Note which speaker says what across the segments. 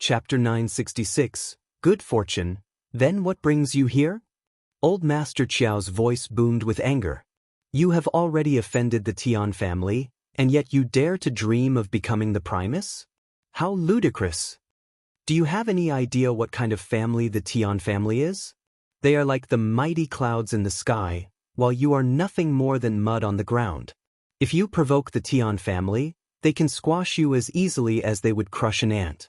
Speaker 1: Chapter 966, Good Fortune, Then What Brings You Here? Old Master Qiao's voice boomed with anger. You have already offended the Tian family, and yet you dare to dream of becoming the Primus? How ludicrous! Do you have any idea what kind of family the Tian family is? They are like the mighty clouds in the sky, while you are nothing more than mud on the ground. If you provoke the Tian family, they can squash you as easily as they would crush an ant.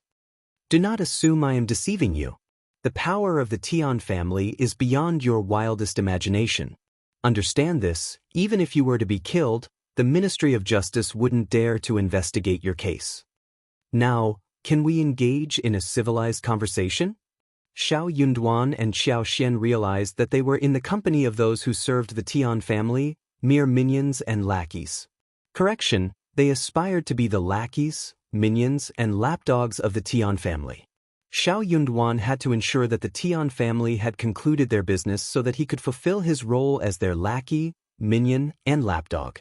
Speaker 1: Do not assume I am deceiving you. The power of the Tian family is beyond your wildest imagination. Understand this, even if you were to be killed, the Ministry of Justice wouldn't dare to investigate your case. Now, can we engage in a civilized conversation? Xiao Yunduan and Xiao Xian realized that they were in the company of those who served the Tian family, mere minions and lackeys. Correction, they aspired to be the lackeys, minions, and lapdogs of the Tian family. Xiao Yunduan had to ensure that the Tian family had concluded their business so that he could fulfill his role as their lackey, minion, and lapdog.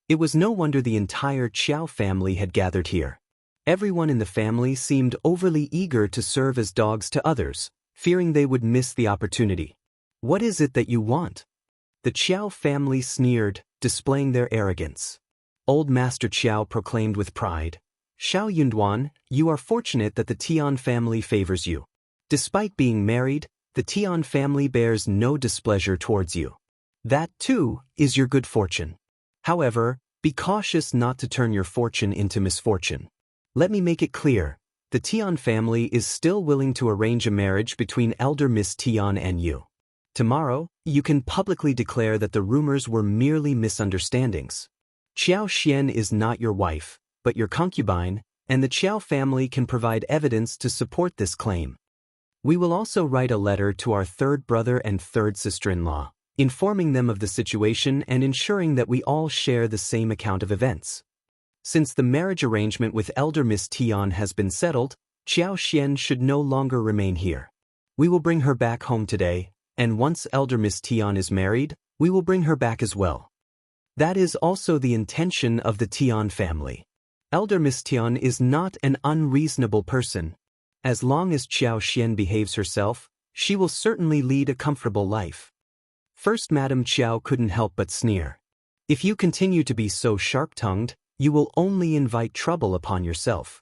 Speaker 1: It was no wonder the entire Qiao family had gathered here. Everyone in the family seemed overly eager to serve as dogs to others, fearing they would miss the opportunity. What is it that you want? The Qiao family sneered, displaying their arrogance. Old Master Qiao proclaimed with pride, Xiao Yunduan, you are fortunate that the Tian family favors you. Despite being married, the Tian family bears no displeasure towards you. That, too, is your good fortune. However, be cautious not to turn your fortune into misfortune. Let me make it clear, the Tian family is still willing to arrange a marriage between elder Miss Tian and you. Tomorrow, you can publicly declare that the rumors were merely misunderstandings. Qiao Xian is not your wife, but your concubine, and the Qiao family can provide evidence to support this claim. We will also write a letter to our third brother and third sister-in-law, informing them of the situation and ensuring that we all share the same account of events. Since the marriage arrangement with elder Miss Tian has been settled, Qiao Xian should no longer remain here. We will bring her back home today, and once elder Miss Tian is married, we will bring her back as well. That is also the intention of the Tian family. Elder Miss Tian is not an unreasonable person. As long as Qiao Xian behaves herself, she will certainly lead a comfortable life. First Madame Qiao couldn't help but sneer. If you continue to be so sharp-tongued, you will only invite trouble upon yourself.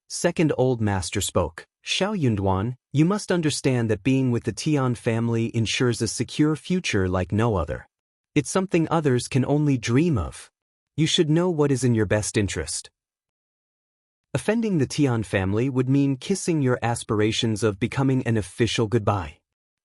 Speaker 1: Second Old Master spoke, Xiao Yunduan, you must understand that being with the Tian family ensures a secure future like no other. It's something others can only dream of. You should know what is in your best interest. Offending the Tian family would mean kissing your aspirations of becoming an official goodbye.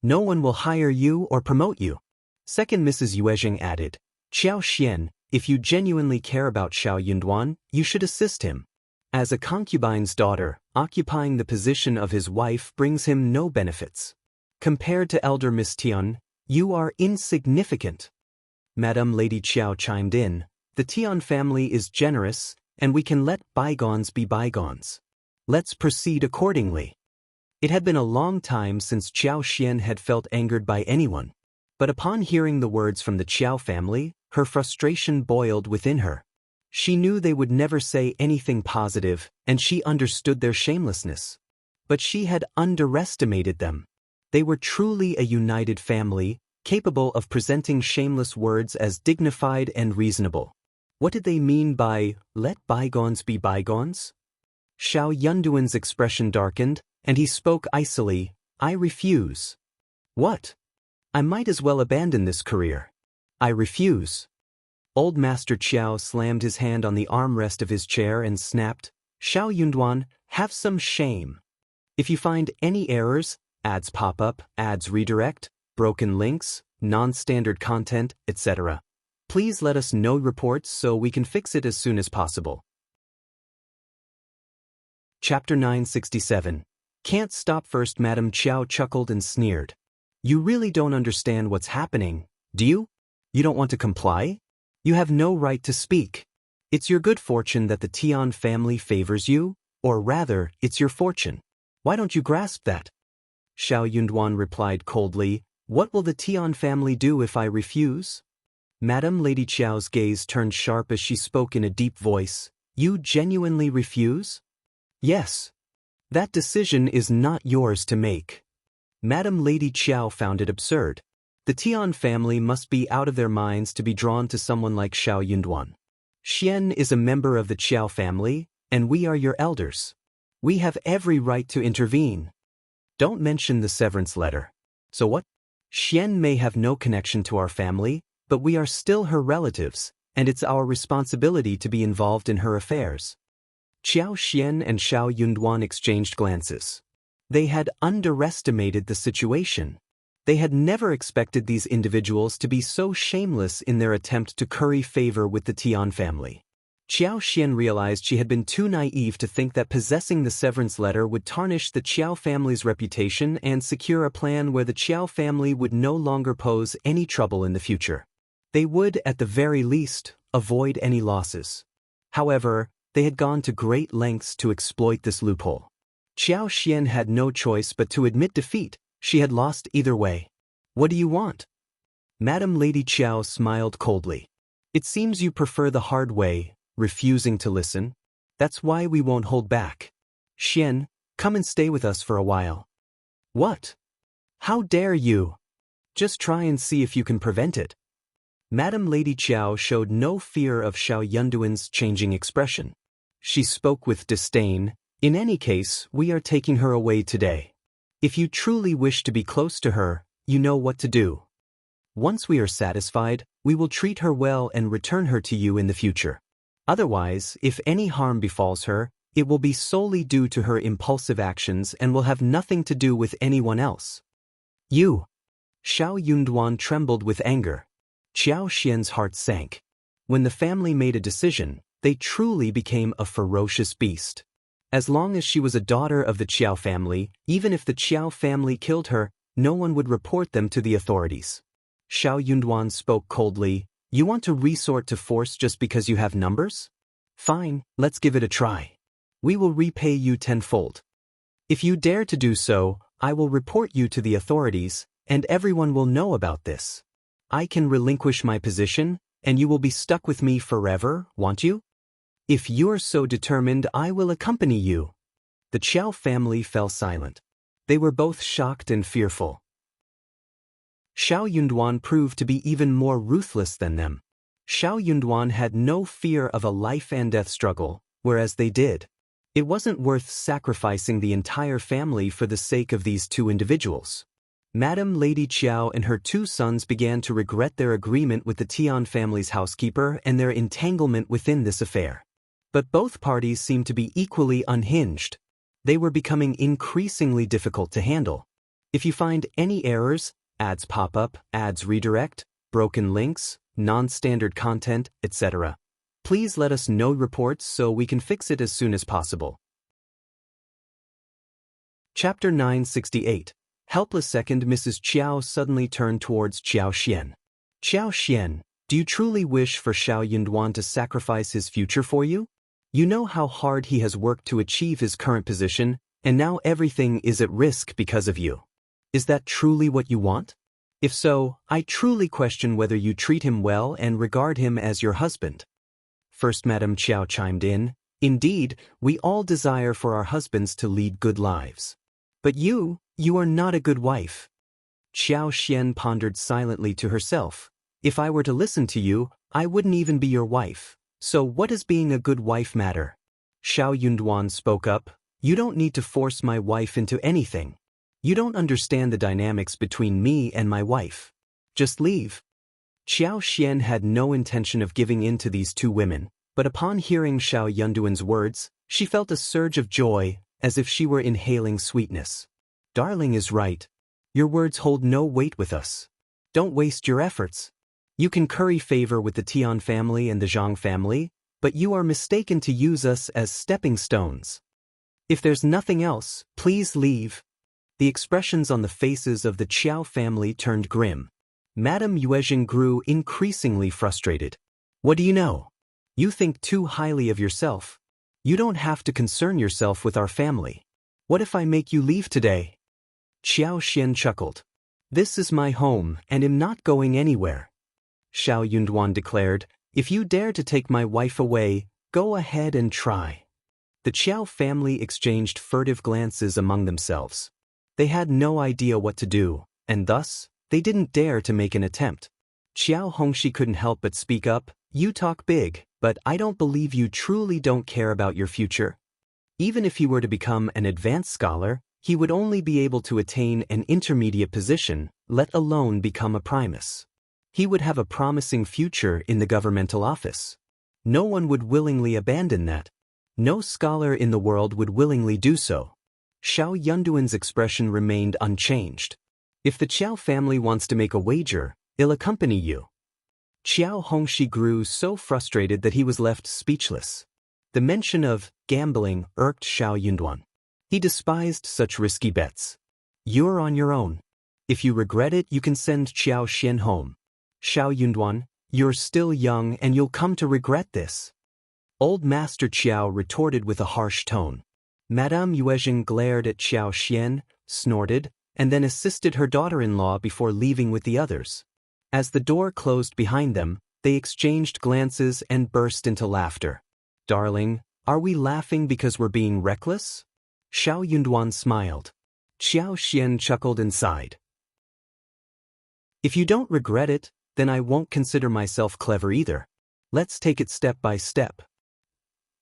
Speaker 1: No one will hire you or promote you. Second Mrs. Yuezheng added, Qiao Xian, if you genuinely care about Xiao Yunduan, you should assist him. As a concubine's daughter, occupying the position of his wife brings him no benefits. Compared to elder Miss Tian, you are insignificant. Madame Lady Qiao chimed in, the Tian family is generous, and we can let bygones be bygones. Let's proceed accordingly. It had been a long time since Qiao Xian had felt angered by anyone, but upon hearing the words from the Qiao family, her frustration boiled within her. She knew they would never say anything positive, and she understood their shamelessness. But she had underestimated them. They were truly a united family, capable of presenting shameless words as dignified and reasonable. What did they mean by, let bygones be bygones? Xiao Yunduan's expression darkened, and he spoke icily, I refuse. What? I might as well abandon this career. I refuse. Old Master Qiao slammed his hand on the armrest of his chair and snapped, Xiao Yunduan, have some shame. If you find any errors, ads pop up, ads redirect, broken links, non-standard content, etc., please let us know reports so we can fix it as soon as possible. Chapter 967. Can't stop. First Madame Qiao chuckled and sneered. You really don't understand what's happening, do you? You don't want to comply? You have no right to speak. It's your good fortune that the Tian family favors you, or rather, it's your fortune. Why don't you grasp that? Xiao Yunduan replied coldly, what will the Tian family do if I refuse? Madame Lady Qiao's gaze turned sharp as she spoke in a deep voice. You genuinely refuse? Yes. That decision is not yours to make. Madam Lady Qiao found it absurd. The Tian family must be out of their minds to be drawn to someone like Xiao Yunduan. Xian is a member of the Qiao family, and we are your elders. We have every right to intervene. Don't mention the severance letter. So what? Xian may have no connection to our family, but we are still her relatives, and it's our responsibility to be involved in her affairs. Qiao Xian and Xiao Yunduan exchanged glances. They had underestimated the situation. They had never expected these individuals to be so shameless in their attempt to curry favor with the Tian family. Qiao Xian realized she had been too naive to think that possessing the severance letter would tarnish the Qiao family's reputation and secure a plan where the Qiao family would no longer pose any trouble in the future. They would, at the very least, avoid any losses. However, they had gone to great lengths to exploit this loophole. Qiao Xian had no choice but to admit defeat. She had lost either way. What do you want? Madam Lady Qiao smiled coldly. It seems you prefer the hard way, refusing to listen. That's why we won't hold back. Xian, come and stay with us for a while. What? How dare you? Just try and see if you can prevent it. Madam Lady Qiao showed no fear of Xiao Yunduan's changing expression. She spoke with disdain. In any case, we are taking her away today. If you truly wish to be close to her, you know what to do. Once we are satisfied, we will treat her well and return her to you in the future. Otherwise, if any harm befalls her, it will be solely due to her impulsive actions and will have nothing to do with anyone else. You! Xiao Yunduan trembled with anger. Qiao Xian's heart sank. When the family made a decision, they truly became a ferocious beast. As long as she was a daughter of the Qiao family, even if the Qiao family killed her, no one would report them to the authorities. Xiao Yunduan spoke coldly. You want to resort to force just because you have numbers? Fine, let's give it a try. We will repay you tenfold. If you dare to do so, I will report you to the authorities, and everyone will know about this. I can relinquish my position, and you will be stuck with me forever, won't you? If you're so determined, I will accompany you. The Qiao family fell silent. They were both shocked and fearful. Xiao Yunduan proved to be even more ruthless than them. Xiao Yunduan had no fear of a life-and-death struggle, whereas they did. It wasn't worth sacrificing the entire family for the sake of these two individuals. Madam Lady Qiao and her two sons began to regret their agreement with the Tian family's housekeeper and their entanglement within this affair. But both parties seemed to be equally unhinged. They were becoming increasingly difficult to handle. If you find any errors, ads pop up, ads redirect, broken links, non-standard content, etc., please let us know reports so we can fix it as soon as possible. Chapter 968. Helpless. Second, Mrs. Qiao suddenly turned towards Qiao Xian. Qiao Xian, do you truly wish for Xiao Yunduan to sacrifice his future for you? You know how hard he has worked to achieve his current position, and now everything is at risk because of you. Is that truly what you want? If so, I truly question whether you treat him well and regard him as your husband. First, Madam Qiao chimed in. Indeed, we all desire for our husbands to lead good lives. But you are not a good wife. Qiao Xian pondered silently to herself. If I were to listen to you, I wouldn't even be your wife. So what does being a good wife matter? Xiao Yunduan spoke up. You don't need to force my wife into anything. You don't understand the dynamics between me and my wife. Just leave. Qiao Xian had no intention of giving in to these two women, but upon hearing Xiao Yunduan's words, she felt a surge of joy, as if she were inhaling sweetness. Darling is right. Your words hold no weight with us. Don't waste your efforts. You can curry favor with the Tian family and the Zhang family, but you are mistaken to use us as stepping stones. If there's nothing else, please leave. The expressions on the faces of the Qiao family turned grim. Madame Yuezheng grew increasingly frustrated. What do you know? You think too highly of yourself. You don't have to concern yourself with our family. What if I make you leave today? Qiao Xian chuckled. This is my home and am not going anywhere. Xiao Yunduan declared, if you dare to take my wife away, go ahead and try. The Qiao family exchanged furtive glances among themselves. They had no idea what to do, and thus, they didn't dare to make an attempt. Qiao Hongxi couldn't help but speak up. You talk big, but I don't believe you truly don't care about your future. Even if he were to become an advanced scholar, he would only be able to attain an intermediate position, let alone become a Primus. He would have a promising future in the governmental office. No one would willingly abandon that. No scholar in the world would willingly do so. Xiao Yunduan's expression remained unchanged. If the Qiao family wants to make a wager, I'll accompany you. Qiao Hongxi grew so frustrated that he was left speechless. The mention of gambling irked Xiao Yunduan. He despised such risky bets. You're on your own. If you regret it, you can send Qiao Xian home. Xiao Yunduan, you're still young and you'll come to regret this. Old Master Qiao retorted with a harsh tone. Madame Yuezheng glared at Qiao Xian, snorted, and then assisted her daughter-in-law before leaving with the others. As the door closed behind them, they exchanged glances and burst into laughter. Darling, are we laughing because we're being reckless? Xiao Yunduan smiled. Qiao Xian chuckled and sighed. If you don't regret it, then I won't consider myself clever either. Let's take it step by step.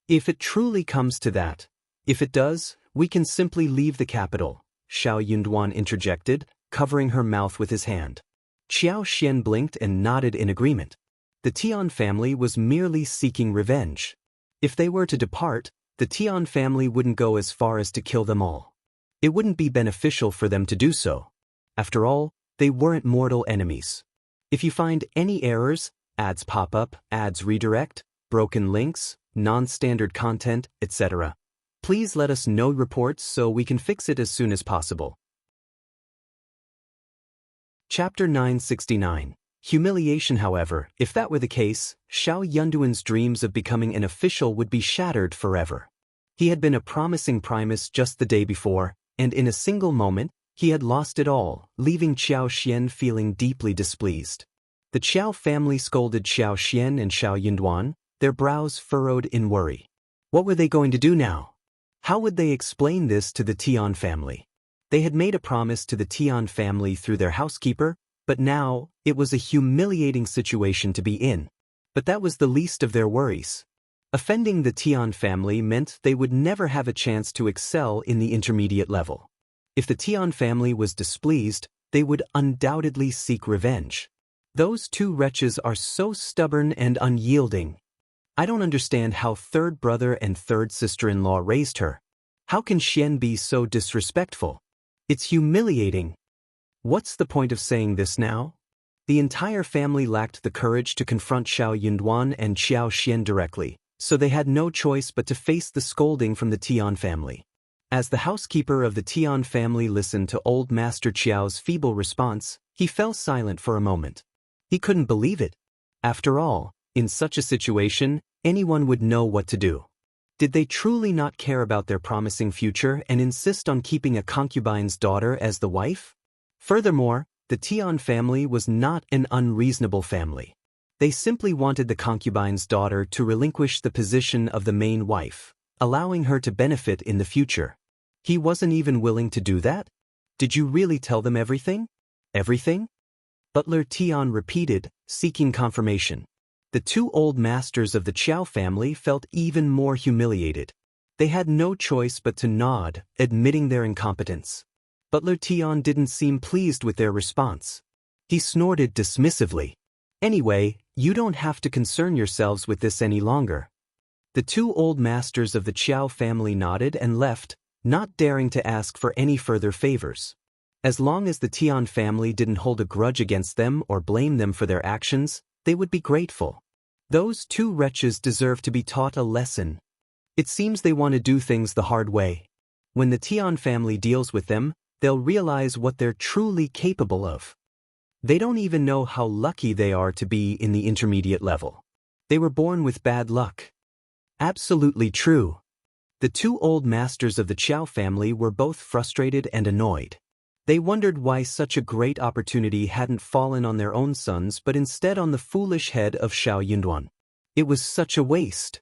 Speaker 1: If it truly comes to that, if it does, we can simply leave the capital, Xiao Yunduan interjected, covering her mouth with his hand. Qiao Xian blinked and nodded in agreement. The Tian family was merely seeking revenge. If they were to depart, the Tian family wouldn't go as far as to kill them all. It wouldn't be beneficial for them to do so. After all, they weren't mortal enemies. If you find any errors, ads pop up, ads redirect, broken links, non-standard content, etc., please let us know reports so we can fix it as soon as possible. Chapter 969. Humiliation. However, if that were the case, Xiao Yunduan's dreams of becoming an official would be shattered forever. He had been a promising Primus just the day before, and in a single moment, he had lost it all, leaving Qiao Xian feeling deeply displeased. The Qiao family scolded Qiao Xian and Xiao Yunduan, their brows furrowed in worry. What were they going to do now? How would they explain this to the Tian family? They had made a promise to the Tian family through their housekeeper, but now, it was a humiliating situation to be in. But that was the least of their worries. Offending the Tian family meant they would never have a chance to excel in the intermediate level. If the Tian family was displeased, they would undoubtedly seek revenge. Those two wretches are so stubborn and unyielding. I don't understand how third brother and third sister-in-law raised her. How can Xian be so disrespectful? It's humiliating. What's the point of saying this now? The entire family lacked the courage to confront Xiao Yunduan and Qiao Xian directly, so they had no choice but to face the scolding from the Tian family. As the housekeeper of the Tian family listened to old Master Qiao's feeble response, he fell silent for a moment. He couldn't believe it. After all, in such a situation, anyone would know what to do. Did they truly not care about their promising future and insist on keeping a concubine's daughter as the wife? Furthermore, the Tian family was not an unreasonable family. They simply wanted the concubine's daughter to relinquish the position of the main wife, allowing her to benefit in the future. He wasn't even willing to do that? Did you really tell them everything? Everything? Butler Tian repeated, seeking confirmation. The two old masters of the Qiao family felt even more humiliated. They had no choice but to nod, admitting their incompetence. Butler Tian didn't seem pleased with their response. He snorted dismissively. Anyway, you don't have to concern yourselves with this any longer. The two old masters of the Qiao family nodded and left, not daring to ask for any further favors. As long as the Tian family didn't hold a grudge against them or blame them for their actions, they would be grateful. Those two wretches deserve to be taught a lesson. It seems they want to do things the hard way. When the Tian family deals with them, they'll realize what they're truly capable of. They don't even know how lucky they are to be in the intermediate level. They were born with bad luck. Absolutely true. The two old masters of the Qiao family were both frustrated and annoyed. They wondered why such a great opportunity hadn't fallen on their own sons but instead on the foolish head of Xiao Yunduan. It was such a waste.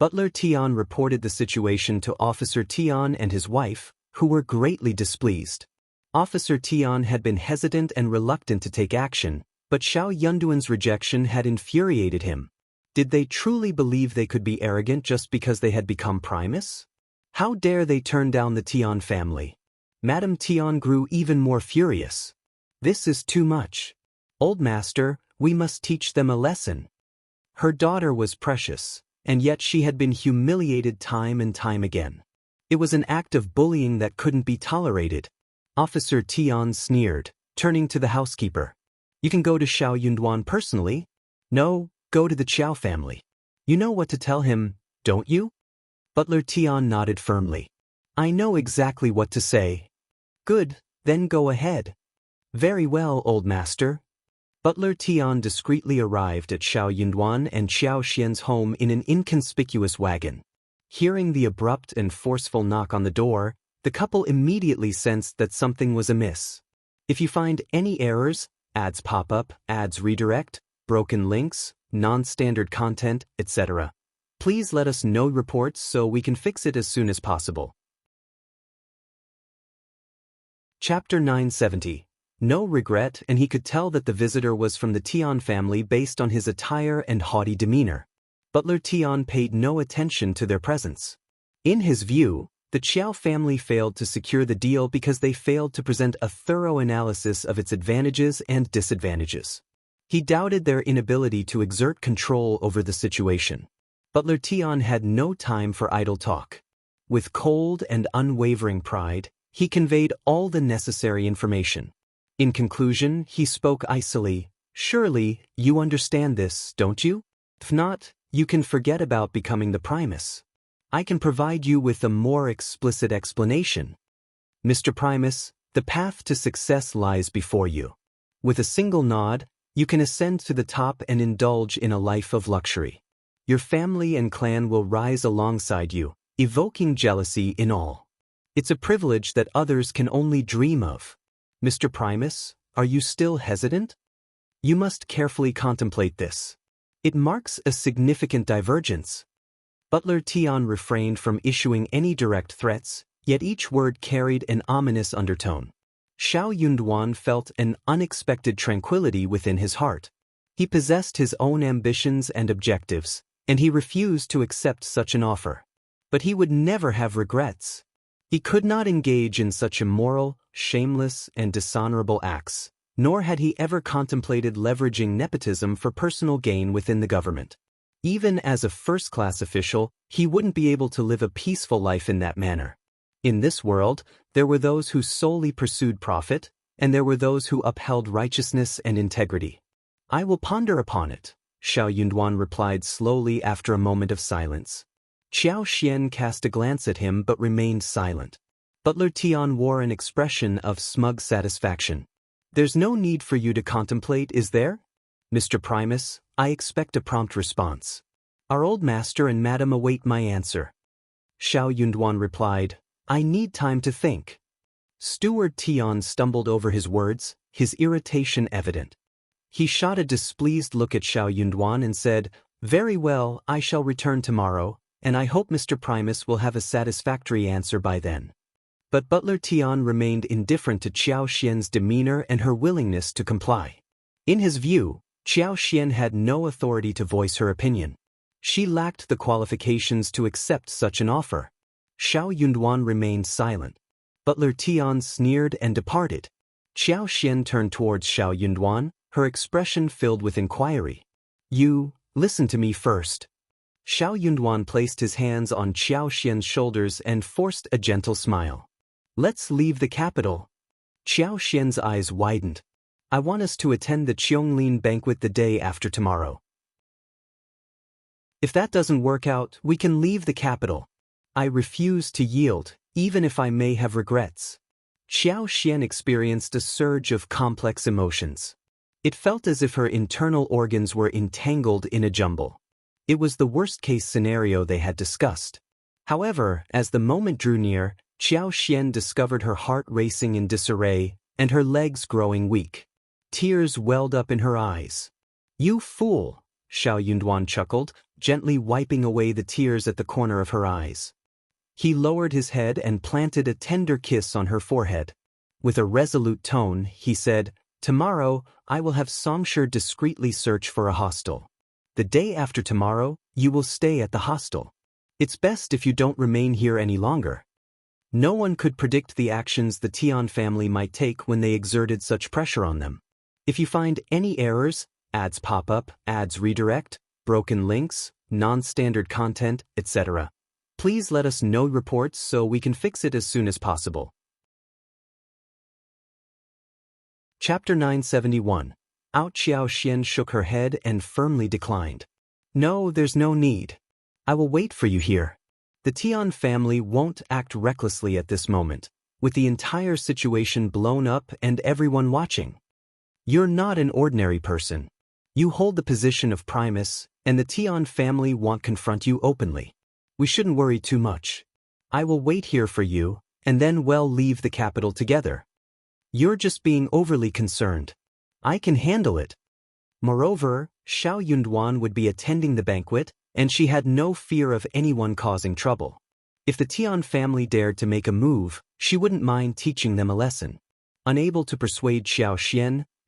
Speaker 1: Butler Tian reported the situation to Officer Tian and his wife, who were greatly displeased. Officer Tian had been hesitant and reluctant to take action, but Xiao Yunduan's rejection had infuriated him. Did they truly believe they could be arrogant just because they had become Primus? How dare they turn down the Tian family? Madame Tian grew even more furious. This is too much. Old master, we must teach them a lesson. Her daughter was precious, and yet she had been humiliated time and time again. It was an act of bullying that couldn't be tolerated. Officer Tian sneered, turning to the housekeeper. You can go to Xiao Yunduan personally. No, go to the Qiao family. You know what to tell him, don't you? Butler Tian nodded firmly. I know exactly what to say. Good, then go ahead. Very well, old master. Butler Tian discreetly arrived at Xiao Yunduan and Qiao Xian's home in an inconspicuous wagon. Hearing the abrupt and forceful knock on the door, the couple immediately sensed that something was amiss. If you find any errors, ads pop up, ads redirect, broken links, non-standard content, etc., please let us know reports so we can fix it as soon as possible. Chapter 970. No regret, and he could tell that the visitor was from the Tian family based on his attire and haughty demeanor. Butler Tian paid no attention to their presence. In his view, the Qiao family failed to secure the deal because they failed to present a thorough analysis of its advantages and disadvantages. He doubted their inability to exert control over the situation. Butler Tian had no time for idle talk. With cold and unwavering pride, he conveyed all the necessary information. In conclusion, he spoke icily. Surely, you understand this, don't you? If not, you can forget about becoming the Primus. I can provide you with a more explicit explanation. Mr. Primus, the path to success lies before you. With a single nod, you can ascend to the top and indulge in a life of luxury. Your family and clan will rise alongside you, evoking jealousy in all. It's a privilege that others can only dream of. Mr. Primus, are you still hesitant? You must carefully contemplate this. It marks a significant divergence. Butler Tian refrained from issuing any direct threats, yet each word carried an ominous undertone. Xiao Yunduan felt an unexpected tranquility within his heart. He possessed his own ambitions and objectives, and he refused to accept such an offer. But he would never have regrets. He could not engage in such immoral, shameless, and dishonorable acts, nor had he ever contemplated leveraging nepotism for personal gain within the government. Even as a first-class official, he wouldn't be able to live a peaceful life in that manner. In this world, there were those who solely pursued profit, and there were those who upheld righteousness and integrity. I will ponder upon it, Xiao Yunduan replied slowly after a moment of silence. Qiao Xian cast a glance at him but remained silent. Butler Tian wore an expression of smug satisfaction. There's no need for you to contemplate, is there? Mr. Primus, I expect a prompt response. Our old master and madam await my answer. Xiao Yunduan replied, I need time to think. Steward Tian stumbled over his words, his irritation evident. He shot a displeased look at Xiao Yunduan and said, Very well, I shall return tomorrow, and I hope Mr. Primus will have a satisfactory answer by then. But Butler Tian remained indifferent to Qiao Xian's demeanor and her willingness to comply. In his view, Qiao Xian had no authority to voice her opinion. She lacked the qualifications to accept such an offer. Xiao Yunduan remained silent. Butler Tian sneered and departed. Qiao Xian turned towards Xiao Yunduan, her expression filled with inquiry. You, listen to me first. Xiao Yunduan placed his hands on Qiao Xian's shoulders and forced a gentle smile. Let's leave the capital. Qiao Xian's eyes widened. I want us to attend the Qiongling banquet the day after tomorrow. If that doesn't work out, we can leave the capital. I refuse to yield, even if I may have regrets. Qiao Xian experienced a surge of complex emotions. It felt as if her internal organs were entangled in a jumble. It was the worst-case scenario they had discussed. However, as the moment drew near, Qiao Xian discovered her heart racing in disarray and her legs growing weak. Tears welled up in her eyes. You fool! Xiao Yunduan chuckled, gently wiping away the tears at the corner of her eyes. He lowered his head and planted a tender kiss on her forehead. With a resolute tone, he said, "Tomorrow, I will have Songshi discreetly search for a hostel. The day after tomorrow, you will stay at the hostel. It's best if you don't remain here any longer." No one could predict the actions the Tian family might take when they exerted such pressure on them. If you find any errors, ads pop up, ads redirect, broken links, non-standard content, etc., please let us know reports so we can fix it as soon as possible. Chapter 971. Qiao shook her head and firmly declined. "No, there's no need. I will wait for you here. The Tian family won't act recklessly at this moment, with the entire situation blown up and everyone watching. You're not an ordinary person. You hold the position of Primus, and the Tian family won't confront you openly. We shouldn't worry too much. I will wait here for you, and then we'll leave the capital together. You're just being overly concerned. I can handle it." Moreover, Xiao Yunduan would be attending the banquet, and she had no fear of anyone causing trouble. If the Tian family dared to make a move, she wouldn't mind teaching them a lesson. Unable to persuade Xiao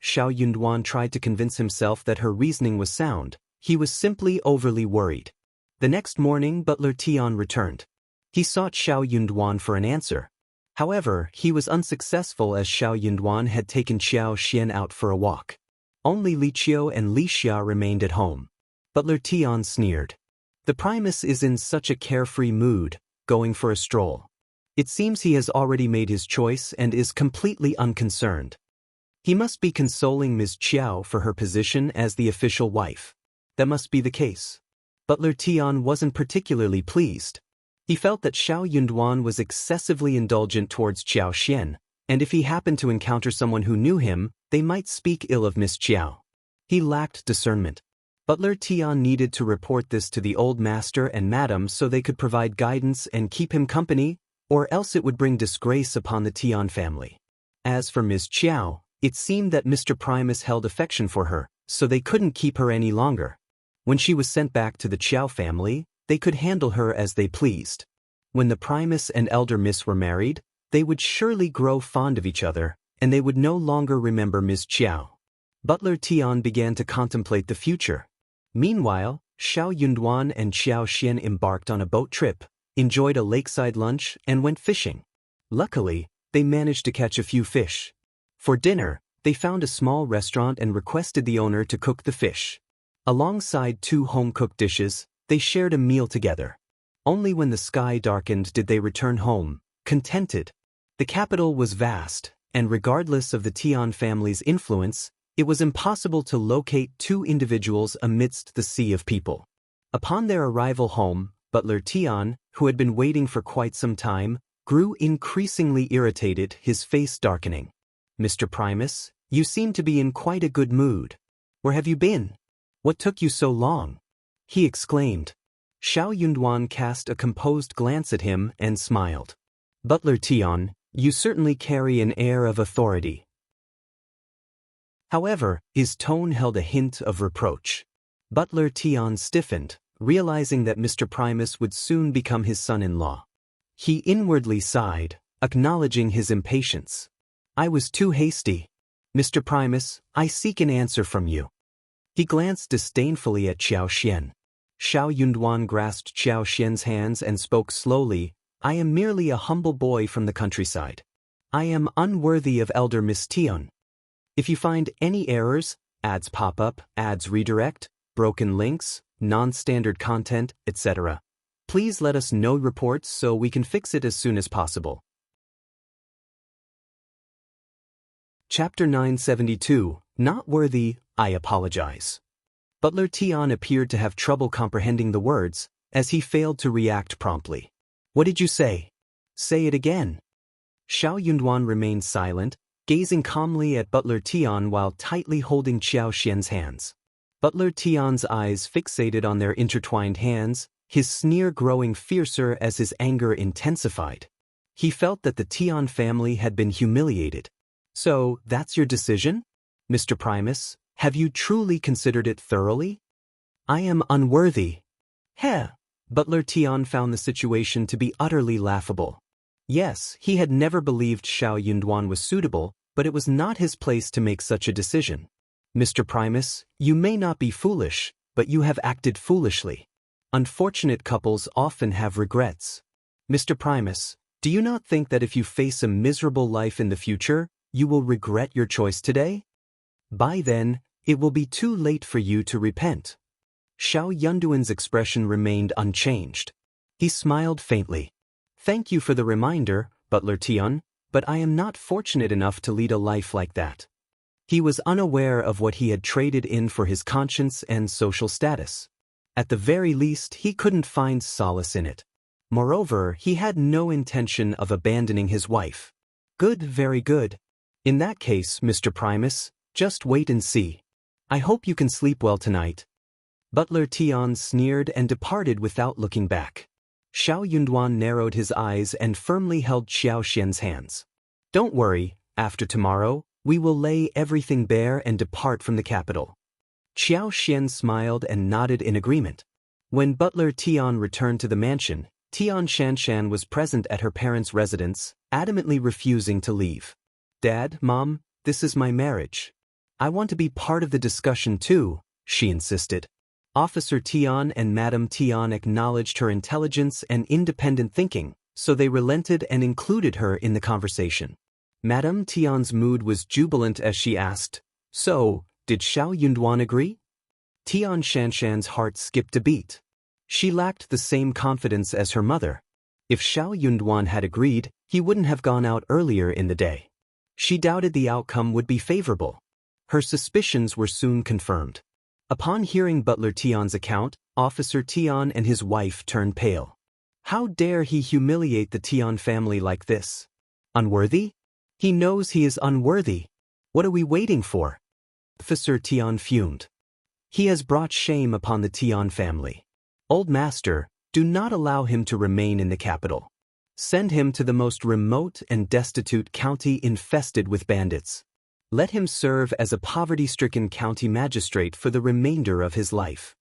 Speaker 1: Yunduan tried to convince himself that her reasoning was sound. He was simply overly worried. The next morning, butler Tian returned. He sought Xiao Yunduan for an answer. However, he was unsuccessful as Xiao Yunduan had taken Qiao out for a walk. Only Li Qiao and Li Xia remained at home. Butler Tian sneered. "The Primus is in such a carefree mood, going for a stroll. It seems he has already made his choice and is completely unconcerned. He must be consoling Ms. Qiao for her position as the official wife. That must be the case." Butler Tian wasn't particularly pleased. He felt that Xiao Yunduan was excessively indulgent towards Qiao, and if he happened to encounter someone who knew him, they might speak ill of Miss Qiao. He lacked discernment. Butler Tian needed to report this to the old master and madam so they could provide guidance and keep him company, or else it would bring disgrace upon the Tian family. As for Ms. Qiao, it seemed that Mr. Primus held affection for her, so they couldn't keep her any longer. When she was sent back to the Qiao family, they could handle her as they pleased. When the Primus and elder Miss were married, they would surely grow fond of each other, and they would no longer remember Ms. Qiao. Butler Tian began to contemplate the future. Meanwhile, Xiao Yunduan and Qiao embarked on a boat trip, enjoyed a lakeside lunch, and went fishing. Luckily, they managed to catch a few fish. For dinner, they found a small restaurant and requested the owner to cook the fish. Alongside 2 home-cooked dishes, they shared a meal together. Only when the sky darkened did they return home, contented. The capital was vast, and regardless of the Tian family's influence, it was impossible to locate 2 individuals amidst the sea of people. Upon their arrival home, butler Tian, who had been waiting for quite some time, grew increasingly irritated, his face darkening. "Mr. Primus, you seem to be in quite a good mood. Where have you been? What took you so long?" he exclaimed. Xiao Yunduan cast a composed glance at him and smiled. "Butler Tian, you certainly carry an air of authority." However, his tone held a hint of reproach. Butler Tian stiffened, realizing that Mr. Primus would soon become his son-in-law. He inwardly sighed, acknowledging his impatience. "I was too hasty. Mr. Primus, I seek an answer from you." He glanced disdainfully at Qiao. Xiao Yunduan grasped Qiao hands and spoke slowly. "I am merely a humble boy from the countryside. I am unworthy of elder Miss Tian. If you find any errors, ads pop up, ads redirect, broken links, non-standard content, etc., please let us know reports so we can fix it as soon as possible. Chapter 972. Not worthy, I apologize. Butler Tian appeared to have trouble comprehending the words, as he failed to react promptly. "What did you say? Say it again." Xiao Yunduan remained silent, gazing calmly at Butler Tian while tightly holding Qiao hands. Butler Tian's eyes fixated on their intertwined hands, his sneer growing fiercer as his anger intensified. He felt that the Tian family had been humiliated. "So, that's your decision? Mr. Primus, have you truly considered it thoroughly?" I am unworthy. Heh. Butler Tian found the situation to be utterly laughable. Yes, he had never believed Xiao Yunduan was suitable, but it was not his place to make such a decision. Mr. Primus, you may not be foolish, but you have acted foolishly. Unfortunate couples often have regrets. Mr. Primus, do you not think that if you face a miserable life in the future, you will regret your choice today? By then, it will be too late for you to repent. Xiao Yunduan's expression remained unchanged. He smiled faintly. Thank you for the reminder, Butler Tian, but I am not fortunate enough to lead a life like that. He was unaware of what he had traded in for his conscience and social status. At the very least, he couldn't find solace in it. Moreover, he had no intention of abandoning his wife. Good, very good. In that case, Mr. Primus, just wait and see. I hope you can sleep well tonight. Butler Tian sneered and departed without looking back. Xiao Yunduan narrowed his eyes and firmly held Qiao Xian's hands. Don't worry, after tomorrow, we will lay everything bare and depart from the capital. Qiao Xian smiled and nodded in agreement. When Butler Tian returned to the mansion, Tian Shanshan was present at her parents' residence, adamantly refusing to leave. Dad, Mom, this is my marriage. I want to be part of the discussion too, she insisted. Officer Tian and Madame Tian acknowledged her intelligence and independent thinking, so they relented and included her in the conversation. Madame Tian's mood was jubilant as she asked, So, did Xiao Yunduan agree? Tian Shanshan's heart skipped a beat. She lacked the same confidence as her mother. If Xiao Yunduan had agreed, he wouldn't have gone out earlier in the day. She doubted the outcome would be favorable. Her suspicions were soon confirmed. Upon hearing Butler Tian's account, Officer Tian and his wife turned pale. How dare he humiliate the Tian family like this? Unworthy? He knows he is unworthy. What are we waiting for? Officer Tian fumed. He has brought shame upon the Tian family. Old Master, do not allow him to remain in the capital. Send him to the most remote and destitute county infested with bandits. Let him serve as a poverty-stricken county magistrate for the remainder of his life.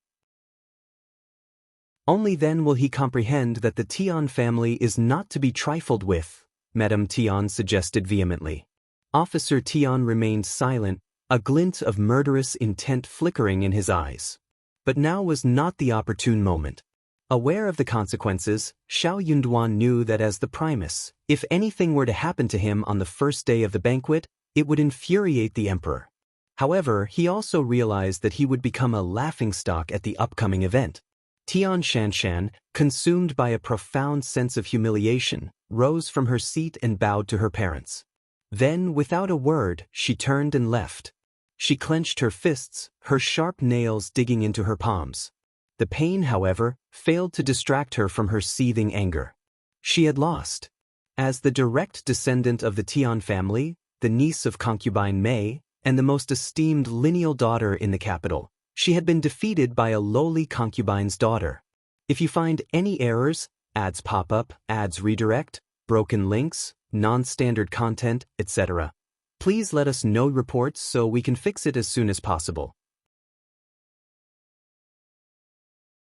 Speaker 1: Only then will he comprehend that the Tian family is not to be trifled with, Madame Tian suggested vehemently. Officer Tian remained silent, a glint of murderous intent flickering in his eyes. But now was not the opportune moment. Aware of the consequences, Xiao Yunduan knew that as the Primus, if anything were to happen to him on the first day of the banquet, it would infuriate the emperor. However, he also realized that he would become a laughingstock at the upcoming event. Tian Shanshan, consumed by a profound sense of humiliation, rose from her seat and bowed to her parents. Then, without a word, she turned and left. She clenched her fists, her sharp nails digging into her palms. The pain, however, failed to distract her from her seething anger. She had lost. As the direct descendant of the Tian family, the niece of concubine Mei, and the most esteemed lineal daughter in the capital, she had been defeated by a lowly concubine's daughter. If you find any errors, ads pop up, ads redirect, broken links, non-standard content, etc., please let us know reports so we can fix it as soon as possible.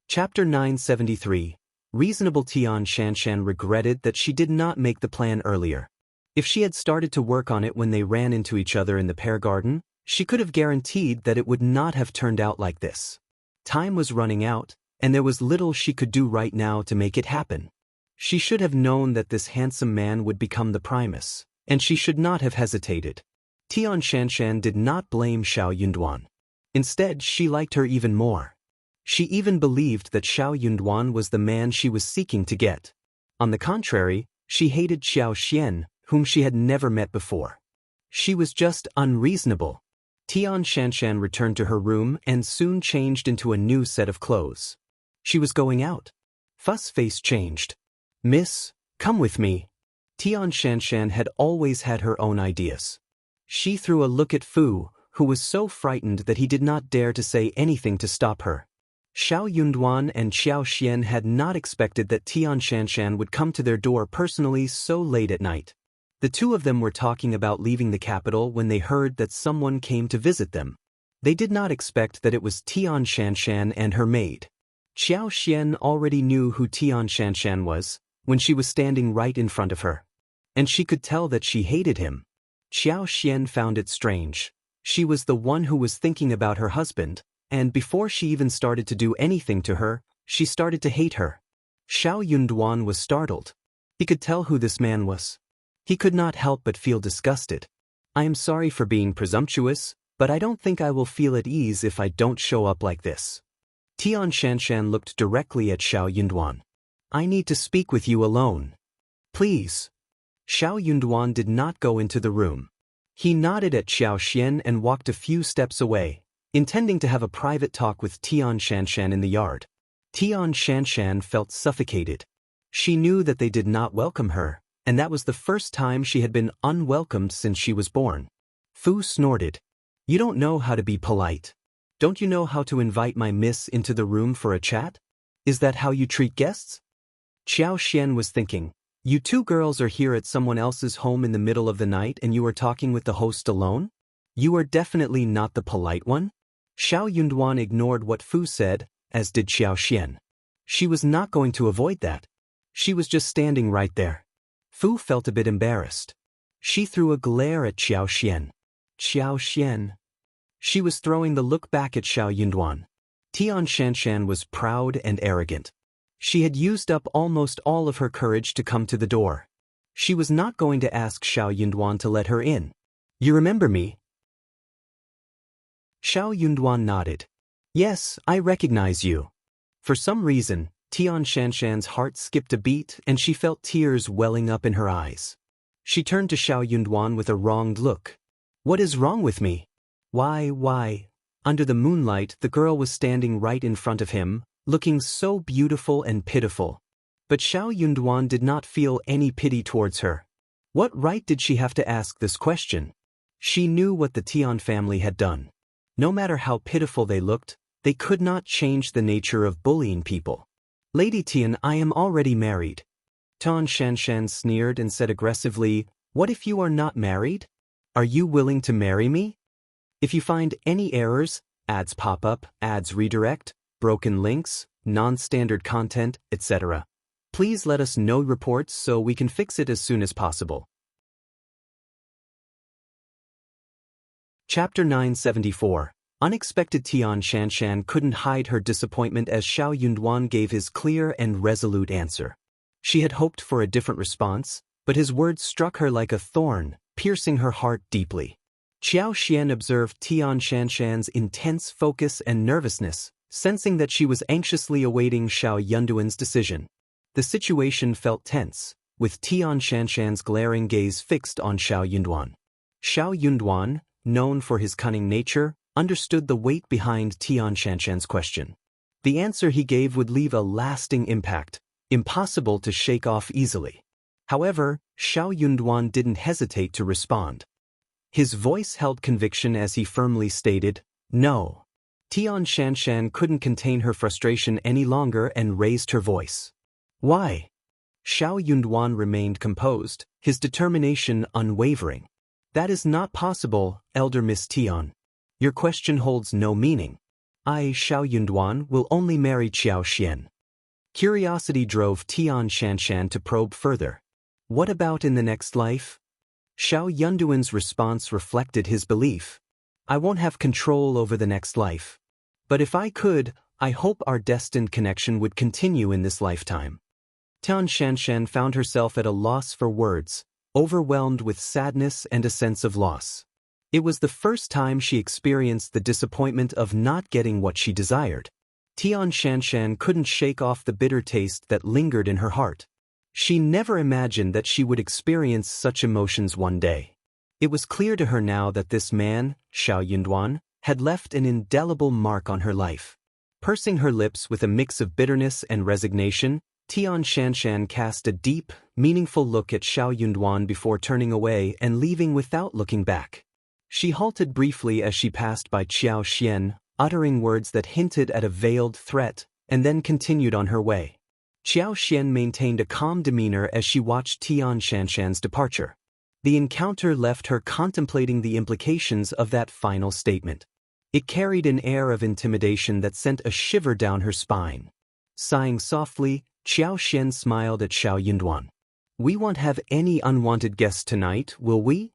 Speaker 1: Chapter 973. Reasonable Tian Shanshan regretted that she did not make the plan earlier. If she had started to work on it when they ran into each other in the pear garden, she could have guaranteed that it would not have turned out like this. Time was running out, and there was little she could do right now to make it happen. She should have known that this handsome man would become the Primus, and she should not have hesitated. Tian Shanshan did not blame Xiao Yunduan. Instead, she liked her even more. She even believed that Xiao Yunduan was the man she was seeking to get. On the contrary, she hated Qiao Xian, whom she had never met before. She was just unreasonable. Tian Shanshan returned to her room and soon changed into a new set of clothes. She was going out. Fu's face changed. Miss, come with me. Tian Shanshan had always had her own ideas. She threw a look at Fu, who was so frightened that he did not dare to say anything to stop her. Xiao Yunduan and Qiao Xian had not expected that Tian Shanshan would come to their door personally so late at night. The two of them were talking about leaving the capital when they heard that someone came to visit them. They did not expect that it was Tian Shanshan and her maid. Qiao Xian already knew who Tian Shanshan was, when she was standing right in front of her. And she could tell that she hated him. Qiao Xian found it strange. She was the one who was thinking about her husband, and before she even started to do anything to her, she started to hate her. Xiao Yunduan was startled. He could tell who this man was. He could not help but feel disgusted. I am sorry for being presumptuous, but I don't think I will feel at ease if I don't show up like this. Tian Shanshan looked directly at Xiao Yunduan. I need to speak with you alone. Please. Xiao Yunduan did not go into the room. He nodded at Xiao Xian and walked a few steps away, intending to have a private talk with Tian Shanshan in the yard. Tian Shanshan felt suffocated. She knew that they did not welcome her, and that was the first time she had been unwelcomed since she was born. Fu snorted. You don't know how to be polite. Don't you know how to invite my miss into the room for a chat? Is that how you treat guests? Xiao Xian was thinking, you two girls are here at someone else's home in the middle of the night and you are talking with the host alone? You are definitely not the polite one? Xiao Yunduan ignored what Fu said, as did Xiao Xian. She was not going to avoid that. She was just standing right there. Fu felt a bit embarrassed. She threw a glare at Xiao Xian. Xiao Xian. She was throwing the look back at Xiao Yunduan. Tian Shanshan was proud and arrogant. She had used up almost all of her courage to come to the door. She was not going to ask Xiao Yunduan to let her in. You remember me? Xiao Yunduan nodded. Yes, I recognize you. For some reason, Tian Shanshan's heart skipped a beat and she felt tears welling up in her eyes. She turned to Xiao Yunduan with a wronged look. What is wrong with me? Why? Under the moonlight, the girl was standing right in front of him, looking so beautiful and pitiful. But Xiao Yunduan did not feel any pity towards her. What right did she have to ask this question? She knew what the Tian family had done. No matter how pitiful they looked, they could not change the nature of bullying people. Lady Tian, I am already married. Tian Shanshan sneered and said aggressively, what if you are not married? Are you willing to marry me? If you find any errors, ads pop up, ads redirect, broken links, non-standard content, etc., please let us know reports so we can fix it as soon as possible. Chapter 974. Unexpected. Tian Shanshan couldn't hide her disappointment as Xiao Yunduan gave his clear and resolute answer. She had hoped for a different response, but his words struck her like a thorn, piercing her heart deeply. Qiao Xian observed Tian Shanshan's intense focus and nervousness, sensing that she was anxiously awaiting Xiao Yunduan's decision. The situation felt tense, with Tian Shanshan's glaring gaze fixed on Xiao Yunduan. Xiao Yunduan, known for his cunning nature, understood the weight behind Tian Shanshan's question. The answer he gave would leave a lasting impact, impossible to shake off easily. However, Xiao Yunduan didn't hesitate to respond. His voice held conviction as he firmly stated, no. Tian Shanshan couldn't contain her frustration any longer and raised her voice. Why? Xiao Yunduan remained composed, his determination unwavering. That is not possible, Elder Miss Tian. Your question holds no meaning. I, Xiao Yunduan, will only marry Qiao Xian. Curiosity drove Tian Shanshan to probe further. What about in the next life? Xiao Yunduan's response reflected his belief. I won't have control over the next life. But if I could, I hope our destined connection would continue in this lifetime. Tian Shanshan found herself at a loss for words, overwhelmed with sadness and a sense of loss. It was the first time she experienced the disappointment of not getting what she desired. Tian Shanshan couldn't shake off the bitter taste that lingered in her heart. She never imagined that she would experience such emotions one day. It was clear to her now that this man, Xiao Yunduan, had left an indelible mark on her life. Pursing her lips with a mix of bitterness and resignation, Tian Shanshan cast a deep, meaningful look at Xiao Yunduan before turning away and leaving without looking back. She halted briefly as she passed by Qiao Xian, uttering words that hinted at a veiled threat, and then continued on her way. Qiao Xian maintained a calm demeanor as she watched Tian Shanshan's departure. The encounter left her contemplating the implications of that final statement. It carried an air of intimidation that sent a shiver down her spine. Sighing softly, Qiao Xian smiled at Xiao Yunduan. We won't have any unwanted guests tonight, will we?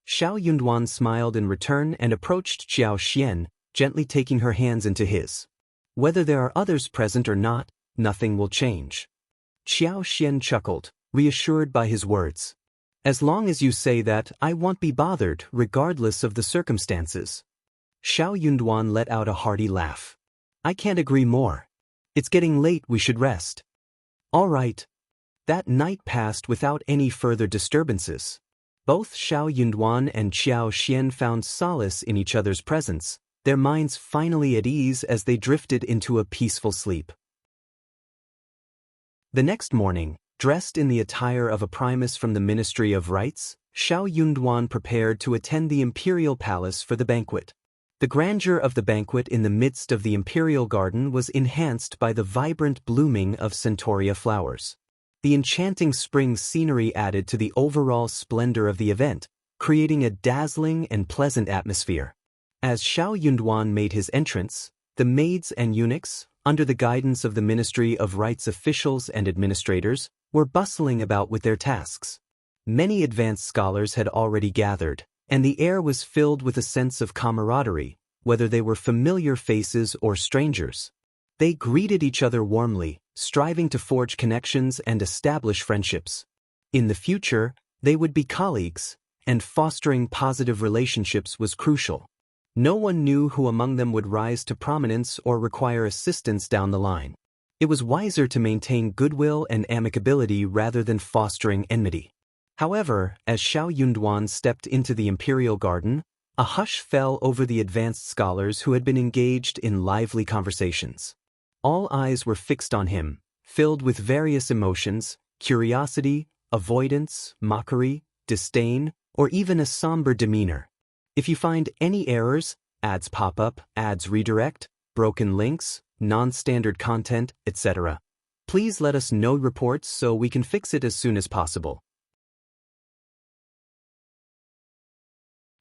Speaker 1: Xiao Yunduan smiled in return and approached Qiao Xian, gently taking her hands into his. Whether there are others present or not, nothing will change. Qiao Xian chuckled, reassured by his words. As long as you say that, I won't be bothered, regardless of the circumstances. Xiao Yunduan let out a hearty laugh. I can't agree more. It's getting late, we should rest. All right. That night passed without any further disturbances. Both Xiao Yunduan and Qiao Xian found solace in each other's presence, their minds finally at ease as they drifted into a peaceful sleep. The next morning, dressed in the attire of a Primus from the Ministry of Rites, Xiao Yunduan prepared to attend the imperial palace for the banquet. The grandeur of the banquet in the midst of the imperial garden was enhanced by the vibrant blooming of centaurea flowers. The enchanting spring scenery added to the overall splendor of the event, creating a dazzling and pleasant atmosphere. As Xiao Yunduan made his entrance, the maids and eunuchs, under the guidance of the Ministry of Rites officials and administrators, were bustling about with their tasks. Many advanced scholars had already gathered, and the air was filled with a sense of camaraderie, whether they were familiar faces or strangers. They greeted each other warmly, striving to forge connections and establish friendships. In the future, they would be colleagues, and fostering positive relationships was crucial. No one knew who among them would rise to prominence or require assistance down the line. It was wiser to maintain goodwill and amicability rather than fostering enmity. However, as Xiao Yunduan stepped into the imperial garden, a hush fell over the advanced scholars who had been engaged in lively conversations. All eyes were fixed on him, filled with various emotions: curiosity, avoidance, mockery, disdain, or even a somber demeanor. If you find any errors, ads pop up, ads redirect, broken links, non-standard content, etc., please let us know reports so we can fix it as soon as possible.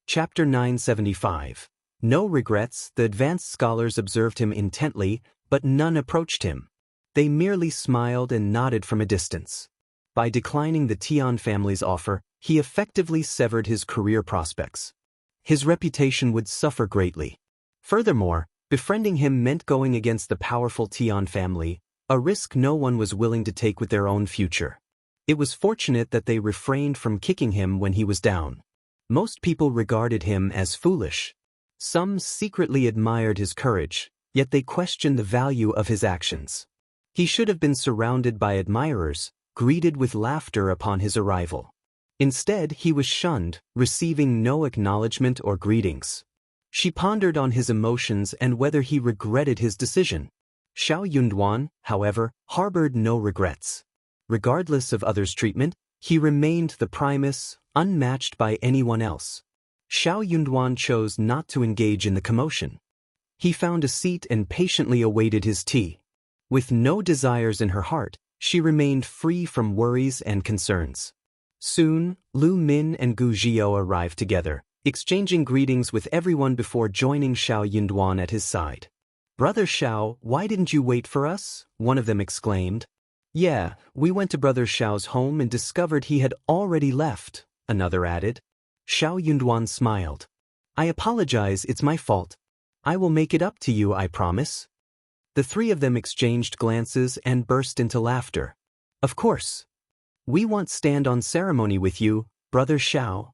Speaker 1: Chapter 975. No regrets. The advanced scholars observed him intently, but none approached him. They merely smiled and nodded from a distance. By declining the Tian family's offer, he effectively severed his career prospects. His reputation would suffer greatly. Furthermore, befriending him meant going against the powerful Tian family, a risk no one was willing to take with their own future. It was fortunate that they refrained from kicking him when he was down. Most people regarded him as foolish. Some secretly admired his courage, yet they questioned the value of his actions. He should have been surrounded by admirers, greeted with laughter upon his arrival. Instead, he was shunned, receiving no acknowledgement or greetings. She pondered on his emotions and whether he regretted his decision. Xiao Yunduan, however, harbored no regrets. Regardless of others' treatment, he remained the Primus, unmatched by anyone else. Xiao Yunduan chose not to engage in the commotion. He found a seat and patiently awaited his tea. With no desires in her heart, she remained free from worries and concerns. Soon, Lu Min and Gu Zhio arrived together, exchanging greetings with everyone before joining Xiao Yunduan at his side. "Brother Xiao, why didn't you wait for us?" one of them exclaimed. "Yeah, we went to Brother Xiao's home and discovered he had already left," another added. Xiao Yunduan smiled. "I apologize, it's my fault. I will make it up to you, I promise." The three of them exchanged glances and burst into laughter. "Of course. We won't stand on ceremony with you, Brother Xiao."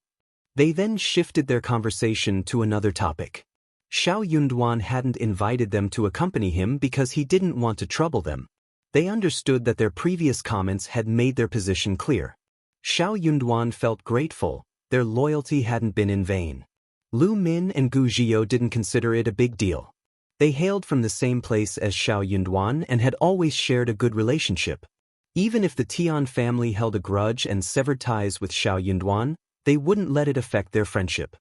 Speaker 1: They then shifted their conversation to another topic. Xiao Yunduan hadn't invited them to accompany him because he didn't want to trouble them. They understood that their previous comments had made their position clear. Xiao Yunduan felt grateful. Their loyalty hadn't been in vain. Lu Min and Gu Zhio didn't consider it a big deal. They hailed from the same place as Xiao Yunduan and had always shared a good relationship. Even if the Tian family held a grudge and severed ties with Xiao Yunduan, they wouldn't let it affect their friendship.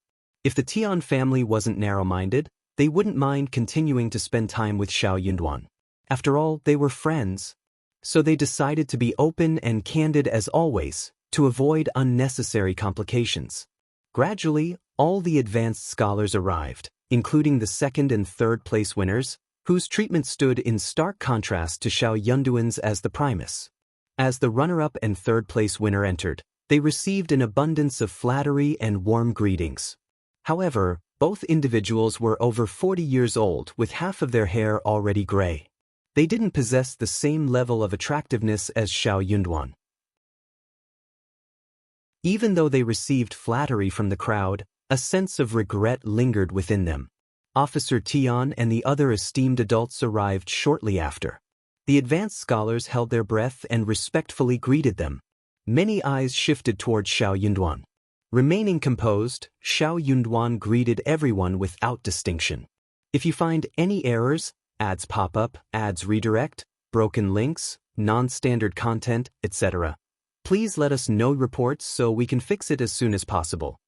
Speaker 1: If the Tian family wasn't narrow-minded, they wouldn't mind continuing to spend time with Xiao Yunduan. After all, they were friends. So they decided to be open and candid as always, to avoid unnecessary complications. Gradually, all the advanced scholars arrived, including the second and third place winners, whose treatment stood in stark contrast to Xiao Yunduan's as the Primus. As the runner-up and third-place winner entered, they received an abundance of flattery and warm greetings. However, both individuals were over 40 years old with half of their hair already gray. They didn't possess the same level of attractiveness as Xiao Yunduan. Even though they received flattery from the crowd, a sense of regret lingered within them. Officer Tian and the other esteemed adults arrived shortly after. The advanced scholars held their breath and respectfully greeted them. Many eyes shifted toward Xiao Yunduan. Remaining composed, Xiao Yunduan greeted everyone without distinction. If you find any errors, ads pop up, ads redirect, broken links, non-standard content, etc., please let us know reports so we can fix it as soon as possible.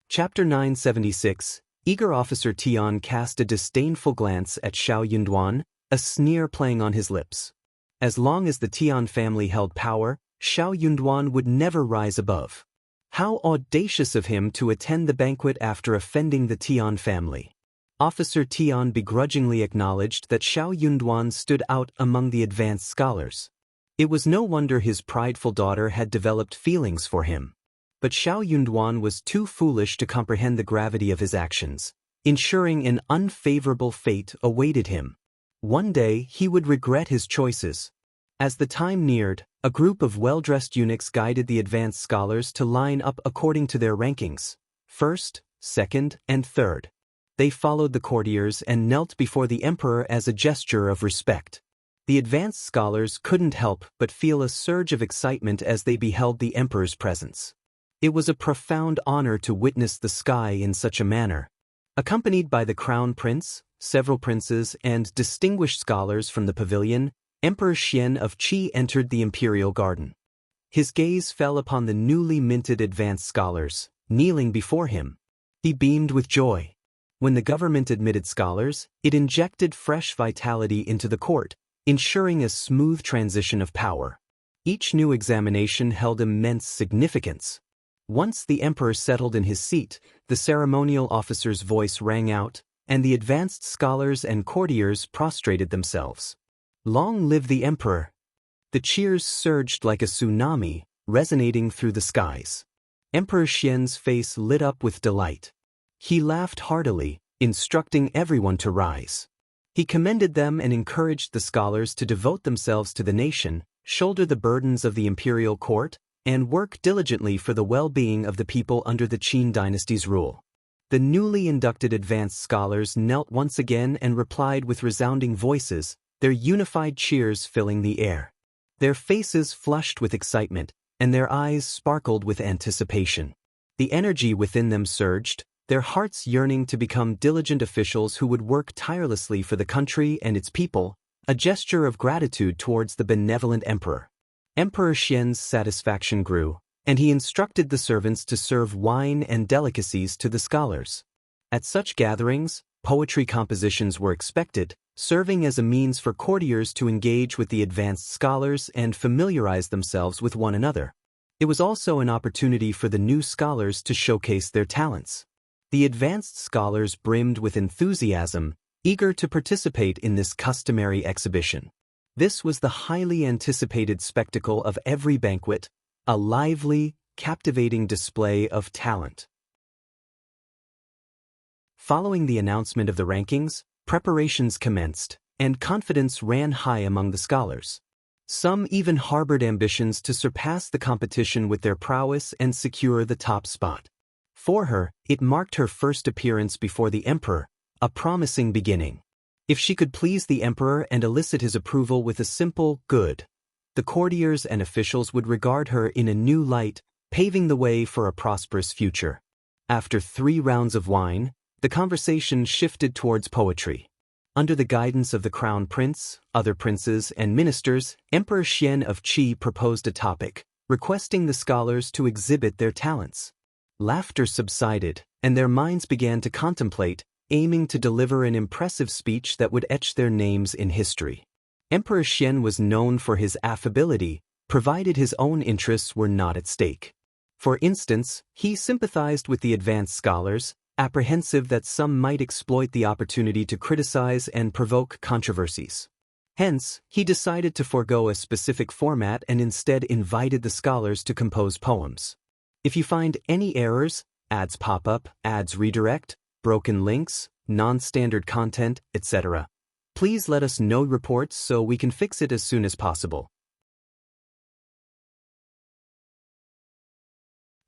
Speaker 1: Chapter 976. Eager Officer Tian cast a disdainful glance at Xiao Yunduan, a sneer playing on his lips. As long as the Tian family held power, Xiao Yunduan would never rise above. How audacious of him to attend the banquet after offending the Tian family. Officer Tian begrudgingly acknowledged that Xiao Yunduan stood out among the advanced scholars. It was no wonder his prideful daughter had developed feelings for him. But Xiao Yunduan was too foolish to comprehend the gravity of his actions, ensuring an unfavorable fate awaited him. One day he would regret his choices. As the time neared, a group of well-dressed eunuchs guided the advanced scholars to line up according to their rankings, first, second, and third. They followed the courtiers and knelt before the emperor as a gesture of respect. The advanced scholars couldn't help but feel a surge of excitement as they beheld the emperor's presence. It was a profound honor to witness the sky in such a manner. Accompanied by the crown prince, several princes, and distinguished scholars from the pavilion, Emperor Qian of Qi entered the imperial garden. His gaze fell upon the newly minted advanced scholars, kneeling before him. He beamed with joy. When the government admitted scholars, it injected fresh vitality into the court, ensuring a smooth transition of power. Each new examination held immense significance. Once the emperor settled in his seat, the ceremonial officer's voice rang out, and the advanced scholars and courtiers prostrated themselves. Long live the emperor! The cheers surged like a tsunami, resonating through the skies. Emperor Qian's face lit up with delight. He laughed heartily, instructing everyone to rise. He commended them and encouraged the scholars to devote themselves to the nation, shoulder the burdens of the imperial court, and work diligently for the well-being of the people under the Qin dynasty's rule. The newly inducted advanced scholars knelt once again and replied with resounding voices, their unified cheers filling the air. Their faces flushed with excitement, and their eyes sparkled with anticipation. The energy within them surged, their hearts yearning to become diligent officials who would work tirelessly for the country and its people, a gesture of gratitude towards the benevolent emperor. Emperor Qian's satisfaction grew, and he instructed the servants to serve wine and delicacies to the scholars. At such gatherings, poetry compositions were expected, serving as a means for courtiers to engage with the advanced scholars and familiarize themselves with one another. It was also an opportunity for the new scholars to showcase their talents. The advanced scholars brimmed with enthusiasm, eager to participate in this customary exhibition. This was the highly anticipated spectacle of every banquet, a lively, captivating display of talent. Following the announcement of the rankings, preparations commenced, and confidence ran high among the scholars. Some even harbored ambitions to surpass the competition with their prowess and secure the top spot. For her, it marked her first appearance before the emperor, a promising beginning. If she could please the emperor and elicit his approval with a simple "good," the courtiers and officials would regard her in a new light, paving the way for a prosperous future. After 3 rounds of wine, the conversation shifted towards poetry. Under the guidance of the crown prince, other princes, and ministers, Emperor Qian of Qi proposed a topic, requesting the scholars to exhibit their talents. Laughter subsided, and their minds began to contemplate, aiming to deliver an impressive speech that would etch their names in history. Emperor Qian was known for his affability, provided his own interests were not at stake. For instance, he sympathized with the advanced scholars, apprehensive that some might exploit the opportunity to criticize and provoke controversies. Hence, he decided to forego a specific format and instead invited the scholars to compose poems. If you find any errors, ads pop up, ads redirect, broken links, non-standard content, etc., please let us know reports so we can fix it as soon as possible.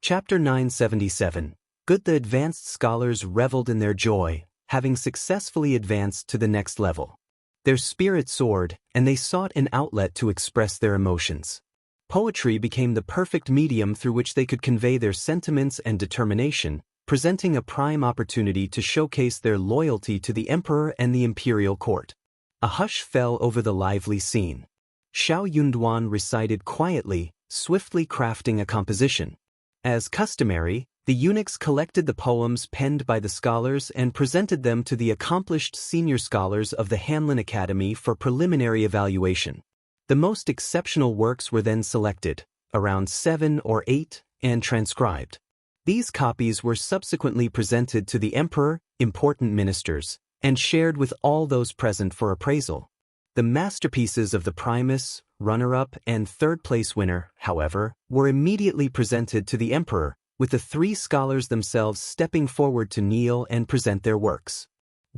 Speaker 1: Chapter 977. Good. The advanced scholars reveled in their joy, having successfully advanced to the next level. Their spirit soared, and they sought an outlet to express their emotions. Poetry became the perfect medium through which they could convey their sentiments and determination, presenting a prime opportunity to showcase their loyalty to the emperor and the imperial court. A hush fell over the lively scene. Xiao Yunduan recited quietly, swiftly crafting a composition. As customary, the eunuchs collected the poems penned by the scholars and presented them to the accomplished senior scholars of the Hanlin Academy for preliminary evaluation. The most exceptional works were then selected, around 7 or 8, and transcribed. These copies were subsequently presented to the emperor, important ministers, and shared with all those present for appraisal. The masterpieces of the Primus, runner-up, and third-place winner, however, were immediately presented to the emperor, with the 3 scholars themselves stepping forward to kneel and present their works.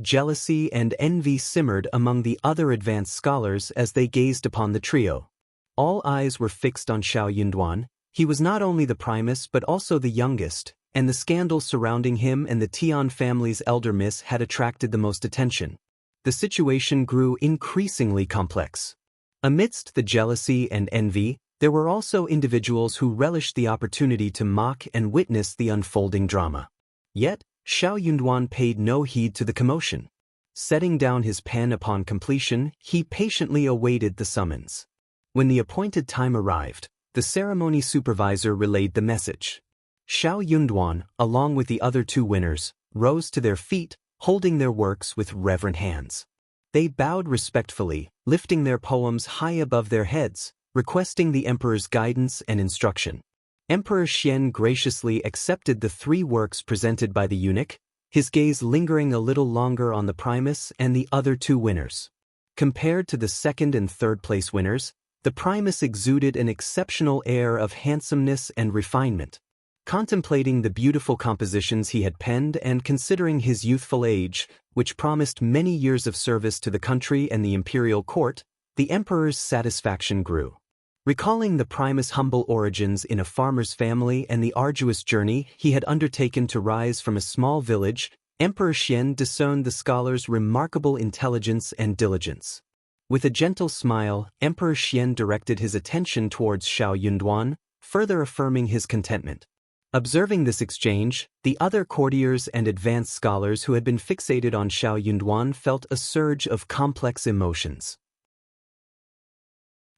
Speaker 1: Jealousy and envy simmered among the other advanced scholars as they gazed upon the trio. All eyes were fixed on Xiao Yunduan. He was not only the Primus but also the youngest, and the scandal surrounding him and the Tian family's elder miss had attracted the most attention. The situation grew increasingly complex. Amidst the jealousy and envy, there were also individuals who relished the opportunity to mock and witness the unfolding drama. Yet, Xiao Yunduan paid no heed to the commotion. Setting down his pen upon completion, he patiently awaited the summons. When the appointed time arrived, the ceremony supervisor relayed the message. Xiao Yunduan, along with the other 2 winners, rose to their feet, holding their works with reverent hands. They bowed respectfully, lifting their poems high above their heads, requesting the emperor's guidance and instruction. Emperor Qian graciously accepted the 3 works presented by the eunuch, his gaze lingering a little longer on the Primus and the other 2 winners. Compared to the 2nd and 3rd place winners, the Primus exuded an exceptional air of handsomeness and refinement. Contemplating the beautiful compositions he had penned and considering his youthful age, which promised many years of service to the country and the imperial court, the emperor's satisfaction grew. Recalling the Primus' humble origins in a farmer's family and the arduous journey he had undertaken to rise from a small village, Emperor Qian discerned the scholar's remarkable intelligence and diligence. With a gentle smile, Emperor Qian directed his attention towards Xiao Yunduan, further affirming his contentment. Observing this exchange, the other courtiers and advanced scholars who had been fixated on Xiao Yunduan felt a surge of complex emotions.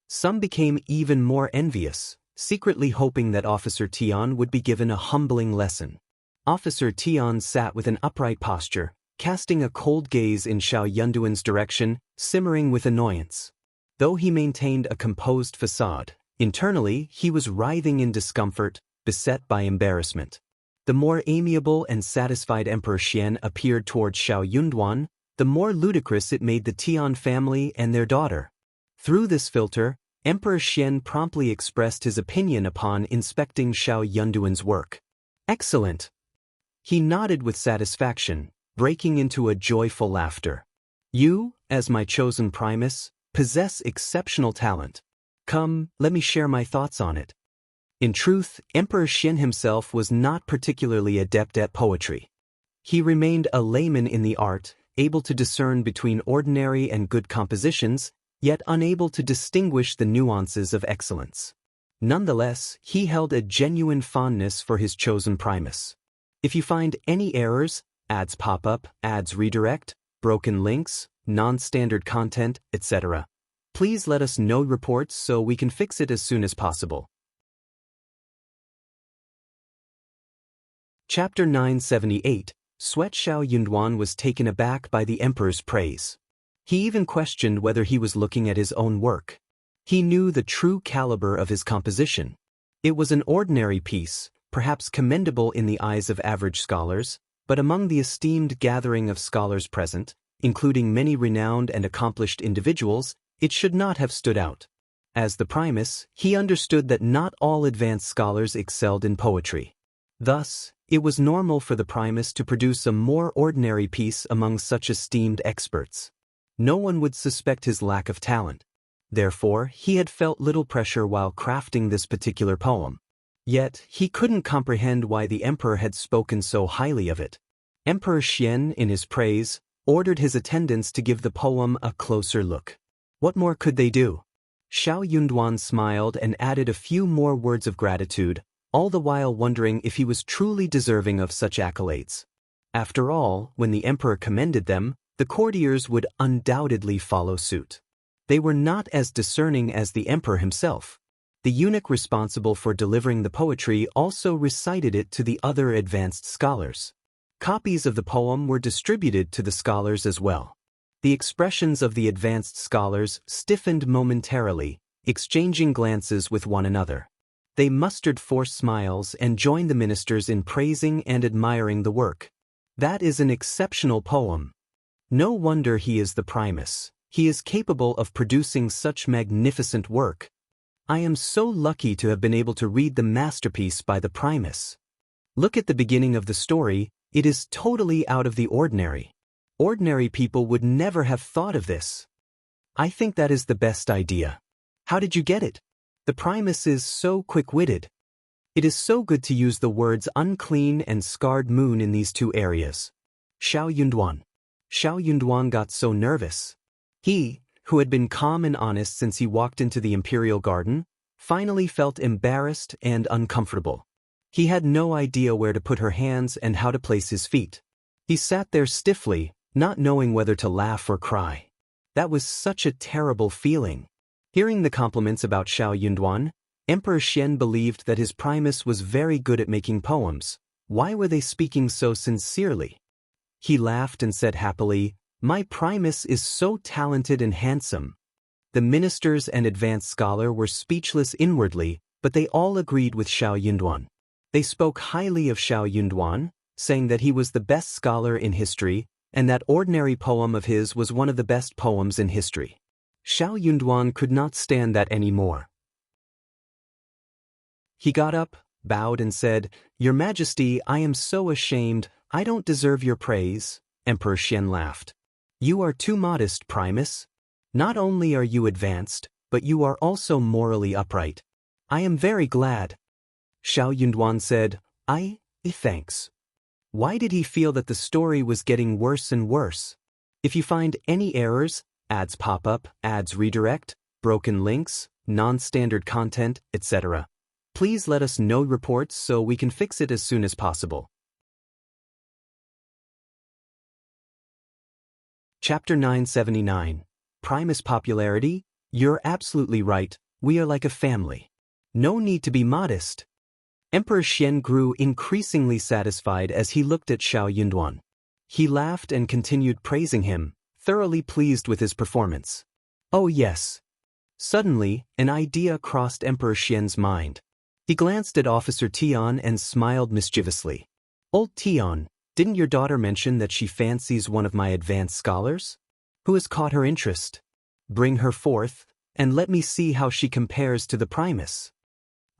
Speaker 1: Some became even more envious, secretly hoping that Officer Tian would be given a humbling lesson. Officer Tian sat with an upright posture, casting a cold gaze in Xiao Yunduan's direction, simmering with annoyance. Though he maintained a composed facade, internally he was writhing in discomfort, beset by embarrassment. The more amiable and satisfied Emperor Qian appeared towards Xiao Yunduan, the more ludicrous it made the Tian family and their daughter. Through this filter, Emperor Qian promptly expressed his opinion upon inspecting Xiao Yunduan's work. Excellent! He nodded with satisfaction, breaking into a joyful laughter. You, as my chosen Primus, possess exceptional talent. Come, let me share my thoughts on it. In truth, Emperor Qian himself was not particularly adept at poetry. He remained a layman in the art, able to discern between ordinary and good compositions, yet unable to distinguish the nuances of excellence. Nonetheless, he held a genuine fondness for his chosen Primus. If you find any errors, ads pop up, ads redirect, broken links, non-standard content, etc., please let us know reports so we can fix it as soon as possible. Chapter 978. Sweat. Xiao Yunduan was taken aback by the emperor's praise. He even questioned whether he was looking at his own work. He knew the true caliber of his composition. It was an ordinary piece, perhaps commendable in the eyes of average scholars, but among the esteemed gathering of scholars present, including many renowned and accomplished individuals, it should not have stood out. As the Primus, he understood that not all advanced scholars excelled in poetry. Thus, it was normal for the Primus to produce a more ordinary piece among such esteemed experts. No one would suspect his lack of talent. Therefore, he had felt little pressure while crafting this particular poem. Yet, he couldn't comprehend why the emperor had spoken so highly of it. Emperor Qian, in his praise, ordered his attendants to give the poem a closer look. What more could they do? Xiao Yunduan smiled and added a few more words of gratitude, all the while wondering if he was truly deserving of such accolades. After all, when the emperor commended them, the courtiers would undoubtedly follow suit. They were not as discerning as the emperor himself. The eunuch responsible for delivering the poetry also recited it to the other advanced scholars. Copies of the poem were distributed to the scholars as well. The expressions of the advanced scholars stiffened momentarily, exchanging glances with one another. They mustered forced smiles and joined the ministers in praising and admiring the work. That is an exceptional poem. No wonder he is the Primus. He is capable of producing such magnificent work. I am so lucky to have been able to read the masterpiece by the Primus. Look at the beginning of the story, it is totally out of the ordinary. Ordinary people would never have thought of this. I think that is the best idea. How did you get it? The Primus is so quick-witted. It is so good to use the words unclean and scarred moon in these two areas. Xiao Yunduan got so nervous. He, who had been calm and honest since he walked into the imperial garden, finally felt embarrassed and uncomfortable. He had no idea where to put her hands and how to place his feet. He sat there stiffly, not knowing whether to laugh or cry. That was such a terrible feeling. Hearing the compliments about Xiao Yunduan, Emperor Qian believed that his Primus was very good at making poems. Why were they speaking so sincerely? He laughed and said happily, "My Primus is so talented and handsome." The ministers and advanced scholar were speechless inwardly, but they all agreed with Xiao Yunduan. They spoke highly of Xiao Yunduan, saying that he was the best scholar in history, and that ordinary poem of his was one of the best poems in history. Xiao Yunduan could not stand that anymore. He got up, bowed and said, "Your Majesty, I am so ashamed, I don't deserve your praise." Emperor Qian laughed. "You are too modest, Primus. Not only are you advanced, but you are also morally upright. I am very glad." Xiao Yunduan said, Thanks." Why did he feel that the story was getting worse and worse? If you find any errors, ads pop up, ads redirect, broken links, non-standard content, etc., please let us know reports so we can fix it as soon as possible. Chapter 979. Primus Popularity. You're absolutely right, we are like a family. No need to be modest. Emperor Qian grew increasingly satisfied as he looked at Xiao Yunduan. He laughed and continued praising him, thoroughly pleased with his performance. Oh yes. Suddenly, an idea crossed Emperor Qian's mind. He glanced at Officer Tian and smiled mischievously. "Old Tian, didn't your daughter mention that she fancies one of my advanced scholars? Who has caught her interest? Bring her forth, and let me see how she compares to the Primus."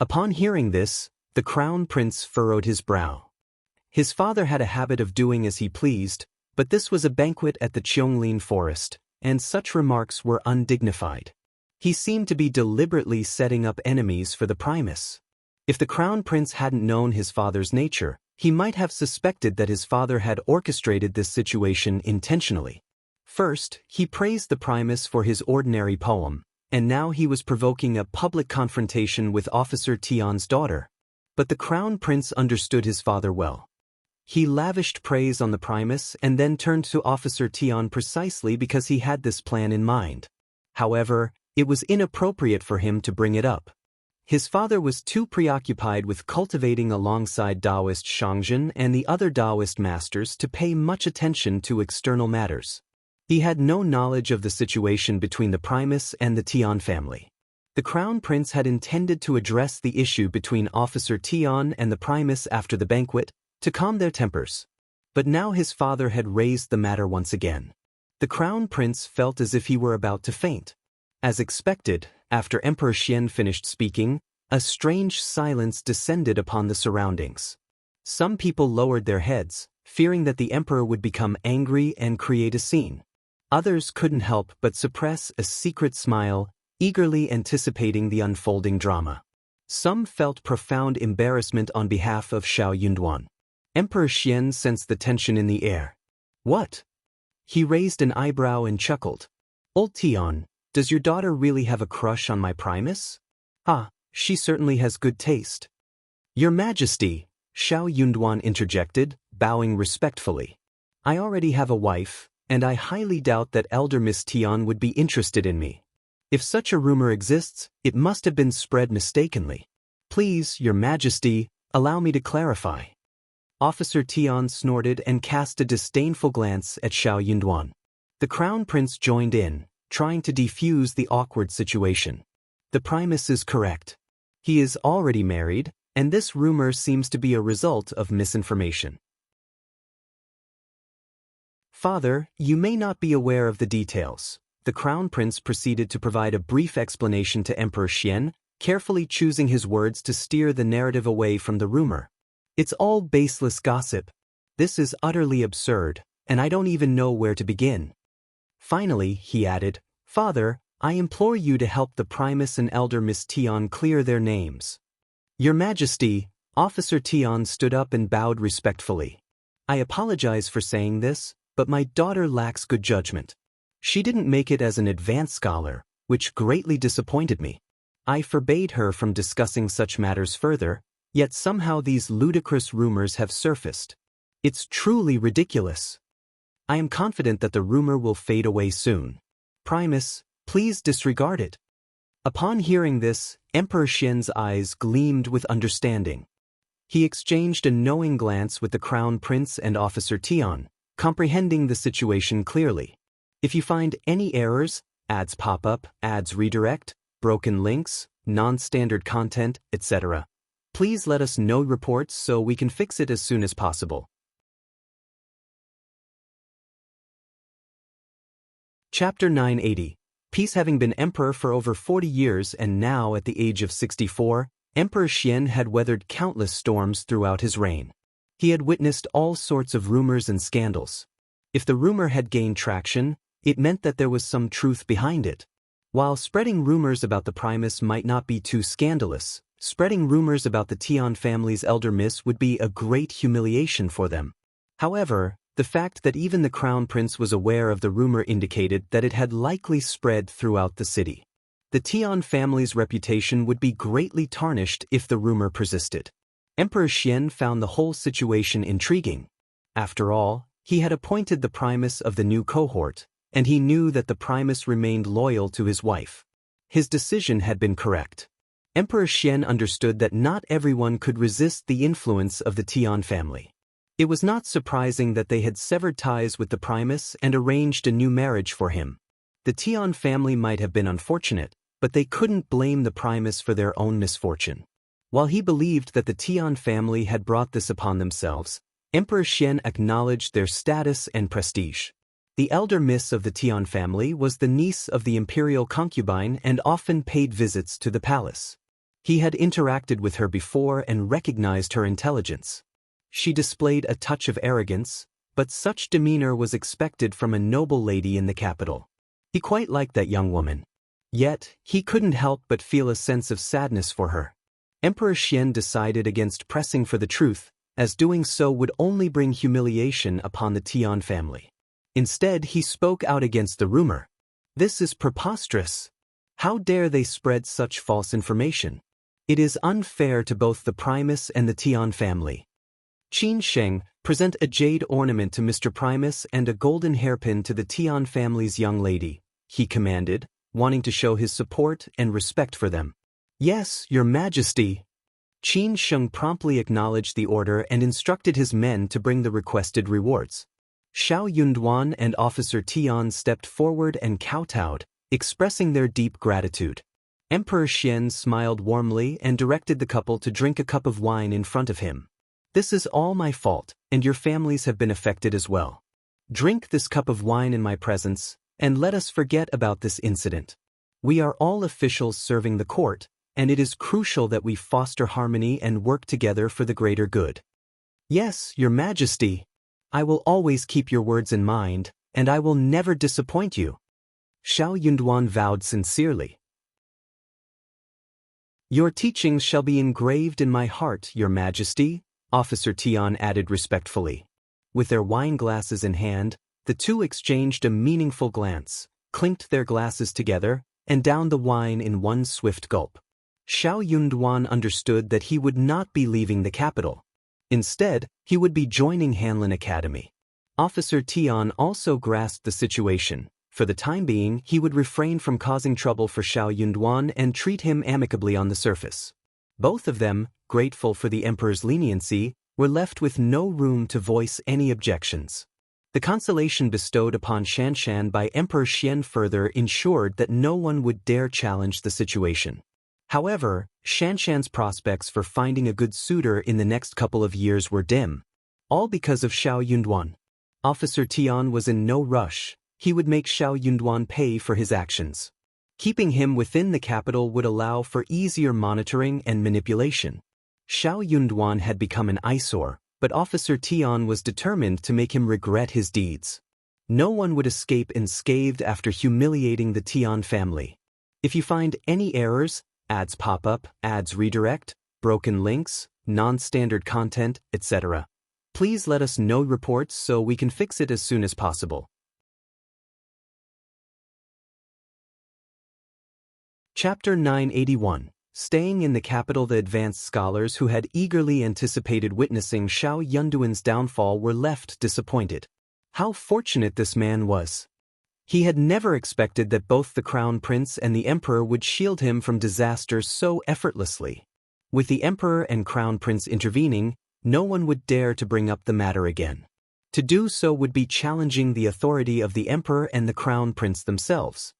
Speaker 1: Upon hearing this, the crown prince furrowed his brow. His father had a habit of doing as he pleased, but this was a banquet at the Qiongling forest, and such remarks were undignified. He seemed to be deliberately setting up enemies for the Primus. If the crown prince hadn't known his father's nature, he might have suspected that his father had orchestrated this situation intentionally. First, he praised the Primus for his ordinary poem, and now he was provoking a public confrontation with Officer Tian's daughter. But the crown prince understood his father well. He lavished praise on the Primus and then turned to Officer Tian precisely because he had this plan in mind. However, it was inappropriate for him to bring it up. His father was too preoccupied with cultivating alongside Taoist Shangzhen and the other Taoist masters to pay much attention to external matters. He had no knowledge of the situation between the Primus and the Tian family. The Crown Prince had intended to address the issue between Officer Tian and the Primus after the banquet, to calm their tempers. But now his father had raised the matter once again. The Crown Prince felt as if he were about to faint. As expected, after Emperor Qian finished speaking, a strange silence descended upon the surroundings. Some people lowered their heads, fearing that the emperor would become angry and create a scene. Others couldn't help but suppress a secret smile, eagerly anticipating the unfolding drama. Some felt profound embarrassment on behalf of Xiao Yunduan. Emperor Qian sensed the tension in the air. What? He raised an eyebrow and chuckled. Old Tian, does your daughter really have a crush on my Primus? Ah, she certainly has good taste. Your Majesty, Xiao Yunduan interjected, bowing respectfully. I already have a wife, and I highly doubt that elder Miss Tian would be interested in me. If such a rumor exists, it must have been spread mistakenly. Please, Your Majesty, allow me to clarify. Officer Tian snorted and cast a disdainful glance at Xiao Yunduan. The Crown Prince joined in, trying to defuse the awkward situation. The Primus is correct. He is already married, and this rumor seems to be a result of misinformation. Father, you may not be aware of the details. The Crown Prince proceeded to provide a brief explanation to Emperor Qian, carefully choosing his words to steer the narrative away from the rumor. It's all baseless gossip. This is utterly absurd, and I don't even know where to begin. Finally, he added, Father, I implore you to help the Primus and elder Miss Tian clear their names. Your Majesty, Officer Tian stood up and bowed respectfully. I apologize for saying this, but my daughter lacks good judgment. She didn't make it as an advanced scholar, which greatly disappointed me. I forbade her from discussing such matters further, yet somehow these ludicrous rumors have surfaced. It's truly ridiculous. I am confident that the rumor will fade away soon. Primus, please disregard it. Upon hearing this, Emperor Qian's eyes gleamed with understanding. He exchanged a knowing glance with the Crown Prince and Officer Tian, comprehending the situation clearly. If you find any errors, ads pop up, ads redirect, broken links, non-standard content, etc., please let us know reports so we can fix it as soon as possible. Chapter 980. Peace. Having been emperor for over 40 years and now at the age of 64, Emperor Qian had weathered countless storms throughout his reign. He had witnessed all sorts of rumors and scandals. If the rumor had gained traction, it meant that there was some truth behind it. While spreading rumors about the Primus might not be too scandalous, spreading rumors about the Tian family's elder miss would be a great humiliation for them. However, the fact that even the Crown Prince was aware of the rumor indicated that it had likely spread throughout the city. The Tian family's reputation would be greatly tarnished if the rumor persisted. Emperor Qian found the whole situation intriguing. After all, he had appointed the Primus of the new cohort, and he knew that the Primus remained loyal to his wife. His decision had been correct. Emperor Qian understood that not everyone could resist the influence of the Tian family. It was not surprising that they had severed ties with the Primus and arranged a new marriage for him. The Tian family might have been unfortunate, but they couldn't blame the Primus for their own misfortune. While he believed that the Tian family had brought this upon themselves, Emperor Qian acknowledged their status and prestige. The elder miss of the Tian family was the niece of the imperial concubine and often paid visits to the palace. He had interacted with her before and recognized her intelligence. She displayed a touch of arrogance, but such demeanor was expected from a noble lady in the capital. He quite liked that young woman. Yet, he couldn't help but feel a sense of sadness for her. Emperor Qian decided against pressing for the truth, as doing so would only bring humiliation upon the Tian family. Instead, he spoke out against the rumor. This is preposterous. How dare they spread such false information? It is unfair to both the Primus and the Tian family. Ginseng, present a jade ornament to Mr. Primus and a golden hairpin to the Tian family's young lady, he commanded, wanting to show his support and respect for them. Yes, Your Majesty. Ginseng promptly acknowledged the order and instructed his men to bring the requested rewards. Xiao Yunduan and Officer Tian stepped forward and kowtowed, expressing their deep gratitude. Emperor Qian smiled warmly and directed the couple to drink a cup of wine in front of him. This is all my fault, and your families have been affected as well. Drink this cup of wine in my presence, and let us forget about this incident. We are all officials serving the court, and it is crucial that we foster harmony and work together for the greater good. Yes, Your Majesty. I will always keep your words in mind, and I will never disappoint you. Xiao Yunduan vowed sincerely. Your teachings shall be engraved in my heart, Your Majesty, Officer Tian added respectfully. With their wine glasses in hand, the two exchanged a meaningful glance, clinked their glasses together, and downed the wine in one swift gulp. Xiao Yunduan understood that he would not be leaving the capital. Instead, he would be joining Hanlin Academy. Officer Tian also grasped the situation. For the time being, he would refrain from causing trouble for Xiao Yunduan and treat him amicably on the surface. Both of them, grateful for the emperor's leniency, were left with no room to voice any objections. The consolation bestowed upon Shanshan by Emperor Qian further ensured that no one would dare challenge the situation. However, Shanshan's prospects for finding a good suitor in the next couple of years were dim. All because of Xiao Yunduan. Officer Tian was in no rush. He would make Xiao Yunduan pay for his actions. Keeping him within the capital would allow for easier monitoring and manipulation. Xiao Yunduan had become an eyesore, but Officer Tian was determined to make him regret his deeds. No one would escape unscathed after humiliating the Tian family. If you find any errors, ads pop up, ads redirect, broken links, non-standard content, etc., please let us know reports so we can fix it as soon as possible. Chapter 981. Staying in the capital, the advanced scholars who had eagerly anticipated witnessing Xiao Yunduan's downfall were left disappointed. How fortunate this man was! He had never expected that both the Crown Prince and the Emperor would shield him from disaster so effortlessly. With the Emperor and Crown Prince intervening, no one would dare to bring up the matter again. To do so would be challenging the authority of the Emperor and the Crown Prince themselves.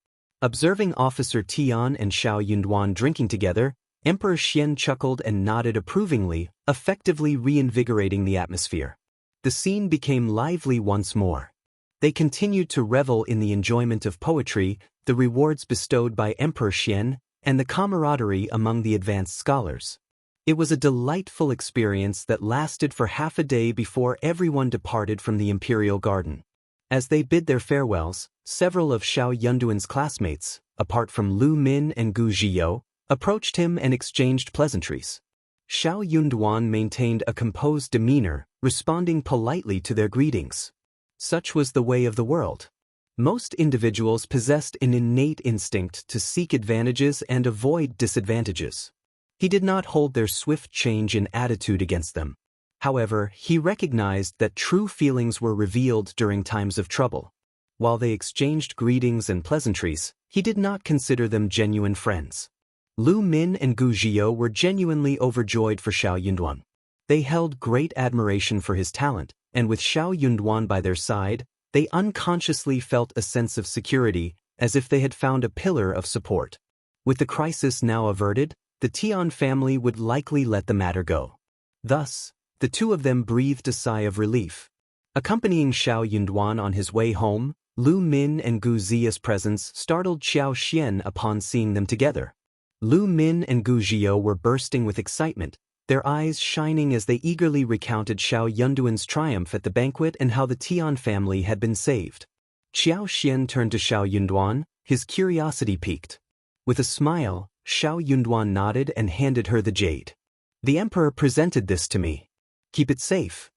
Speaker 1: Observing Officer Tian and Xiao Yunduan drinking together, Emperor Qian chuckled and nodded approvingly, effectively reinvigorating the atmosphere. The scene became lively once more. They continued to revel in the enjoyment of poetry, the rewards bestowed by Emperor Qian, and the camaraderie among the advanced scholars. It was a delightful experience that lasted for half a day before everyone departed from the Imperial Garden. As they bid their farewells, several of Xiao Yunduan's classmates, apart from Lu Min and Gu Zhiyou, approached him and exchanged pleasantries. Xiao Yunduan maintained a composed demeanor, responding politely to their greetings. Such was the way of the world. Most individuals possessed an innate instinct to seek advantages and avoid disadvantages. He did not hold their swift change in attitude against them. However, he recognized that true feelings were revealed during times of trouble. While they exchanged greetings and pleasantries, he did not consider them genuine friends. Lu Min and Gu Zhiyou were genuinely overjoyed for Xiao Yunduan. They held great admiration for his talent, and with Xiao Yunduan by their side, they unconsciously felt a sense of security, as if they had found a pillar of support. With the crisis now averted, the Tian family would likely let the matter go. Thus, the two of them breathed a sigh of relief. Accompanying Xiao Yunduan on his way home, Lu Min and Gu Zhiyou's presence startled Xiao Xian upon seeing them together. Lu Min and Gu Zhiyou were bursting with excitement, their eyes shining as they eagerly recounted Xiao Yunduan's triumph at the banquet and how the Tian family had been saved. Xiao Xian turned to Xiao Yunduan, his curiosity piqued. With a smile, Xiao Yunduan nodded and handed her the jade. The Emperor presented this to me. Keep it safe.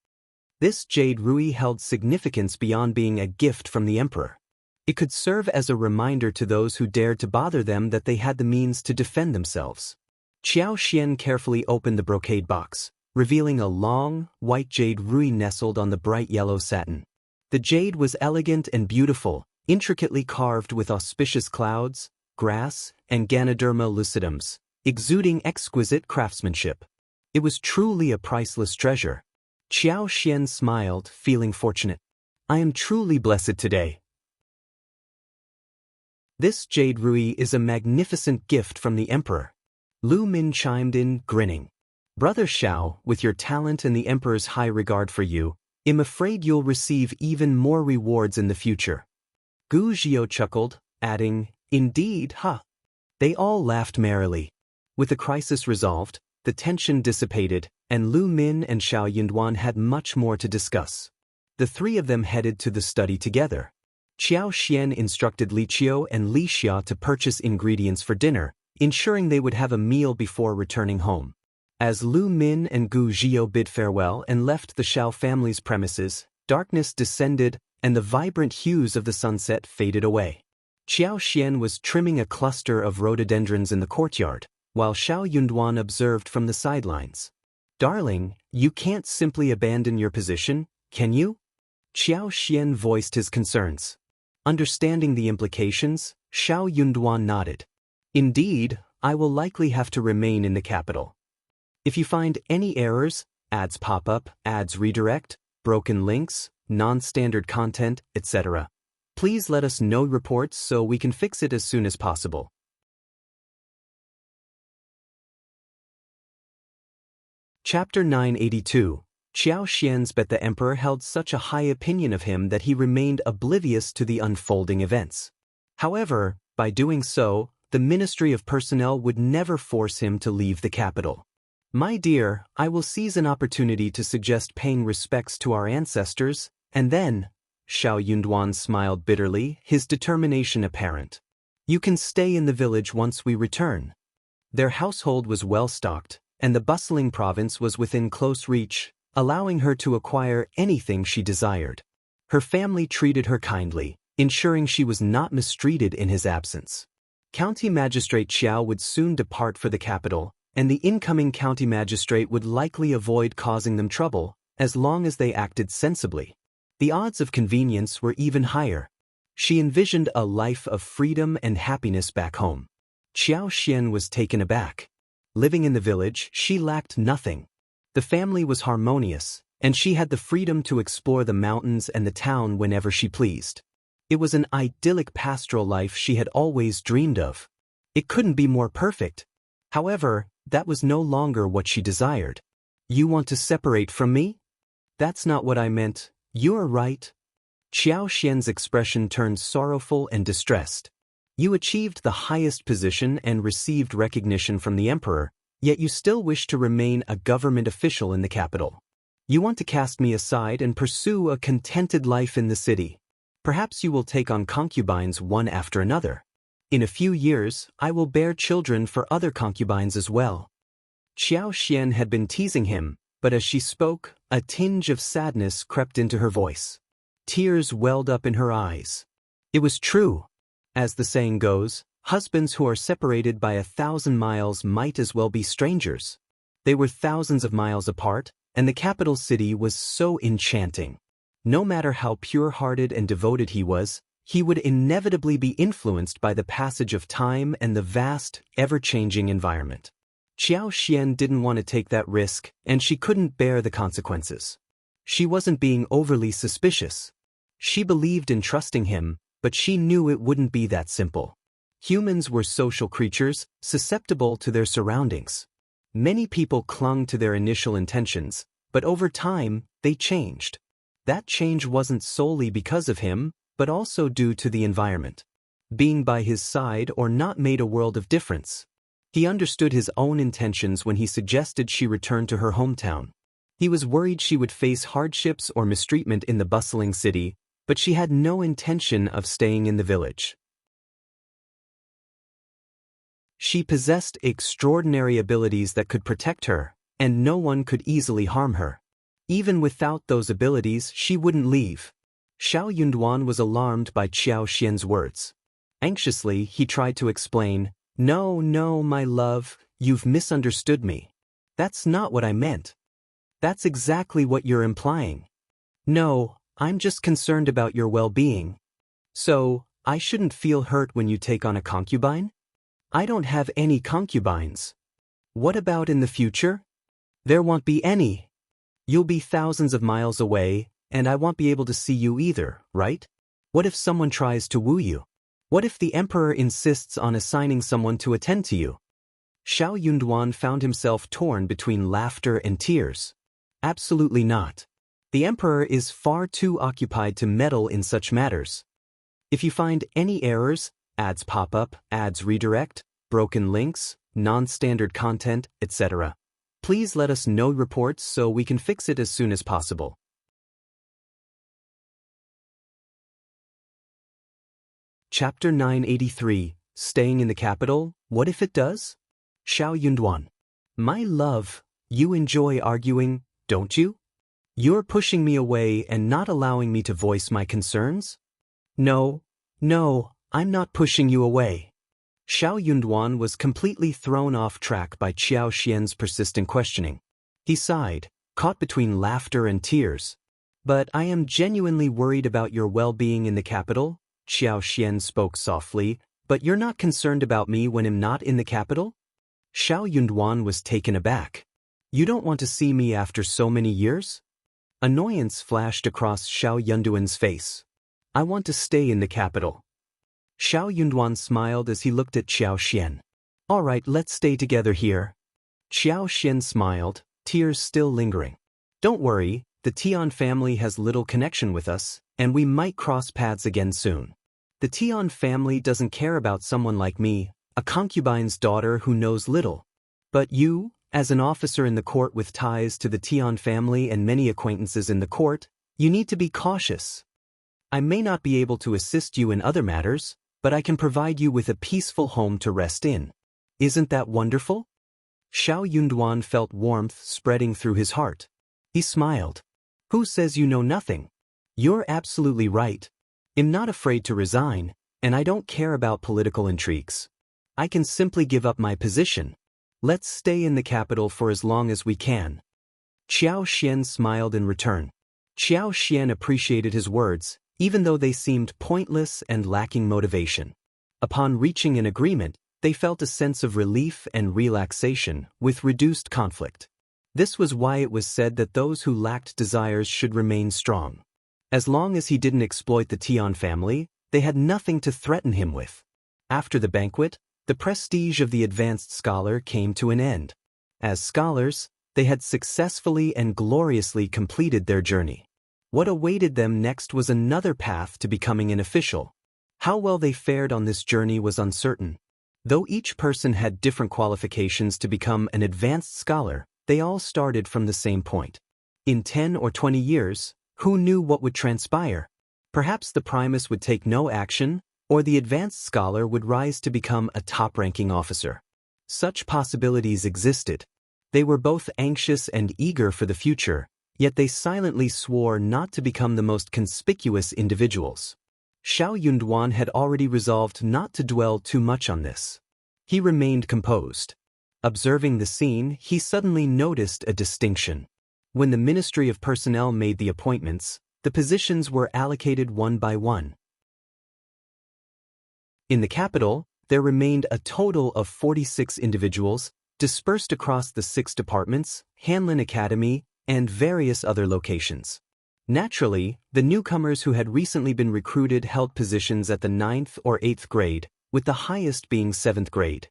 Speaker 1: This jade ruby held significance beyond being a gift from the Emperor. It could serve as a reminder to those who dared to bother them that they had the means to defend themselves. Xiao Xian carefully opened the brocade box, revealing a long, white jade ruby nestled on the bright yellow satin. The jade was elegant and beautiful, intricately carved with auspicious clouds, grass, and Ganoderma lucidums, exuding exquisite craftsmanship. It was truly a priceless treasure. Xiao Xian smiled, feeling fortunate. I am truly blessed today. This jade ruby is a magnificent gift from the emperor. Lu Min chimed in, grinning. Brother Qiao, with your talent and the emperor's high regard for you, I'm afraid you'll receive even more rewards in the future. Gu Zhio chuckled, adding, indeed, huh? They all laughed merrily. With the crisis resolved, the tension dissipated, and Lu Min and Xiao Yunduan had much more to discuss. The three of them headed to the study together. Qiao Xian instructed Li Qiao and Li Xia to purchase ingredients for dinner, ensuring they would have a meal before returning home. As Lu Min and Gu Zhio bid farewell and left the Xiao family's premises, darkness descended and the vibrant hues of the sunset faded away. Qiao Xian was trimming a cluster of rhododendrons in the courtyard, while Xiao Yunduan observed from the sidelines. Darling, you can't simply abandon your position, can you? Qiao Xian voiced his concerns. Understanding the implications, Xiao Yunduan nodded. Indeed, I will likely have to remain in the capital. If you find any errors, ads pop up, ads redirect, broken links, non-standard content, etc., please let us know reports so we can fix it as soon as possible. Chapter 982. Qiao Xian's bet the emperor held such a high opinion of him that he remained oblivious to the unfolding events. However, by doing so, the Ministry of Personnel would never force him to leave the capital. My dear, I will seize an opportunity to suggest paying respects to our ancestors, and then, Xiao Yunduan smiled bitterly, his determination apparent. You can stay in the village once we return. Their household was well stocked, and the bustling province was within close reach, allowing her to acquire anything she desired. Her family treated her kindly, ensuring she was not mistreated in his absence. County Magistrate Qiao would soon depart for the capital, and the incoming county magistrate would likely avoid causing them trouble, as long as they acted sensibly. The odds of convenience were even higher. She envisioned a life of freedom and happiness back home. Qiao Xian was taken aback. Living in the village, she lacked nothing. The family was harmonious, and she had the freedom to explore the mountains and the town whenever she pleased. It was an idyllic pastoral life she had always dreamed of. It couldn't be more perfect. However, that was no longer what she desired. You want to separate from me? That's not what I meant. You're right. Qiao Xian's expression turned sorrowful and distressed. You achieved the highest position and received recognition from the emperor, yet you still wish to remain a government official in the capital. You want to cast me aside and pursue a contented life in the city. Perhaps you will take on concubines one after another. In a few years, I will bear children for other concubines as well. Qiao Xian had been teasing him, but as she spoke, a tinge of sadness crept into her voice. Tears welled up in her eyes. It was true. As the saying goes, husbands who are separated by 1,000 miles might as well be strangers. They were thousands of miles apart, and the capital city was so enchanting. No matter how pure-hearted and devoted he was, he would inevitably be influenced by the passage of time and the vast, ever-changing environment. Qiao Xian didn't want to take that risk, and she couldn't bear the consequences. She wasn't being overly suspicious. She believed in trusting him, but she knew it wouldn't be that simple. Humans were social creatures, susceptible to their surroundings. Many people clung to their initial intentions, but over time, they changed. That change wasn't solely because of him, but also due to the environment. Being by his side or not made a world of difference. He understood his own intentions when he suggested she return to her hometown. He was worried she would face hardships or mistreatment in the bustling city, but she had no intention of staying in the village. She possessed extraordinary abilities that could protect her, and no one could easily harm her. Even without those abilities, she wouldn't leave. Xiao Yunduan was alarmed by Qiao Xian's words. Anxiously, he tried to explain, No, my love, you've misunderstood me. That's not what I meant. That's exactly what you're implying. No, I'm just concerned about your well-being. So, I shouldn't feel hurt when you take on a concubine? I don't have any concubines. What about in the future? There won't be any. You'll be thousands of miles away, and I won't be able to see you either, right? What if someone tries to woo you? What if the emperor insists on assigning someone to attend to you? Xiao Yunduan found himself torn between laughter and tears. Absolutely not. The emperor is far too occupied to meddle in such matters. If you find any errors, ads pop up, ads redirect, broken links, non-standard content, etc., please let us know reports so we can fix it as soon as possible. Chapter 983, Staying in the Capital, What if it does? Xiao Yunduan. My love, you enjoy arguing, don't you? You're pushing me away and not allowing me to voice my concerns? No, I'm not pushing you away. Xiao Yunduan was completely thrown off track by Qiao Xian's persistent questioning. He sighed, caught between laughter and tears. But I am genuinely worried about your well-being in the capital, Qiao Xian spoke softly. But you're not concerned about me when I'm not in the capital? Xiao Yunduan was taken aback. You don't want to see me after so many years? Annoyance flashed across Xiao Yunduan's face. I want to stay in the capital. Xiao Yunduan smiled as he looked at Qiao Xian. All right, let's stay together here. Qiao Xian smiled, tears still lingering. Don't worry, the Tian family has little connection with us, and we might cross paths again soon. The Tian family doesn't care about someone like me, a concubine's daughter who knows little. But you, as an officer in the court with ties to the Tian family and many acquaintances in the court, you need to be cautious. I may not be able to assist you in other matters, but I can provide you with a peaceful home to rest in. Isn't that wonderful? Xiao Yunduan felt warmth spreading through his heart. He smiled. Who says you know nothing? You're absolutely right. I'm not afraid to resign, and I don't care about political intrigues. I can simply give up my position. Let's stay in the capital for as long as we can. Qiao Xian smiled in return. Qiao Xian appreciated his words, even though they seemed pointless and lacking motivation. Upon reaching an agreement, they felt a sense of relief and relaxation, with reduced conflict. This was why it was said that those who lacked desires should remain strong. As long as he didn't exploit the Tian family, they had nothing to threaten him with. After the banquet, the prestige of the advanced scholar came to an end. As scholars, they had successfully and gloriously completed their journey. What awaited them next was another path to becoming an official. How well they fared on this journey was uncertain. Though each person had different qualifications to become an advanced scholar, they all started from the same point. In 10 or 20 years, who knew what would transpire? Perhaps the Primus would take no action, or the advanced scholar would rise to become a top-ranking officer. Such possibilities existed. They were both anxious and eager for the future, yet they silently swore not to become the most conspicuous individuals. Xiao Yunduan had already resolved not to dwell too much on this. He remained composed. Observing the scene, he suddenly noticed a distinction. When the Ministry of Personnel made the appointments, the positions were allocated one by one. In the capital, there remained a total of 46 individuals, dispersed across the 6 departments, Hanlin Academy, and various other locations. Naturally, the newcomers who had recently been recruited held positions at the 9th or 8th grade, with the highest being 7th grade.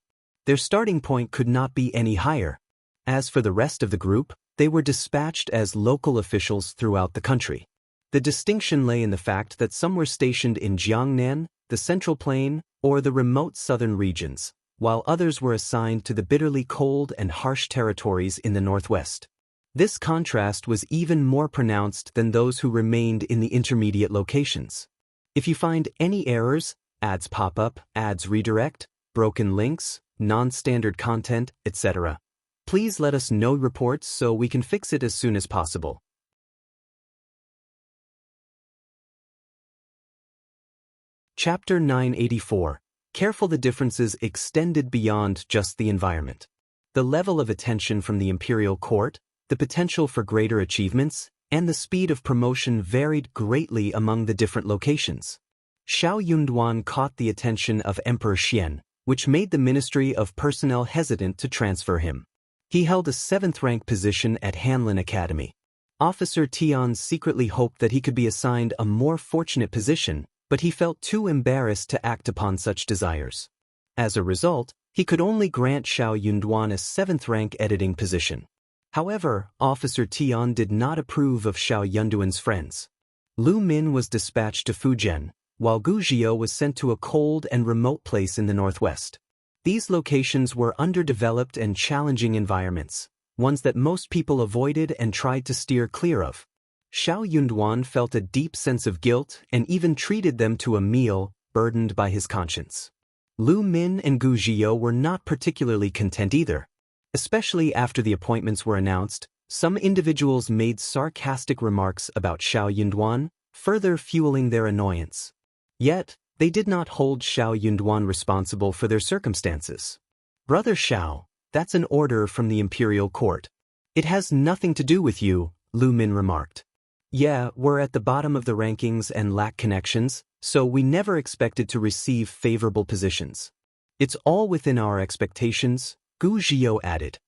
Speaker 1: Their starting point could not be any higher. As for the rest of the group, they were dispatched as local officials throughout the country. The distinction lay in the fact that some were stationed in Jiangnan, the Central Plain, or the remote southern regions, while others were assigned to the bitterly cold and harsh territories in the northwest. This contrast was even more pronounced than those who remained in the intermediate locations. If you find any errors, ads pop up, ads redirect, broken links, non-standard content, etc., please let us know reports so we can fix it as soon as possible. Chapter 984. Careful. The differences extended beyond just the environment. The level of attention from the imperial court, the potential for greater achievements, and the speed of promotion varied greatly among the different locations. Xiao Yunduan caught the attention of Emperor Xian, which made the Ministry of Personnel hesitant to transfer him. He held a 7th-rank position at Hanlin Academy. Officer Tian secretly hoped that he could be assigned a more fortunate position, but he felt too embarrassed to act upon such desires. As a result, he could only grant Xiao Yunduan a 7th-rank editing position. However, Officer Tian did not approve of Xiao Yunduan's friends. Lu Min was dispatched to Fujian, while Gu Zhio was sent to a cold and remote place in the northwest. These locations were underdeveloped and challenging environments, ones that most people avoided and tried to steer clear of. Xiao Yunduan felt a deep sense of guilt and even treated them to a meal, burdened by his conscience. Lu Min and Gu Zhio were not particularly content either. Especially after the appointments were announced, some individuals made sarcastic remarks about Xiao Yunduan, further fueling their annoyance. Yet, they did not hold Xiao Yunduan responsible for their circumstances. "Brother Xiao, that's an order from the imperial court. It has nothing to do with you," Lu Min remarked. "Yeah, we're at the bottom of the rankings and lack connections, so we never expected to receive favorable positions. It's all within our expectations," Gu Zhio added.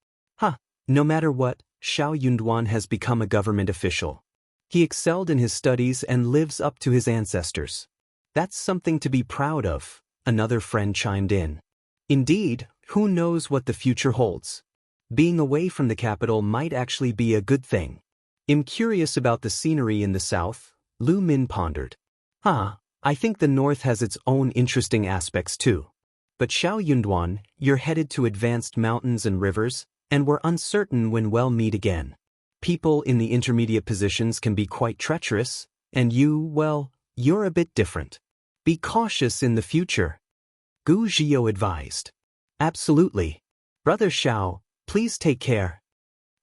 Speaker 1: No matter what, Xiao Yunduan has become a government official. He excelled in his studies and lives up to his ancestors. That's something to be proud of, another friend chimed in. Indeed, who knows what the future holds? Being away from the capital might actually be a good thing. I'm curious about the scenery in the south, Lu Min pondered. I think the north has its own interesting aspects too. But Xiao Yunduan, you're headed to advanced mountains and rivers, and we're uncertain when we'll meet again. People in the intermediate positions can be quite treacherous, and you're a bit different. Be cautious in the future. Gu Zhio advised. Absolutely. Brother Xiao, please take care.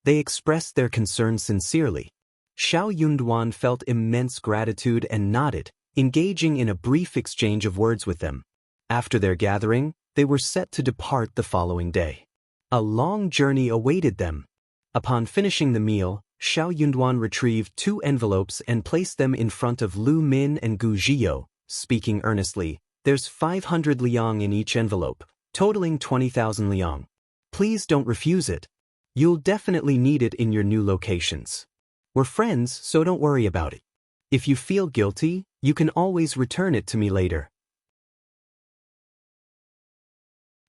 Speaker 1: They expressed their concern sincerely. Xiao Yunduan felt immense gratitude and nodded, engaging in a brief exchange of words with them. After their gathering, they were set to depart the following day. A long journey awaited them. Upon finishing the meal, Xiao Yunduan retrieved 2 envelopes and placed them in front of Lu Min and Gu Zhio, speaking earnestly. "There's 500 liang in each envelope, totaling 20,000 liang. Please don't refuse it. You'll definitely need it in your new locations. We're friends, so don't worry about it. If you feel guilty, you can always return it to me later."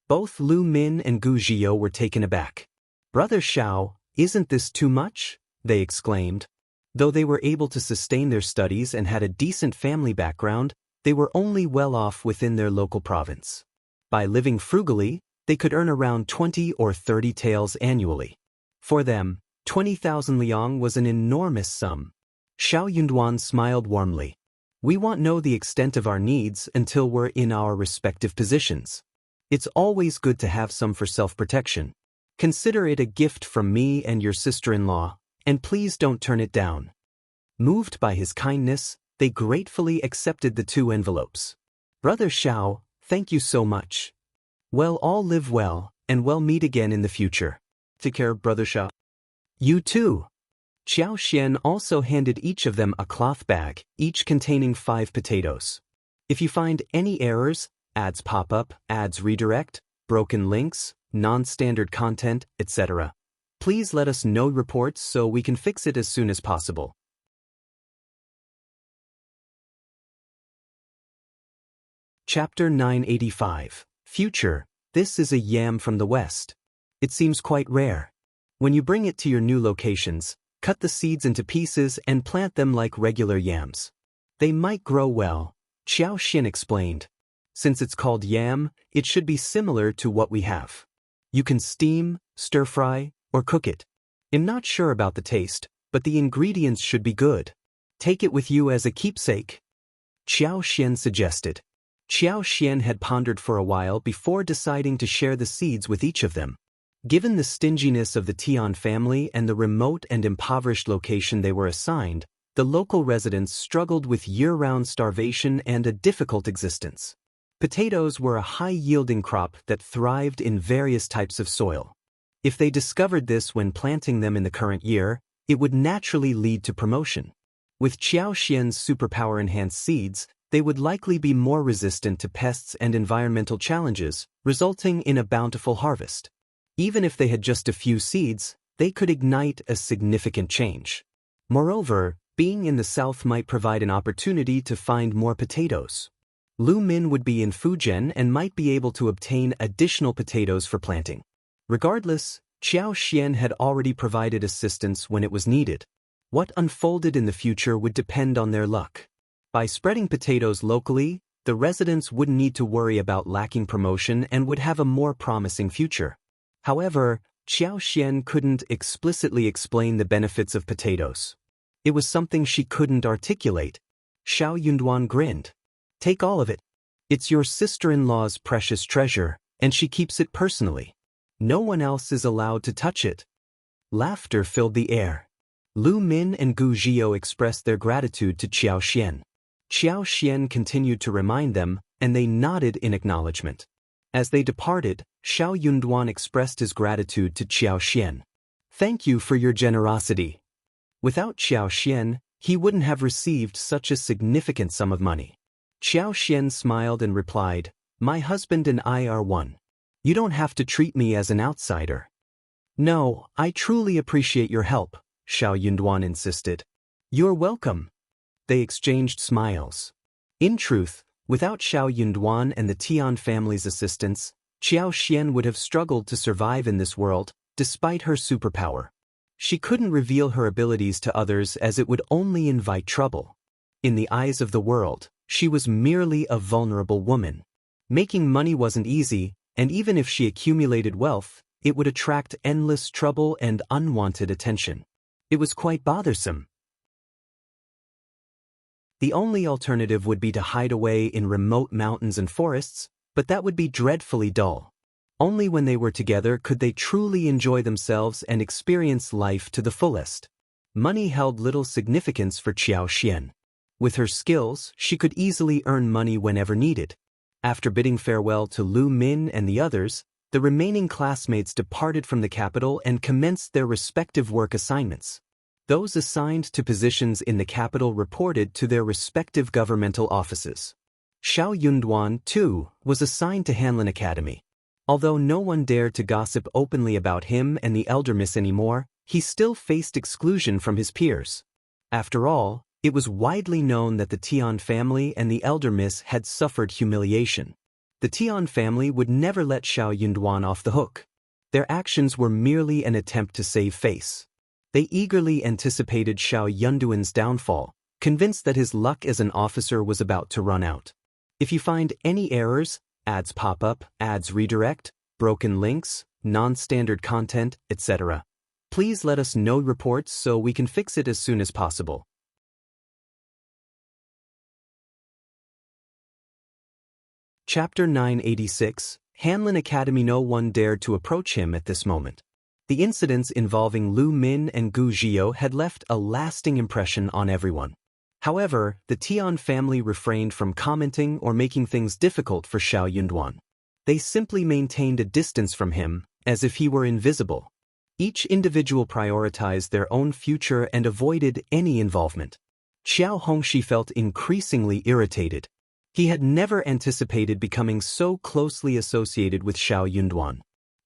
Speaker 1: Both Lu Min and Gu Zhio were taken aback. "Brother Xiao, isn't this too much?" they exclaimed. Though they were able to sustain their studies and had a decent family background, they were only well off within their local province. By living frugally, they could earn around 20 or 30 taels annually. For them, 20,000 liang was an enormous sum. Xiao Yunduan smiled warmly. "We won't know the extent of our needs until we're in our respective positions. It's always good to have some for self-protection. Consider it a gift from me and your sister-in-law, and please don't turn it down." Moved by his kindness, they gratefully accepted the 2 envelopes. "Brother Xiao, thank you so much. Well, all live well, and we'll meet again in the future. Take care, Brother Xiao." "You too." Qiao Xian also handed each of them a cloth bag, each containing 5 potatoes. "If you find any errors, ads pop up, ads redirect, broken links, non-standard content, etc., please let us know reports so we can fix it as soon as possible." Chapter 985. Future. This is a yam from the west. It seems quite rare. When you bring it to your new locations, cut the seeds into pieces and plant them like regular yams. They might grow well, Qiao Xin explained. Since it's called yam, it should be similar to what we have. You can steam, stir-fry, or cook it. I'm not sure about the taste, but the ingredients should be good. Take it with you as a keepsake, Qiao Xian suggested. Qiao Xian had pondered for a while before deciding to share the seeds with each of them. Given the stinginess of the Tian family and the remote and impoverished location they were assigned, the local residents struggled with year-round starvation and a difficult existence. Potatoes were a high-yielding crop that thrived in various types of soil. If they discovered this when planting them in the current year, it would naturally lead to promotion. With Qiao Xian's superpower-enhanced seeds, they would likely be more resistant to pests and environmental challenges, resulting in a bountiful harvest. Even if they had just a few seeds, they could ignite a significant change. Moreover, Being in the south might provide an opportunity to find more potatoes. Lu Min would be in Fujian and might be able to obtain additional potatoes for planting. Regardless, Qiao Xian had already provided assistance when it was needed. What unfolded in the future would depend on their luck. By spreading potatoes locally, the residents wouldn't need to worry about lacking promotion and would have a more promising future. However, Qiao Xian couldn't explicitly explain the benefits of potatoes. It was something she couldn't articulate. Xiao Yunduan grinned. Take all of it. It's your sister-in-law's precious treasure, and she keeps it personally. No one else is allowed to touch it. Laughter filled the air. Lu Min and Gu Zhio expressed their gratitude to Qiao Xian. Qiao Xian continued to remind them, and they nodded in acknowledgement. As they departed, Xiao Yunduan expressed his gratitude to Qiao Xian. Thank you for your generosity. Without Qiao Xian, he wouldn't have received such a significant sum of money. Qiao Xian smiled and replied, My husband and I are one. You don't have to treat me as an outsider. No, I truly appreciate your help, Xiao Yunduan insisted. You're welcome. They exchanged smiles. In truth, without Xiao Yunduan and the Tian family's assistance, Qiao Xian would have struggled to survive in this world, despite her superpower. She couldn't reveal her abilities to others as it would only invite trouble. In the eyes of the world, she was merely a vulnerable woman. Making money wasn't easy, and even if she accumulated wealth, it would attract endless trouble and unwanted attention. It was quite bothersome. The only alternative would be to hide away in remote mountains and forests, but that would be dreadfully dull. Only when they were together could they truly enjoy themselves and experience life to the fullest. Money held little significance for Qiao Xian. With her skills, she could easily earn money whenever needed. After bidding farewell to Lu Min and the others, the remaining classmates departed from the capital and commenced their respective work assignments. Those assigned to positions in the capital reported to their respective governmental offices. Xiao Yunduan, too, was assigned to Hanlin Academy. Although no one dared to gossip openly about him and the elder miss anymore, he still faced exclusion from his peers. After all, it was widely known that the Tian family and the elder miss had suffered humiliation. The Tian family would never let Xiao Yunduan off the hook. Their actions were merely an attempt to save face. They eagerly anticipated Xiao Yunduan's downfall, convinced that his luck as an officer was about to run out. If you find any errors, ads pop up, ads redirect, broken links, non-standard content, etc., please let us know reports so we can fix it as soon as possible. Chapter 986, Hanlin Academy. No one dared to approach him at this moment. The incidents involving Lu Min and Gu Zhio had left a lasting impression on everyone. However, the Tian family refrained from commenting or making things difficult for Xiao Yunduan. They simply maintained a distance from him, as if he were invisible. Each individual prioritized their own future and avoided any involvement. Qiao Hongxi felt increasingly irritated. He had never anticipated becoming so closely associated with Xiao Yunduan.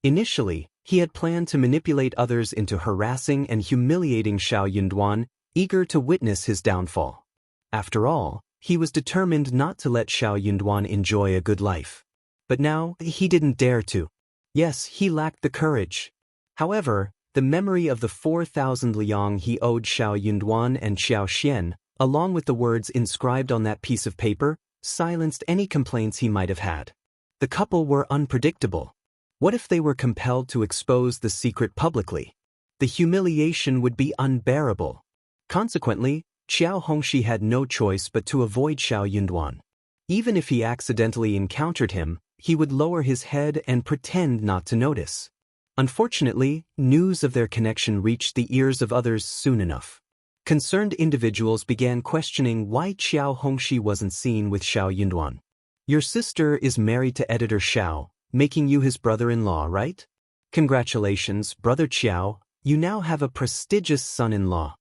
Speaker 1: Initially, he had planned to manipulate others into harassing and humiliating Xiao Yunduan, eager to witness his downfall. After all, he was determined not to let Xiao Yunduan enjoy a good life. But now, he didn't dare to. Yes, he lacked the courage. However, the memory of the 4,000 liang he owed Xiao Yunduan and Qiao Xian, along with the words inscribed on that piece of paper, silenced any complaints he might have had. The couple were unpredictable. What if they were compelled to expose the secret publicly? The humiliation would be unbearable. Consequently, Qiao Hongxi had no choice but to avoid Xiao Yunduan. Even if he accidentally encountered him, he would lower his head and pretend not to notice. Unfortunately, news of their connection reached the ears of others soon enough. Concerned individuals began questioning why Qiao Hongxi wasn't seen with Xiao Yunduan. Your sister is married to Editor Xiao, making you his brother-in-law, right? Congratulations, Brother Qiao, you now have a prestigious son-in-law.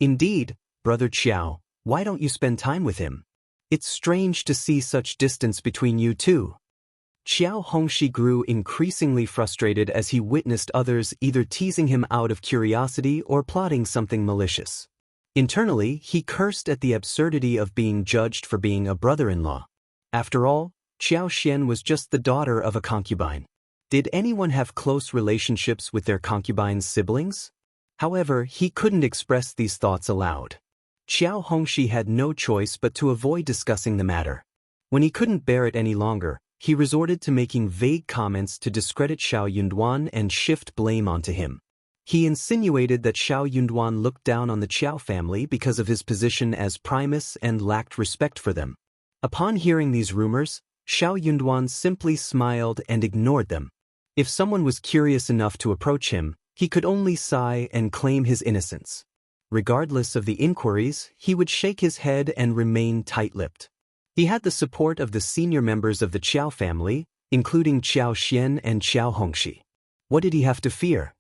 Speaker 1: Indeed, Brother Qiao, why don't you spend time with him? It's strange to see such distance between you two. Qiao Hongxi grew increasingly frustrated as he witnessed others either teasing him out of curiosity or plotting something malicious. Internally, he cursed at the absurdity of being judged for being a brother-in-law. After all, Qiao Xian was just the daughter of a concubine. Did anyone have close relationships with their concubine's siblings? However, he couldn't express these thoughts aloud. Qiao Hongxi had no choice but to avoid discussing the matter. When he couldn't bear it any longer, he resorted to making vague comments to discredit Xiao Yunduan and shift blame onto him. He insinuated that Xiao Yunduan looked down on the Qiao family because of his position as Primus and lacked respect for them. Upon hearing these rumors, Xiao Yunduan simply smiled and ignored them. If someone was curious enough to approach him, he could only sigh and claim his innocence. Regardless of the inquiries, he would shake his head and remain tight-lipped. He had the support of the senior members of the Qiao family, including Qiao Xian and Qiao Hongxi. What did he have to fear?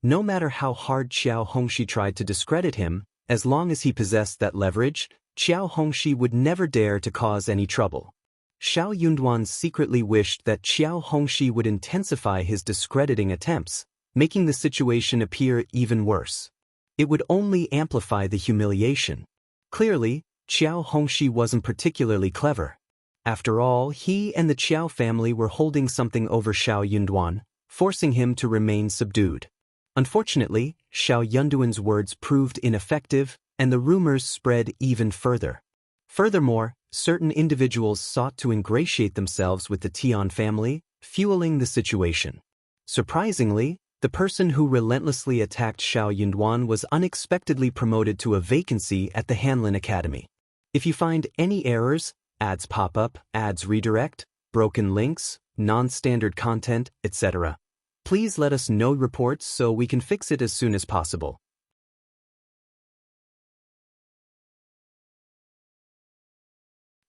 Speaker 1: No matter how hard Qiao Hongxi tried to discredit him, as long as he possessed that leverage, Qiao Hongxi would never dare to cause any trouble. Xiao Yunduan secretly wished that Qiao Hongxi would intensify his discrediting attempts, making the situation appear even worse. It would only amplify the humiliation. Clearly, Qiao Hongxi wasn't particularly clever. After all, he and the Qiao family were holding something over Xiao Yunduan, forcing him to remain subdued. Unfortunately, Xiao Yunduan's words proved ineffective, and the rumors spread even further. Furthermore, certain individuals sought to ingratiate themselves with the Tian family, fueling the situation. Surprisingly, the person who relentlessly attacked Xiao Yunduan was unexpectedly promoted to a vacancy at the Hanlin Academy. If you find any errors, ads pop up, ads redirect, broken links, non-standard content, etc., please let us know reports so we can fix it as soon as possible.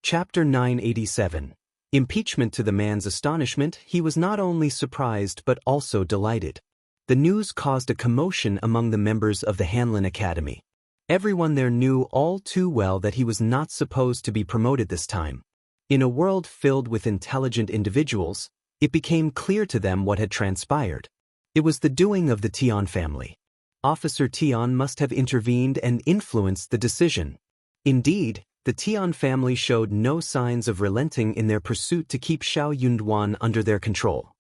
Speaker 1: Chapter 987. Impeachment. To the man's astonishment, he was not only surprised but also delighted. The news caused a commotion among the members of the Hanlin Academy. Everyone there knew all too well that he was not supposed to be promoted this time. In a world filled with intelligent individuals, it became clear to them what had transpired. It was the doing of the Tian family. Officer Tian must have intervened and influenced the decision. Indeed, the Tian family showed no signs of relenting in their pursuit to keep Xiao Yunduan under their control.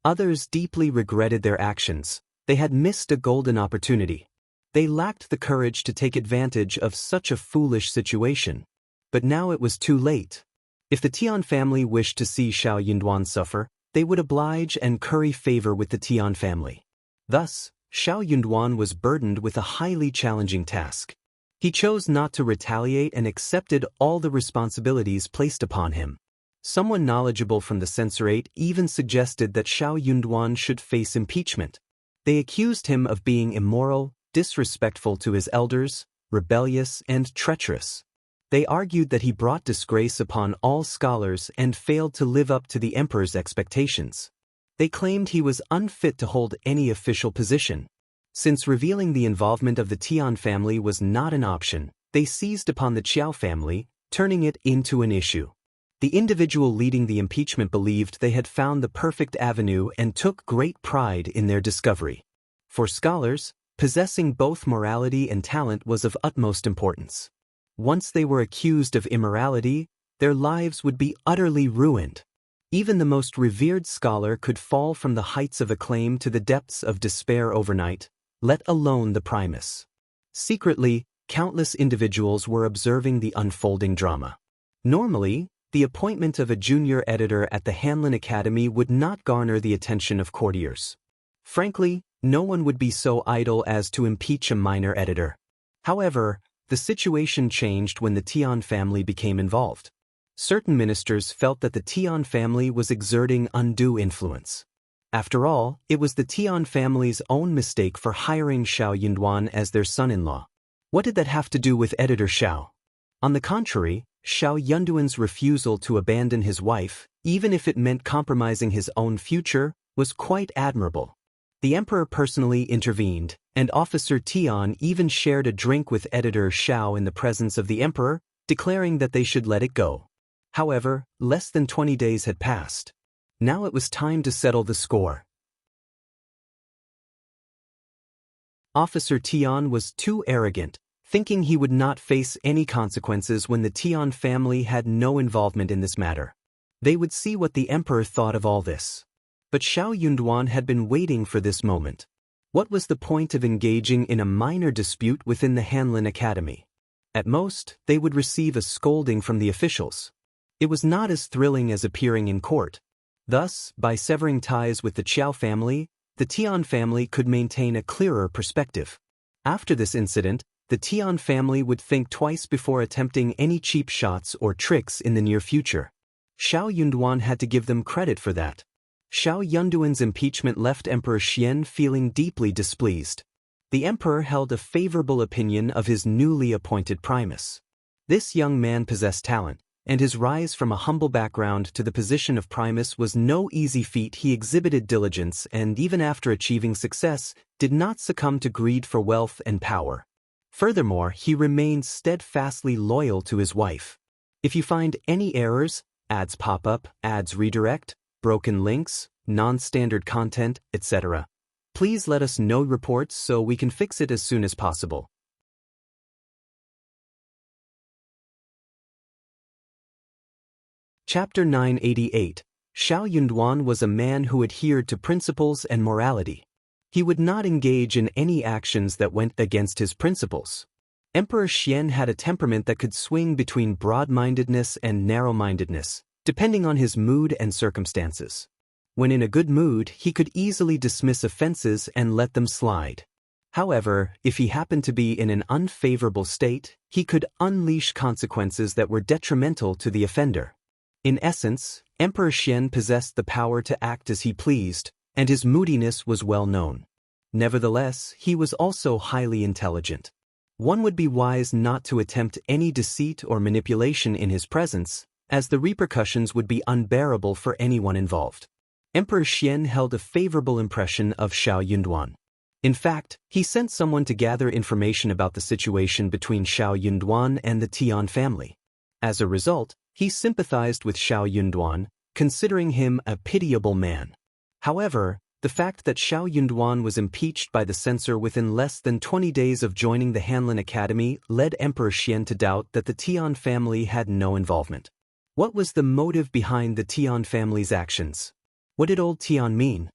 Speaker 1: Others deeply regretted their actions. They had missed a golden opportunity. They lacked the courage to take advantage of such a foolish situation. But now it was too late. If the Tian family wished to see Xiao Yunduan suffer, they would oblige and curry favor with the Tian family. Thus, Xiao Yunduan was burdened with a highly challenging task. He chose not to retaliate and accepted all the responsibilities placed upon him. Someone knowledgeable from the censorate even suggested that Xiao Yunduan should face impeachment. They accused him of being immoral, disrespectful to his elders, rebellious, and treacherous. They argued that he brought disgrace upon all scholars and failed to live up to the emperor's expectations. They claimed he was unfit to hold any official position. Since revealing the involvement of the Tian family was not an option, they seized upon the Qiao family, turning it into an issue. The individual leading the impeachment believed they had found the perfect avenue and took great pride in their discovery. For scholars, possessing both morality and talent was of utmost importance. Once they were accused of immorality, their lives would be utterly ruined. Even the most revered scholar could fall from the heights of acclaim to the depths of despair overnight, let alone the Primus. Secretly, countless individuals were observing the unfolding drama. Normally, the appointment of a junior editor at the Hanlin Academy would not garner the attention of courtiers. Frankly, no one would be so idle as to impeach a minor editor. However, the situation changed when the Tian family became involved. Certain ministers felt that the Tian family was exerting undue influence. After all, it was the Tian family's own mistake for hiring Xiao Yunduan as their son-in-law. What did that have to do with editor Xiao? On the contrary, Xiao Yunduan's refusal to abandon his wife, even if it meant compromising his own future, was quite admirable. The emperor personally intervened, and Officer Tian even shared a drink with editor Xiao in the presence of the emperor, declaring that they should let it go. However, less than 20 days had passed. Now it was time to settle the score. Officer Tian was too arrogant, thinking he would not face any consequences when the Tian family had no involvement in this matter. They would see what the emperor thought of all this. But Xiao Yunduan had been waiting for this moment. What was the point of engaging in a minor dispute within the Hanlin Academy? At most, they would receive a scolding from the officials. It was not as thrilling as appearing in court. Thus, by severing ties with the Qiao family, the Tian family could maintain a clearer perspective. After this incident, the Tian family would think twice before attempting any cheap shots or tricks in the near future. Xiao Yunduan had to give them credit for that. Xiao Yunduan's impeachment left Emperor Xian feeling deeply displeased. The emperor held a favorable opinion of his newly appointed Primus. This young man possessed talent, and his rise from a humble background to the position of Primus was no easy feat. He exhibited diligence and, even after achieving success, did not succumb to greed for wealth and power. Furthermore, he remained steadfastly loyal to his wife. If you find any errors, ads pop up, ads redirect, broken links, non-standard content, etc., please let us know reports so we can fix it as soon as possible. Chapter 988. Xiao Yunduan was a man who adhered to principles and morality. He would not engage in any actions that went against his principles. Emperor Xian had a temperament that could swing between broad-mindedness and narrow-mindedness, depending on his mood and circumstances. When in a good mood, he could easily dismiss offenses and let them slide. However, if he happened to be in an unfavorable state, he could unleash consequences that were detrimental to the offender. In essence, Emperor Xian possessed the power to act as he pleased, and his moodiness was well known. Nevertheless, he was also highly intelligent. One would be wise not to attempt any deceit or manipulation in his presence, as the repercussions would be unbearable for anyone involved. Emperor Xian held a favorable impression of Xiao Yunduan. In fact, he sent someone to gather information about the situation between Xiao Yunduan and the Tian family. As a result, he sympathized with Xiao Yunduan, considering him a pitiable man. However, the fact that Xiao Yunduan was impeached by the censor within less than 20 days of joining the Hanlin Academy led Emperor Xian to doubt that the Tian family had no involvement. What was the motive behind the Tian family's actions? What did old Tian mean?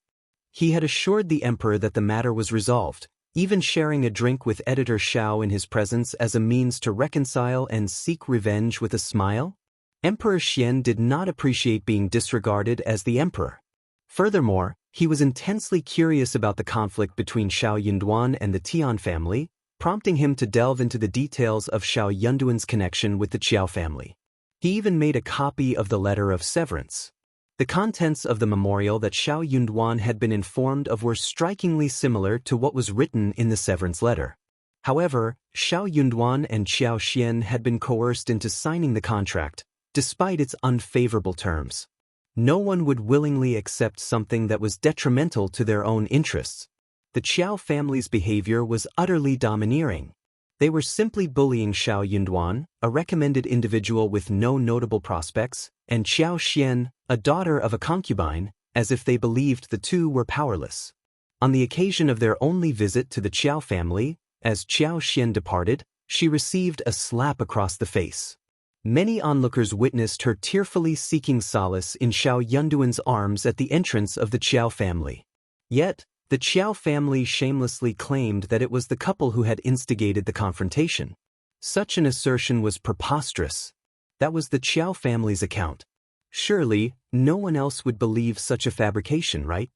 Speaker 1: He had assured the emperor that the matter was resolved, even sharing a drink with editor Qiao in his presence as a means to reconcile and seek revenge with a smile? Emperor Xian did not appreciate being disregarded as the emperor. Furthermore, he was intensely curious about the conflict between Xiao Yunduan and the Tian family, prompting him to delve into the details of Xiao Yunduan's connection with the Qiao family. He even made a copy of the letter of severance. The contents of the memorial that Xiao Yunduan had been informed of were strikingly similar to what was written in the severance letter. However, Xiao Yunduan and Qiao Xian had been coerced into signing the contract, despite its unfavorable terms. No one would willingly accept something that was detrimental to their own interests. The Qiao family's behavior was utterly domineering. They were simply bullying Xiao Yunduan, a recommended individual with no notable prospects, and Qiao Xian, a daughter of a concubine, as if they believed the two were powerless. On the occasion of their only visit to the Qiao family, as Qiao Xian departed, she received a slap across the face. Many onlookers witnessed her tearfully seeking solace in Xiao Yunduan's arms at the entrance of the Qiao family. Yet, the Qiao family shamelessly claimed that it was the couple who had instigated the confrontation. Such an assertion was preposterous. That was the Qiao family's account. Surely, no one else would believe such a fabrication, right?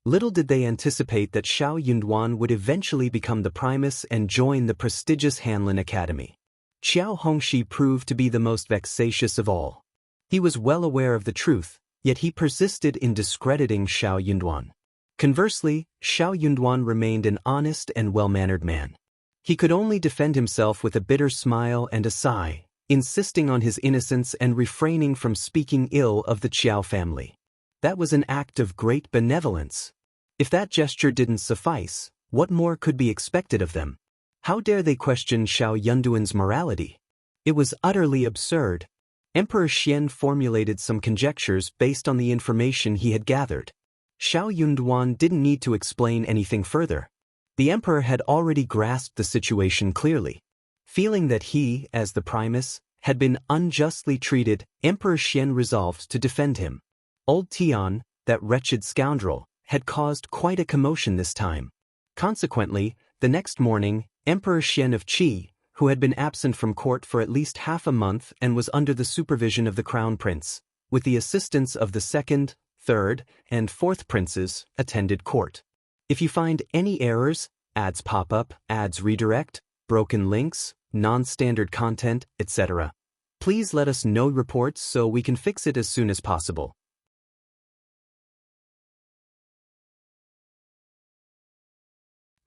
Speaker 1: Little did they anticipate that Xiao Yunduan would eventually become the Primus and join the prestigious Hanlin Academy. Qiao Hongxi proved to be the most vexatious of all. He was well aware of the truth, yet he persisted in discrediting Xiao Yunduan. Conversely, Xiao Yunduan remained an honest and well-mannered man. He could only defend himself with a bitter smile and a sigh, insisting on his innocence and refraining from speaking ill of the Qiao family. That was an act of great benevolence. If that gesture didn't suffice, what more could be expected of them? How dare they question Xiao Yunduan's morality? It was utterly absurd. Emperor Xian formulated some conjectures based on the information he had gathered. Xiao Yunduan didn't need to explain anything further. The emperor had already grasped the situation clearly. Feeling that he, as the Primus, had been unjustly treated, Emperor Xian resolved to defend him. Old Tian, that wretched scoundrel, had caused quite a commotion this time. Consequently, the next morning, Emperor Xian of Qi, who had been absent from court for at least half a month and was under the supervision of the crown prince, with the assistance of the second, third, and fourth princes, attended court. If you find any errors, ads pop up, ads redirect, broken links, non-standard content, etc., please let us know reports so we can fix it as soon as possible.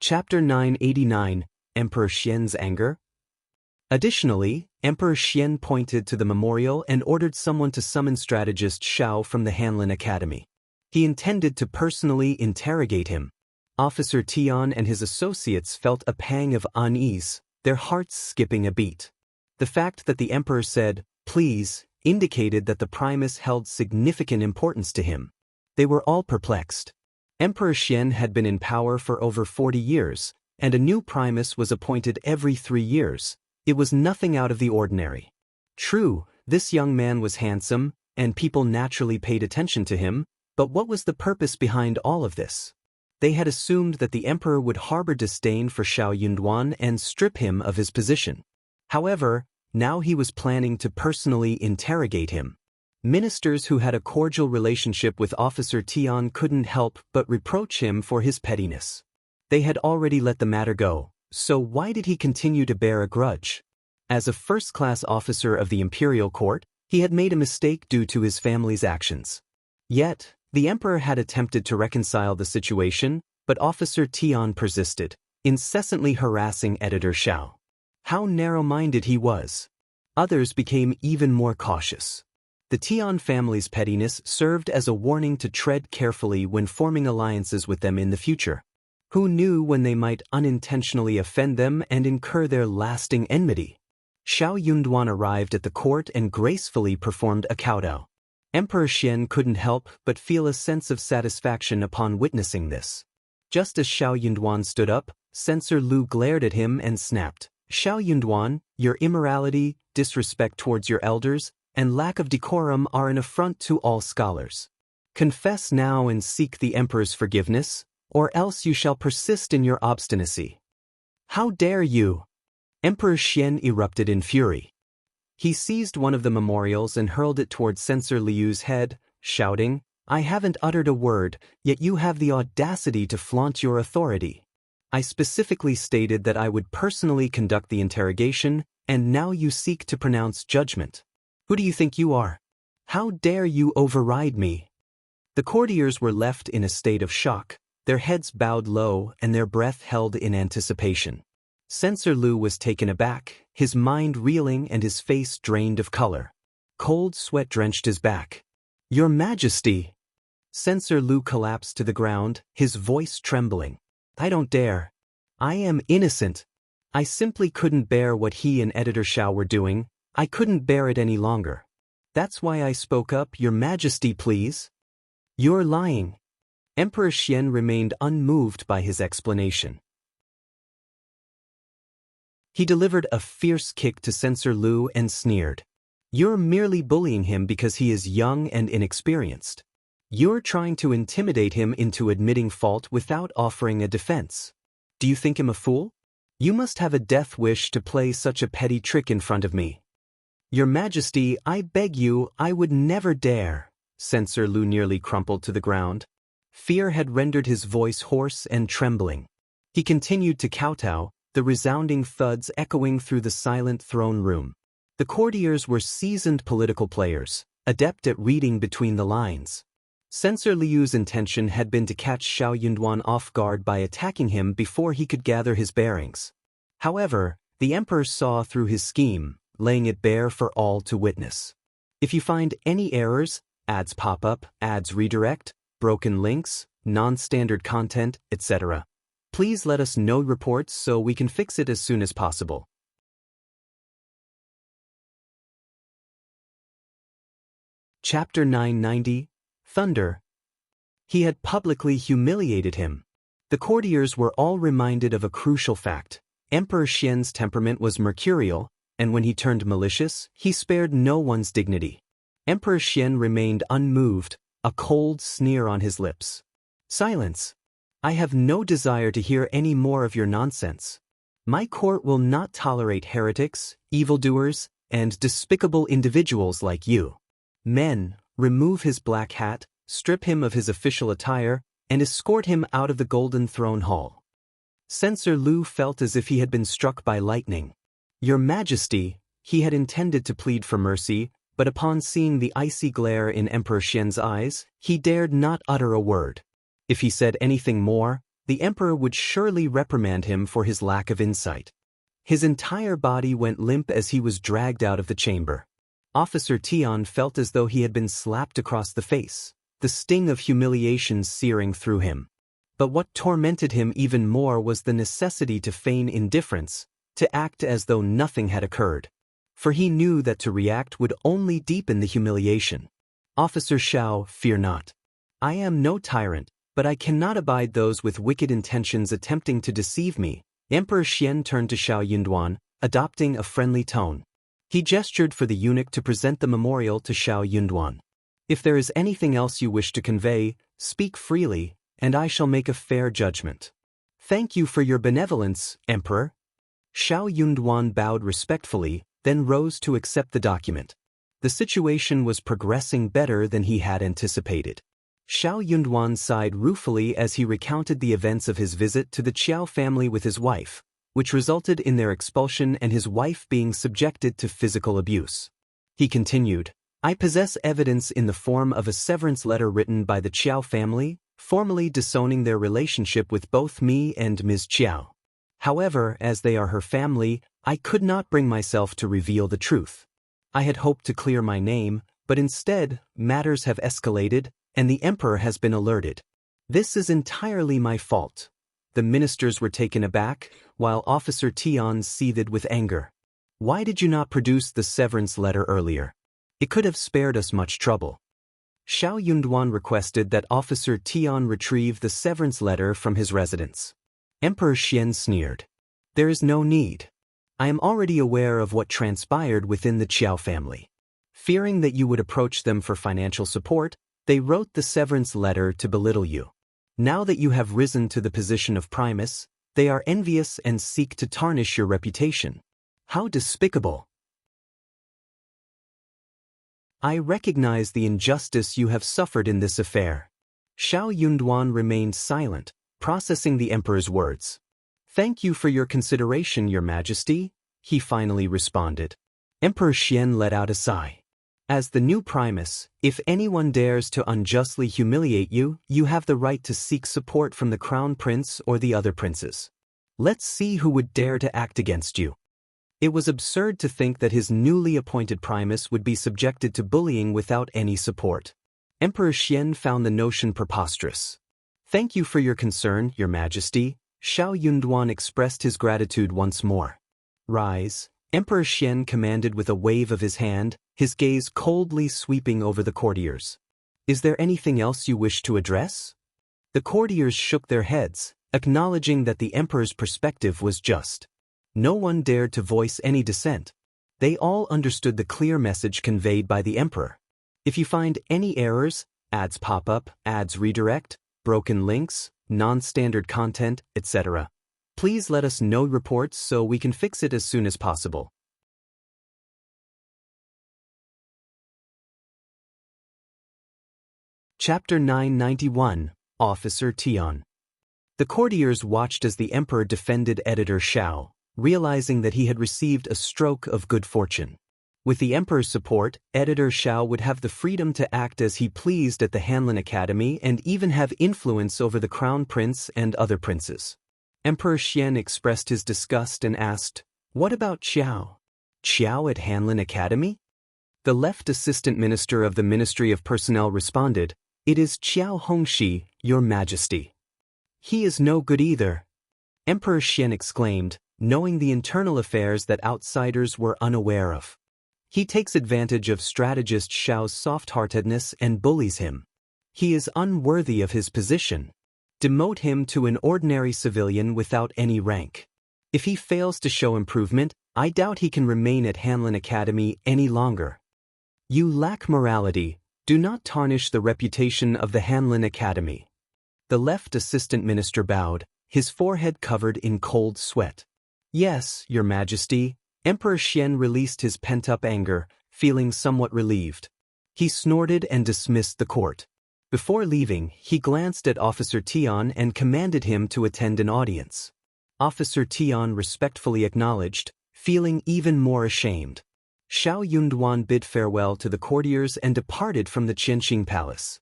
Speaker 1: Chapter 989, Emperor Xian's Anger. Additionally, Emperor Xian pointed to the memorial and ordered someone to summon strategist Qiao from the Hanlin Academy. He intended to personally interrogate him. Officer Tian and his associates felt a pang of unease, their hearts skipping a beat. The fact that the emperor said, "Please," indicated that the Primus held significant importance to him. They were all perplexed. Emperor Xian had been in power for over 40 years, and a new Primus was appointed every 3 years. It was nothing out of the ordinary. True, this young man was handsome, and people naturally paid attention to him, but what was the purpose behind all of this? They had assumed that the emperor would harbor disdain for Xiao Yunduan and strip him of his position. However, now he was planning to personally interrogate him. Ministers who had a cordial relationship with Officer Tian couldn't help but reproach him for his pettiness. They had already let the matter go, so why did he continue to bear a grudge? As a first-class officer of the imperial court, he had made a mistake due to his family's actions. Yet, the emperor had attempted to reconcile the situation, but Officer Tian persisted, incessantly harassing Editor Xiao. How narrow-minded he was. Others became even more cautious. The Tian family's pettiness served as a warning to tread carefully when forming alliances with them in the future. Who knew when they might unintentionally offend them and incur their lasting enmity? Xiao Yunduan arrived at the court and gracefully performed a kowtow. Emperor Xian couldn't help but feel a sense of satisfaction upon witnessing this. Just as Xiao Yunduan stood up, Censor Lu glared at him and snapped, "Xiao Yunduan, your immorality, disrespect towards your elders, and lack of decorum are an affront to all scholars. Confess now and seek the emperor's forgiveness, or else you shall persist in your obstinacy." "How dare you!" Emperor Xian erupted in fury. He seized one of the memorials and hurled it towards Censor Liu's head, shouting, "I haven't uttered a word, yet you have the audacity to flaunt your authority. I specifically stated that I would personally conduct the interrogation, and now you seek to pronounce judgment. Who do you think you are? How dare you override me?" The courtiers were left in a state of shock, their heads bowed low and their breath held in anticipation. Censor Lu was taken aback, his mind reeling and his face drained of color. Cold sweat drenched his back. "Your Majesty!" Censor Lu collapsed to the ground, his voice trembling. "I don't dare. I am innocent. I simply couldn't bear what he and Editor Xiao were doing. I couldn't bear it any longer. That's why I spoke up, Your Majesty, please." "You're lying." Emperor Xian remained unmoved by his explanation. He delivered a fierce kick to Censor Lu and sneered. "You're merely bullying him because he is young and inexperienced. You're trying to intimidate him into admitting fault without offering a defense. Do you think him a fool? You must have a death wish to play such a petty trick in front of me." "Your Majesty, I beg you, I would never dare." Censor Lu nearly crumpled to the ground. Fear had rendered his voice hoarse and trembling. He continued to kowtow, the resounding thuds echoing through the silent throne room. The courtiers were seasoned political players, adept at reading between the lines. Censor Liu's intention had been to catch Xiao Yunduan off guard by attacking him before he could gather his bearings. However, the emperor saw through his scheme, laying it bare for all to witness. If you find any errors, ads pop up, ads redirect, broken links, non-standard content, etc., please let us know reports so we can fix it as soon as possible. Chapter 990, Thunder. He had publicly humiliated him. The courtiers were all reminded of a crucial fact. Emperor Xian's temperament was mercurial, and when he turned malicious, he spared no one's dignity. Emperor Xian remained unmoved, a cold sneer on his lips. Silence. I have no desire to hear any more of your nonsense. My court will not tolerate heretics, evildoers, and despicable individuals like you. Men, remove his black hat, strip him of his official attire, and escort him out of the Golden Throne Hall. Censor Lu felt as if he had been struck by lightning. Your Majesty, he had intended to plead for mercy, but upon seeing the icy glare in Emperor Xian's eyes, he dared not utter a word. If he said anything more, the emperor would surely reprimand him for his lack of insight. His entire body went limp as he was dragged out of the chamber. Officer Tian felt as though he had been slapped across the face, the sting of humiliation searing through him. But what tormented him even more was the necessity to feign indifference, to act as though nothing had occurred. For he knew that to react would only deepen the humiliation. Officer Qiao, fear not. I am no tyrant, but I cannot abide those with wicked intentions attempting to deceive me. Emperor Xian turned to Xiao Yunduan, adopting a friendly tone. He gestured for the eunuch to present the memorial to Xiao Yunduan. If there is anything else you wish to convey, speak freely, and I shall make a fair judgment. Thank you for your benevolence, Emperor. Xiao Yunduan bowed respectfully, then rose to accept the document. The situation was progressing better than he had anticipated. Xiao Yunduan sighed ruefully as he recounted the events of his visit to the Qiao family with his wife, which resulted in their expulsion and his wife being subjected to physical abuse. He continued, I possess evidence in the form of a severance letter written by the Qiao family, formally disowning their relationship with both me and Ms. Qiao. However, as they are her family, I could not bring myself to reveal the truth. I had hoped to clear my name, but instead, matters have escalated, and the emperor has been alerted. This is entirely my fault. The ministers were taken aback, while Officer Tian seethed with anger. Why did you not produce the severance letter earlier? It could have spared us much trouble. Xiao Yunduan requested that Officer Tian retrieve the severance letter from his residence. Emperor Xian sneered. There is no need. I am already aware of what transpired within the Qiao family. Fearing that you would approach them for financial support, they wrote the severance letter to belittle you. Now that you have risen to the position of Primus, they are envious and seek to tarnish your reputation. How despicable! I recognize the injustice you have suffered in this affair. Xiao Yunduan remained silent, processing the emperor's words. Thank you for your consideration, Your Majesty, he finally responded. Emperor Xian let out a sigh. As the new Primus, if anyone dares to unjustly humiliate you, you have the right to seek support from the Crown Prince or the other princes. Let's see who would dare to act against you. It was absurd to think that his newly appointed Primus would be subjected to bullying without any support. Emperor Xian found the notion preposterous. Thank you for your concern, Your Majesty. Xiao Yunduan expressed his gratitude once more. Rise, Emperor Xian commanded with a wave of his hand, his gaze coldly sweeping over the courtiers. Is there anything else you wish to address? The courtiers shook their heads, acknowledging that the emperor's perspective was just. No one dared to voice any dissent. They all understood the clear message conveyed by the emperor. If you find any errors, ads pop up, ads redirect, broken links, non-standard content, etc., please let us know reports so we can fix it as soon as possible. Chapter 991, Officer Tian. The courtiers watched as the emperor defended Editor Qiao, realizing that he had received a stroke of good fortune. With the emperor's support, Editor Qiao would have the freedom to act as he pleased at the Hanlin Academy and even have influence over the Crown Prince and other princes. Emperor Xian expressed his disgust and asked, What about Qiao? Qiao at Hanlin Academy? The left assistant minister of the Ministry of Personnel responded, It is Qiao Hongxi, Your Majesty. He is no good either. Emperor Xian exclaimed, knowing the internal affairs that outsiders were unaware of. He takes advantage of strategist Xiao's soft-heartedness and bullies him. He is unworthy of his position. Demote him to an ordinary civilian without any rank. If he fails to show improvement, I doubt he can remain at Hanlin Academy any longer. You lack morality. Do not tarnish the reputation of the Hanlin Academy. The left assistant minister bowed, his forehead covered in cold sweat. Yes, Your Majesty. Emperor Qian released his pent-up anger, feeling somewhat relieved. He snorted and dismissed the court. Before leaving, he glanced at Officer Tian and commanded him to attend an audience. Officer Tian respectfully acknowledged, feeling even more ashamed. Xiao Yunduan bid farewell to the courtiers and departed from the Qianxing Palace.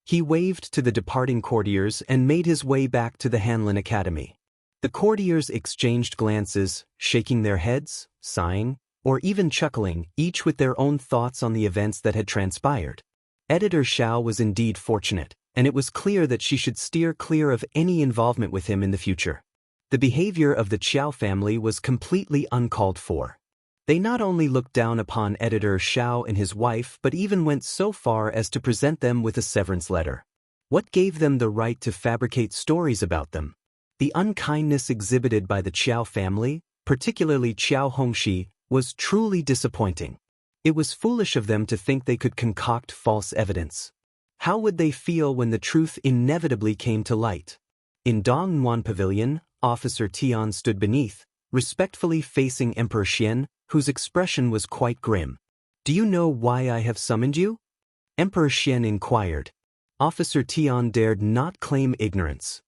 Speaker 1: He waved to the departing courtiers and made his way back to the Hanlin Academy. The courtiers exchanged glances, shaking their heads, sighing, or even chuckling, each with their own thoughts on the events that had transpired. Editor Qiao was indeed fortunate, and it was clear that she should steer clear of any involvement with him in the future. The behavior of the Qiao family was completely uncalled for. They not only looked down upon Editor Qiao and his wife but even went so far as to present them with a severance letter. What gave them the right to fabricate stories about them? The unkindness exhibited by the Qiao family, particularly Qiao Hongxi, was truly disappointing. It was foolish of them to think they could concoct false evidence. How would they feel when the truth inevitably came to light? In Dongnuan Pavilion, Officer Tian stood beneath, respectfully facing Emperor Qian, whose expression was quite grim. Do you know why I have summoned you? Emperor Qian inquired. Officer Tian dared not claim ignorance.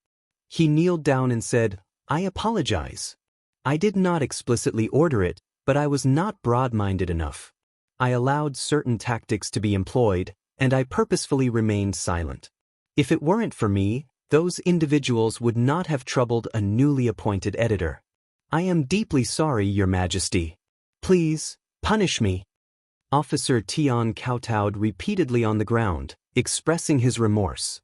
Speaker 1: He kneeled down and said, I apologize. I did not explicitly order it, but I was not broad-minded enough. I allowed certain tactics to be employed, and I purposefully remained silent. If it weren't for me, those individuals would not have troubled a newly appointed editor. I am deeply sorry, Your Majesty. Please, punish me. Officer Tian kowtowed repeatedly on the ground, expressing his remorse.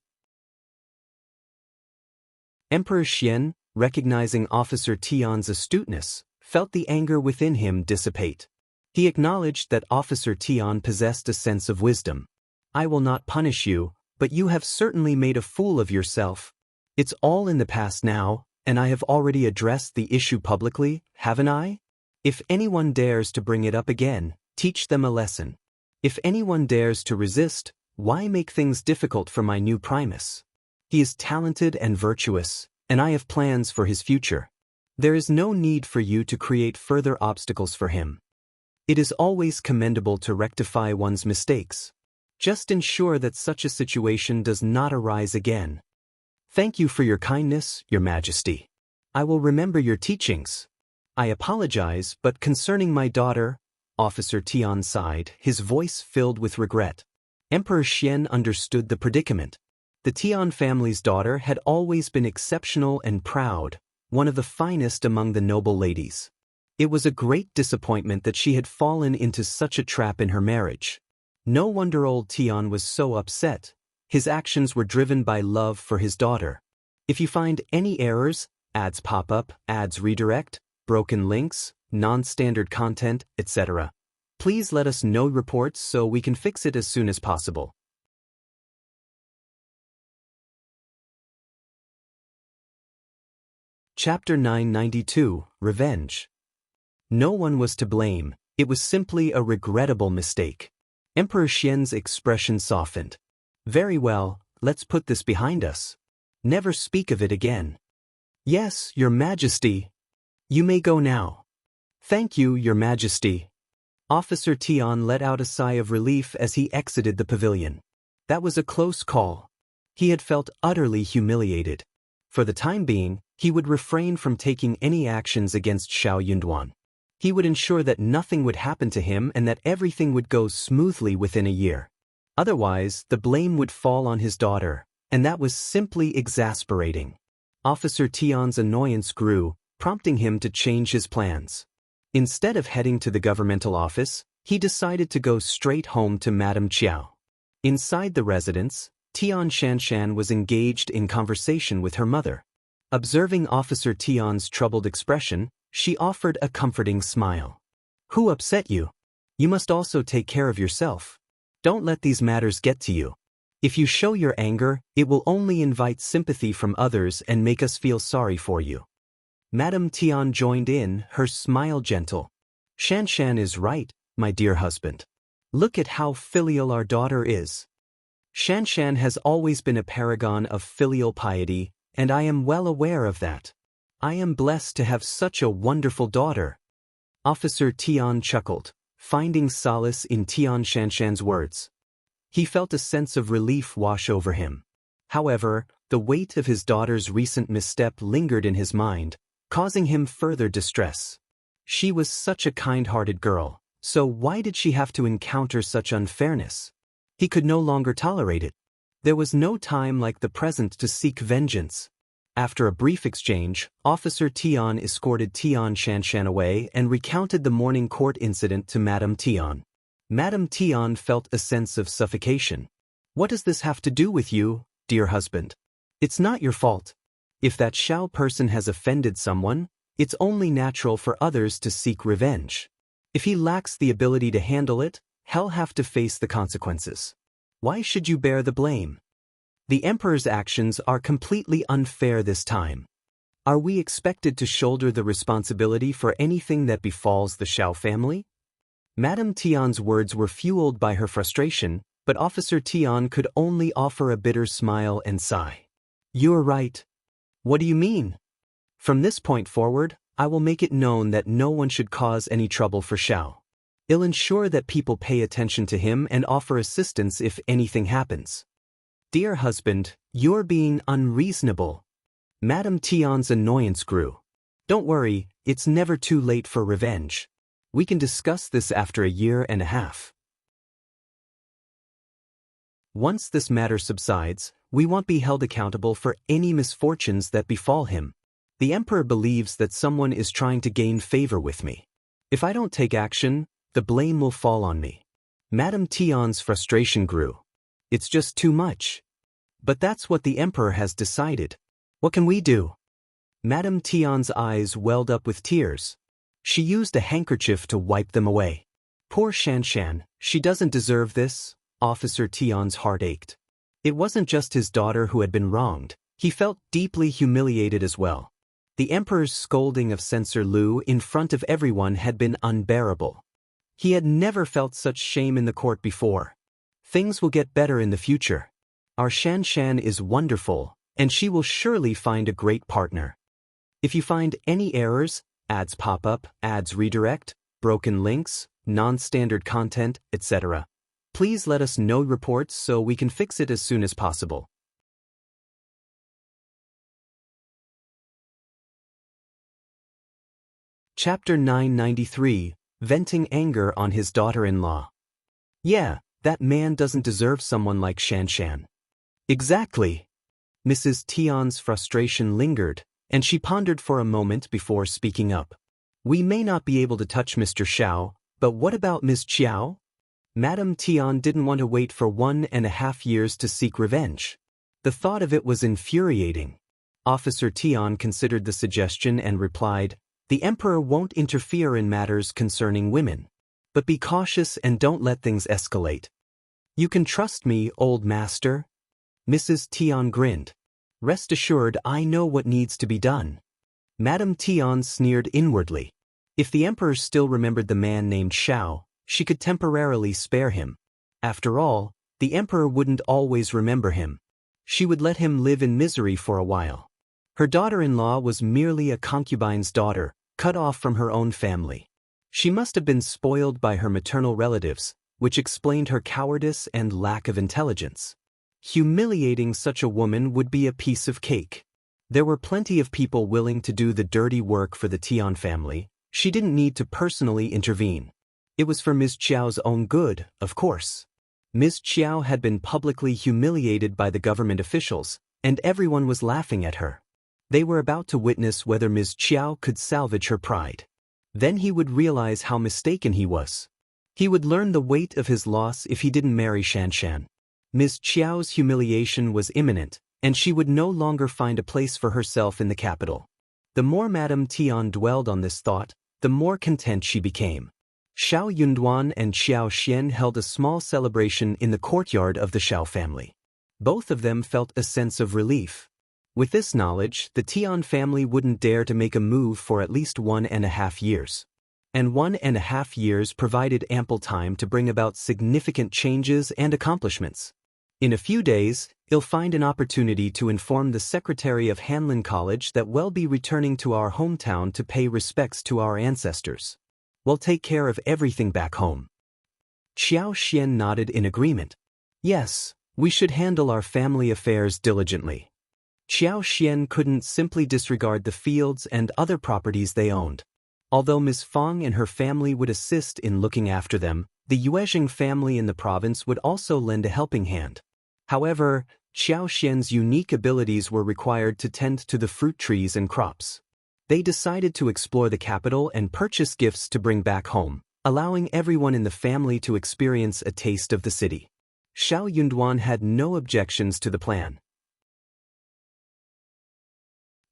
Speaker 1: Emperor Qian, recognizing Officer Tian's astuteness, felt the anger within him dissipate. He acknowledged that Officer Tian possessed a sense of wisdom. I will not punish you, but you have certainly made a fool of yourself. It's all in the past now, and I have already addressed the issue publicly, haven't I? If anyone dares to bring it up again, teach them a lesson. If anyone dares to resist, why make things difficult for my new Primus? He is talented and virtuous, and I have plans for his future. There is no need for you to create further obstacles for him. It is always commendable to rectify one's mistakes. Just ensure that such a situation does not arise again. Thank you for your kindness, Your Majesty. I will remember your teachings. I apologize, but concerning my daughter, Officer Tian sighed, his voice filled with regret. Emperor Qian understood the predicament. The Tian family's daughter had always been exceptional and proud, one of the finest among the noble ladies. It was a great disappointment that she had fallen into such a trap in her marriage. No wonder old Tian was so upset. His actions were driven by love for his daughter. If you find any errors, ads pop up, ads redirect, broken links, non-standard content, etc., please let us know reports so we can fix it as soon as possible. Chapter 992, Revenge. No one was to blame, it was simply a regrettable mistake. Emperor Qian's expression softened. Very well, let's put this behind us. Never speak of it again. Yes, Your Majesty. You may go now. Thank you, Your Majesty. Officer Tian let out a sigh of relief as he exited the pavilion. That was a close call. He had felt utterly humiliated. For the time being, he would refrain from taking any actions against Xiao Yunduan. He would ensure that nothing would happen to him and that everything would go smoothly within a year. Otherwise, the blame would fall on his daughter, and that was simply exasperating. Officer Tian's annoyance grew, prompting him to change his plans. Instead of heading to the governmental office, he decided to go straight home to Madame Qiao. Inside the residence, Tian Shanshan was engaged in conversation with her mother. Observing Officer Tian's troubled expression, she offered a comforting smile. Who upset you? You must also take care of yourself. Don't let these matters get to you. If you show your anger, it will only invite sympathy from others and make us feel sorry for you. Madame Tian joined in, her smile gentle. Shanshan is right, my dear husband. Look at how filial our daughter is. Shanshan has always been a paragon of filial piety, and I am well aware of that. I am blessed to have such a wonderful daughter. Officer Tian chuckled, finding solace in Tian Shanshan's words. He felt a sense of relief wash over him. However, the weight of his daughter's recent misstep lingered in his mind, causing him further distress. She was such a kind-hearted girl, so why did she have to encounter such unfairness? He could no longer tolerate it. There was no time like the present to seek vengeance. After a brief exchange, Officer Tian escorted Tian Shanshan away and recounted the morning court incident to Madame Tian. Madame Tian felt a sense of suffocation. What does this have to do with you, dear husband? It's not your fault. If that Qiao person has offended someone, it's only natural for others to seek revenge. If he lacks the ability to handle it, he'll have to face the consequences. Why should you bear the blame? The emperor's actions are completely unfair this time. Are we expected to shoulder the responsibility for anything that befalls the Qiao family? Madame Tian's words were fueled by her frustration, but Officer Tian could only offer a bitter smile and sigh. You're right. What do you mean? From this point forward, I will make it known that no one should cause any trouble for Qiao. I'll ensure that people pay attention to him and offer assistance if anything happens. Dear husband, you're being unreasonable. Madame Tian's annoyance grew. Don't worry, it's never too late for revenge. We can discuss this after a year and a half. Once this matter subsides, we won't be held accountable for any misfortunes that befall him. The emperor believes that someone is trying to gain favor with me. If I don't take action, the blame will fall on me. Madame Tian's frustration grew. It's just too much. But that's what the emperor has decided. What can we do? Madame Tian's eyes welled up with tears. She used a handkerchief to wipe them away. Poor Shanshan, she doesn't deserve this. Officer Tian's heart ached. It wasn't just his daughter who had been wronged. He felt deeply humiliated as well. The emperor's scolding of Censor Lu in front of everyone had been unbearable. He had never felt such shame in the court before. Things will get better in the future. Our Shanshan is wonderful, and she will surely find a great partner. If you find any errors, ads pop up, ads redirect, broken links, non-standard content, etc., please let us know reports so we can fix it as soon as possible. Chapter 993, Venting Anger on His Daughter-in-Law. Yeah, that man doesn't deserve someone like Shanshan. Exactly. Mrs. Tian's frustration lingered, and she pondered for a moment before speaking up. We may not be able to touch Mr. Qiao, but what about Ms. Qiao? Madame Tian didn't want to wait for 1.5 years to seek revenge. The thought of it was infuriating. Officer Tian considered the suggestion and replied, The emperor won't interfere in matters concerning women. But be cautious and don't let things escalate. You can trust me, old master. Mrs. Tian grinned. Rest assured I know what needs to be done. Madame Tian sneered inwardly. If the emperor still remembered the man named Qiao, she could temporarily spare him. After all, the emperor wouldn't always remember him. She would let him live in misery for a while. Her daughter-in-law was merely a concubine's daughter, cut off from her own family. She must have been spoiled by her maternal relatives, which explained her cowardice and lack of intelligence. Humiliating such a woman would be a piece of cake. There were plenty of people willing to do the dirty work for the Tian family. She didn't need to personally intervene. It was for Ms. Qiao's own good, of course. Ms. Qiao had been publicly humiliated by the government officials, and everyone was laughing at her. They were about to witness whether Ms. Qiao could salvage her pride. Then he would realize how mistaken he was. He would learn the weight of his loss if he didn't marry Shanshan. Ms. Qiao's humiliation was imminent, and she would no longer find a place for herself in the capital. The more Madame Tian dwelled on this thought, the more content she became. Xiao Yunduan and Qiao Xian held a small celebration in the courtyard of the Qiao family. Both of them felt a sense of relief. With this knowledge, the Tian family wouldn't dare to make a move for at least 1.5 years. And 1.5 years provided ample time to bring about significant changes and accomplishments. In a few days, you'll find an opportunity to inform the secretary of Hanlin College that we'll be returning to our hometown to pay respects to our ancestors. We'll take care of everything back home. Qiao nodded in agreement. Yes, we should handle our family affairs diligently. Qiao couldn't simply disregard the fields and other properties they owned. Although Ms. Fang and her family would assist in looking after them, the Yuezheng family in the province would also lend a helping hand. However, Qiao unique abilities were required to tend to the fruit trees and crops. They decided to explore the capital and purchase gifts to bring back home, allowing everyone in the family to experience a taste of the city. Xiao Yunduan had no objections to the plan.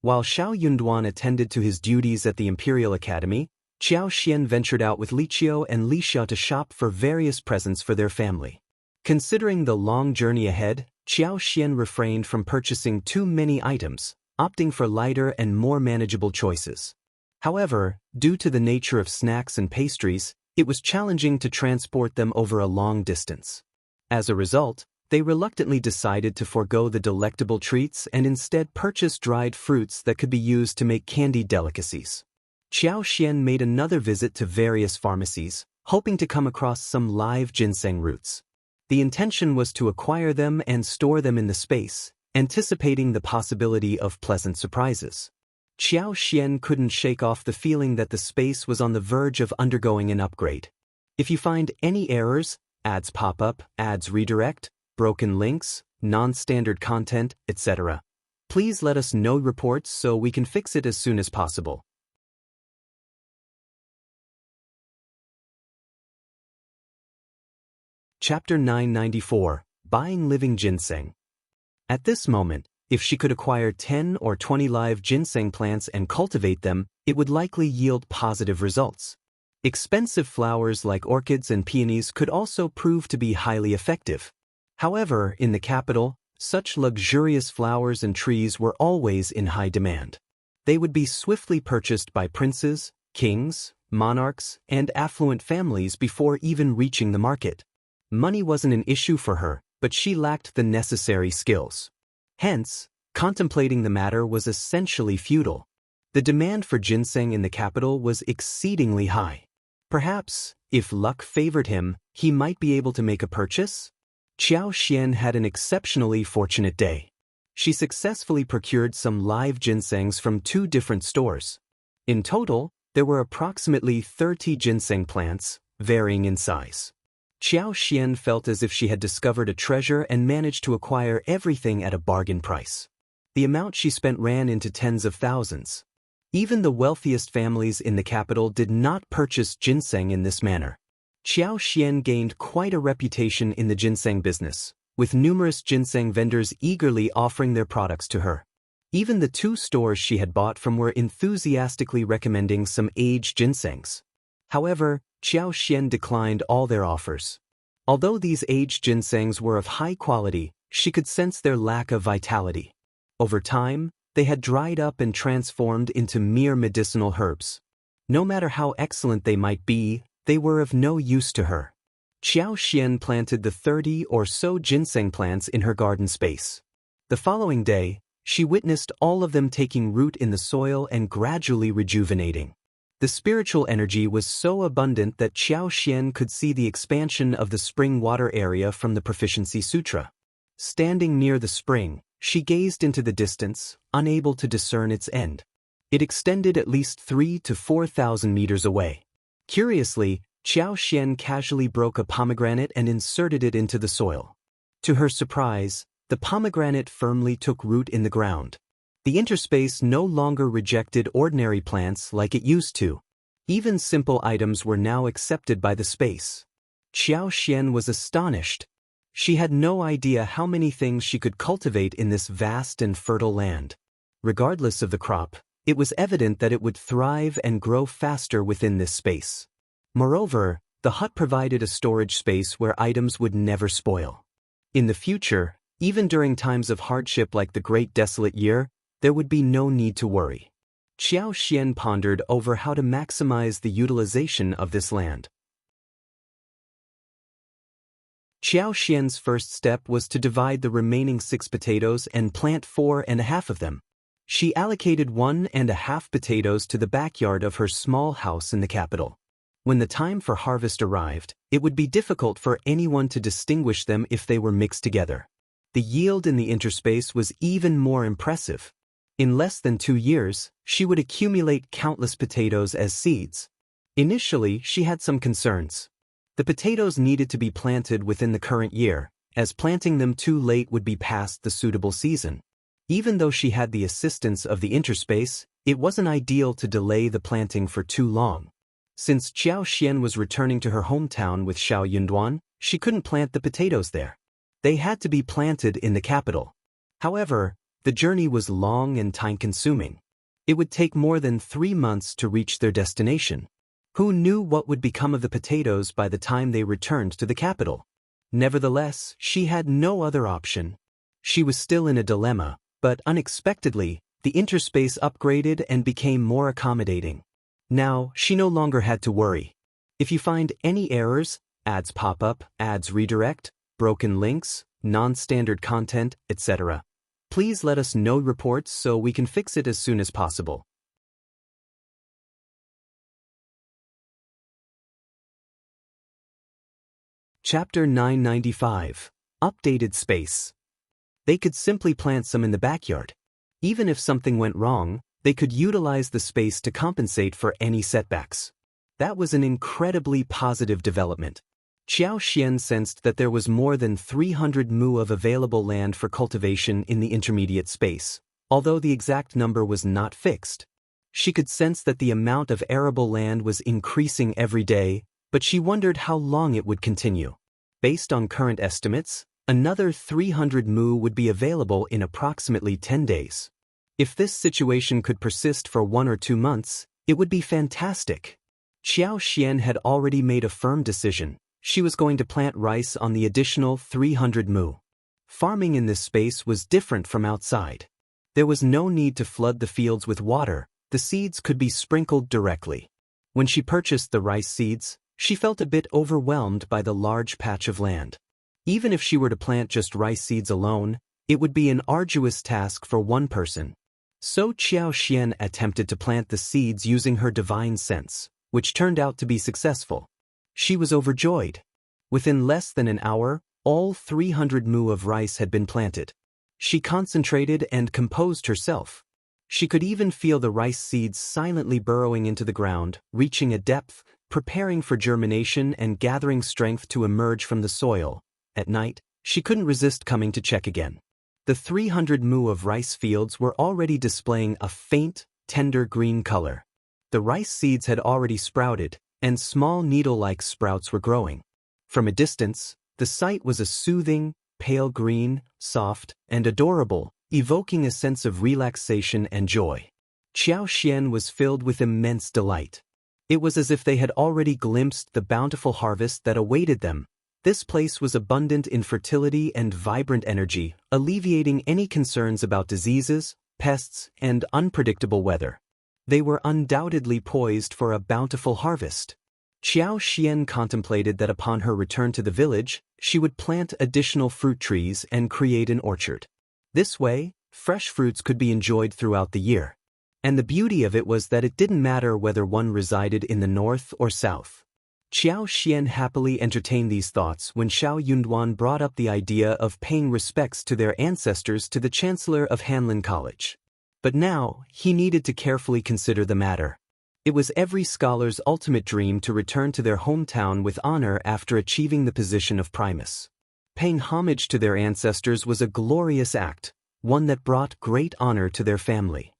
Speaker 1: While Xiao Yunduan attended to his duties at the Imperial Academy, Qiao Xian ventured out with Li Qiao and Li Xia to shop for various presents for their family. Considering the long journey ahead, Qiao Xian refrained from purchasing too many items, opting for lighter and more manageable choices. However, due to the nature of snacks and pastries, it was challenging to transport them over a long distance. As a result, they reluctantly decided to forego the delectable treats and instead purchase dried fruits that could be used to make candied delicacies. Qiao Xian made another visit to various pharmacies, hoping to come across some live ginseng roots. The intention was to acquire them and store them in the space, anticipating the possibility of pleasant surprises. Qiao Xian couldn't shake off the feeling that the space was on the verge of undergoing an upgrade. If you find any errors, ads pop up, ads redirect, broken links, non-standard content, etc., please let us know reports so we can fix it as soon as possible. Chapter 994, Buying Living Ginseng. At this moment, if she could acquire 10 or 20 live ginseng plants and cultivate them, it would likely yield positive results. Expensive flowers like orchids and peonies could also prove to be highly effective. However, in the capital, such luxurious flowers and trees were always in high demand. They would be swiftly purchased by princes, kings, monarchs, and affluent families before even reaching the market. Money wasn't an issue for her, but she lacked the necessary skills. Hence, contemplating the matter was essentially futile. The demand for ginseng in the capital was exceedingly high. Perhaps, if luck favored him, he might be able to make a purchase? Qiao Xian had an exceptionally fortunate day. She successfully procured some live ginsengs from 2 different stores. In total, there were approximately 30 ginseng plants, varying in size. Qiao Xian felt as if she had discovered a treasure and managed to acquire everything at a bargain price. The amount she spent ran into tens of thousands. Even the wealthiest families in the capital did not purchase ginseng in this manner. Qiao Xian gained quite a reputation in the ginseng business, with numerous ginseng vendors eagerly offering their products to her. Even the 2 stores she had bought from were enthusiastically recommending some aged ginsengs. However, Qiao Xian declined all their offers. Although these aged ginsengs were of high quality, she could sense their lack of vitality. Over time, they had dried up and transformed into mere medicinal herbs. No matter how excellent they might be, they were of no use to her. Qiao Xian planted the 30 or so ginseng plants in her garden space. The following day, she witnessed all of them taking root in the soil and gradually rejuvenating. The spiritual energy was so abundant that Qiao Xian could see the expansion of the spring water area from the Proficiency Sutra. Standing near the spring, she gazed into the distance, unable to discern its end. It extended at least 3,000 to 4,000 meters away. Curiously, Qiao Xian casually broke a pomegranate and inserted it into the soil. To her surprise, the pomegranate firmly took root in the ground. The interspace no longer rejected ordinary plants like it used to. Even simple items were now accepted by the space. Qiao Xian was astonished. She had no idea how many things she could cultivate in this vast and fertile land. Regardless of the crop, it was evident that it would thrive and grow faster within this space. Moreover, the hut provided a storage space where items would never spoil. In the future, Even during times of hardship like the Great Desolate Year, there would be no need to worry. Qiao Xian pondered over how to maximize the utilization of this land. Qiao Xian's first step was to divide the remaining 6 potatoes and plant 4.5 of them. She allocated 1.5 potatoes to the backyard of her small house in the capital. When the time for harvest arrived, it would be difficult for anyone to distinguish them if they were mixed together. The yield in the interspace was even more impressive. In less than 2 years, she would accumulate countless potatoes as seeds. Initially, she had some concerns. The potatoes needed to be planted within the current year, as planting them too late would be past the suitable season. Even though she had the assistance of the interspace, it wasn't ideal to delay the planting for too long. Since Qiao Xian was returning to her hometown with Xiao Yunduan, she couldn't plant the potatoes there. They had to be planted in the capital. However, the journey was long and time-consuming. It would take more than 3 months to reach their destination. Who knew what would become of the potatoes by the time they returned to the capital? Nevertheless, she had no other option. She was still in a dilemma, but unexpectedly, the interspace upgraded and became more accommodating. Now, she no longer had to worry. If you find any errors, ads pop up, ads redirect, broken links, non-standard content, etc., please let us know reports so we can fix it as soon as possible. Chapter 995. Updated Space. They could simply plant some in the backyard. Even if something went wrong, they could utilize the space to compensate for any setbacks. That was an incredibly positive development. Qiao Xian sensed that there was more than 300 mu of available land for cultivation in the intermediate space, although the exact number was not fixed. She could sense that the amount of arable land was increasing every day, but she wondered how long it would continue. Based on current estimates, another 300 mu would be available in approximately 10 days. If this situation could persist for 1 or 2 months, it would be fantastic. Qiao Xian had already made a firm decision. She was going to plant rice on the additional 300 mu. Farming in this space was different from outside. There was no need to flood the fields with water. The seeds could be sprinkled directly. When she purchased the rice seeds, she felt a bit overwhelmed by the large patch of land. Even if she were to plant just rice seeds alone, it would be an arduous task for one person. So Qiao Xian attempted to plant the seeds using her divine sense, which turned out to be successful. She was overjoyed. Within less than an hour, all 300 mu of rice had been planted. She concentrated and composed herself. She could even feel the rice seeds silently burrowing into the ground, reaching a depth, preparing for germination and gathering strength to emerge from the soil. At night, she couldn't resist coming to check again. The 300 mu of rice fields were already displaying a faint, tender green color. The rice seeds had already sprouted, and small needle-like sprouts were growing. From a distance, the sight was a soothing, pale green, soft, and adorable, evoking a sense of relaxation and joy. Qiao Xian was filled with immense delight. It was as if they had already glimpsed the bountiful harvest that awaited them. This place was abundant in fertility and vibrant energy, alleviating any concerns about diseases, pests, and unpredictable weather. They were undoubtedly poised for a bountiful harvest. Qiao Xian contemplated that upon her return to the village, she would plant additional fruit trees and create an orchard. This way, fresh fruits could be enjoyed throughout the year. And the beauty of it was that it didn't matter whether one resided in the north or south. Qiao Xian happily entertained these thoughts when Xiao Yunduan brought up the idea of paying respects to their ancestors to the Chancellor of Hanlin College. But now, he needed to carefully consider the matter. It was every scholar's ultimate dream to return to their hometown with honor after achieving the position of Primus. Paying homage to their ancestors was a glorious act, one that brought great honor to their family.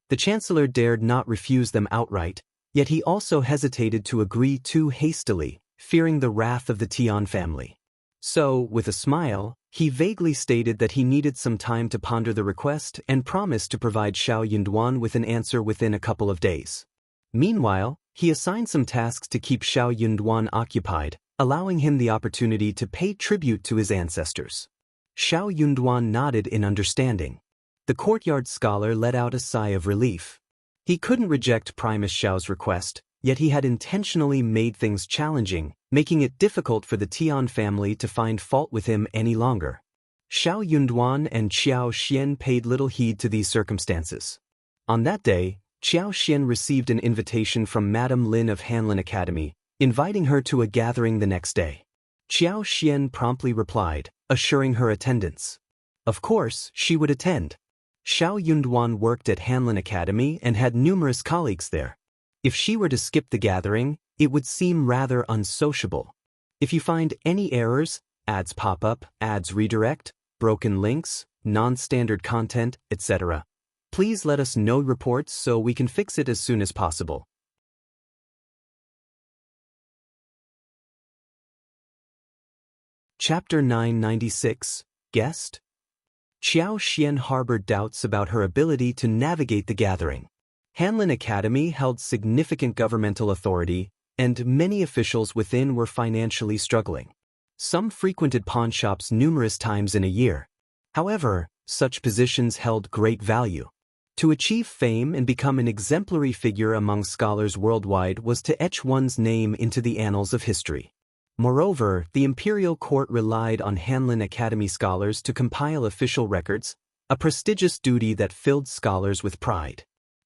Speaker 1: The Chancellor dared not refuse them outright, yet he also hesitated to agree too hastily, fearing the wrath of the Tian family. So, with a smile, he vaguely stated that he needed some time to ponder the request and promised to provide Xiao Yunduan with an answer within a couple of days. Meanwhile, he assigned some tasks to keep Xiao Yunduan occupied, allowing him the opportunity to pay tribute to his ancestors. Xiao Yunduan nodded in understanding. The courtyard scholar let out a sigh of relief. He couldn't reject Primus Xiao's request, yet he had intentionally made things challenging, making it difficult for the Tian family to find fault with him any longer. Xiao Yunduan and Qiao Xian paid little heed to these circumstances. On that day, Qiao Xian received an invitation from Madame Lin of Hanlin Academy, inviting her to a gathering the next day. Qiao Xian promptly replied, assuring her attendance. Of course, she would attend. Xiao Yunduan worked at Hanlin Academy and had numerous colleagues there. If she were to skip the gathering, it would seem rather unsociable. If you find any errors, ads pop up, ads redirect, broken links, non-standard content, etc., please let us know reports so we can fix it as soon as possible. Chapter 996, Guest? Qiao Xian harbored doubts about her ability to navigate the gathering. Hanlin Academy held significant governmental authority, and many officials within were financially struggling. Some frequented pawnshops numerous times in a year. However, such positions held great value. To achieve fame and become an exemplary figure among scholars worldwide was to etch one's name into the annals of history. Moreover, the imperial court relied on Hanlin Academy scholars to compile official records, a prestigious duty that filled scholars with pride.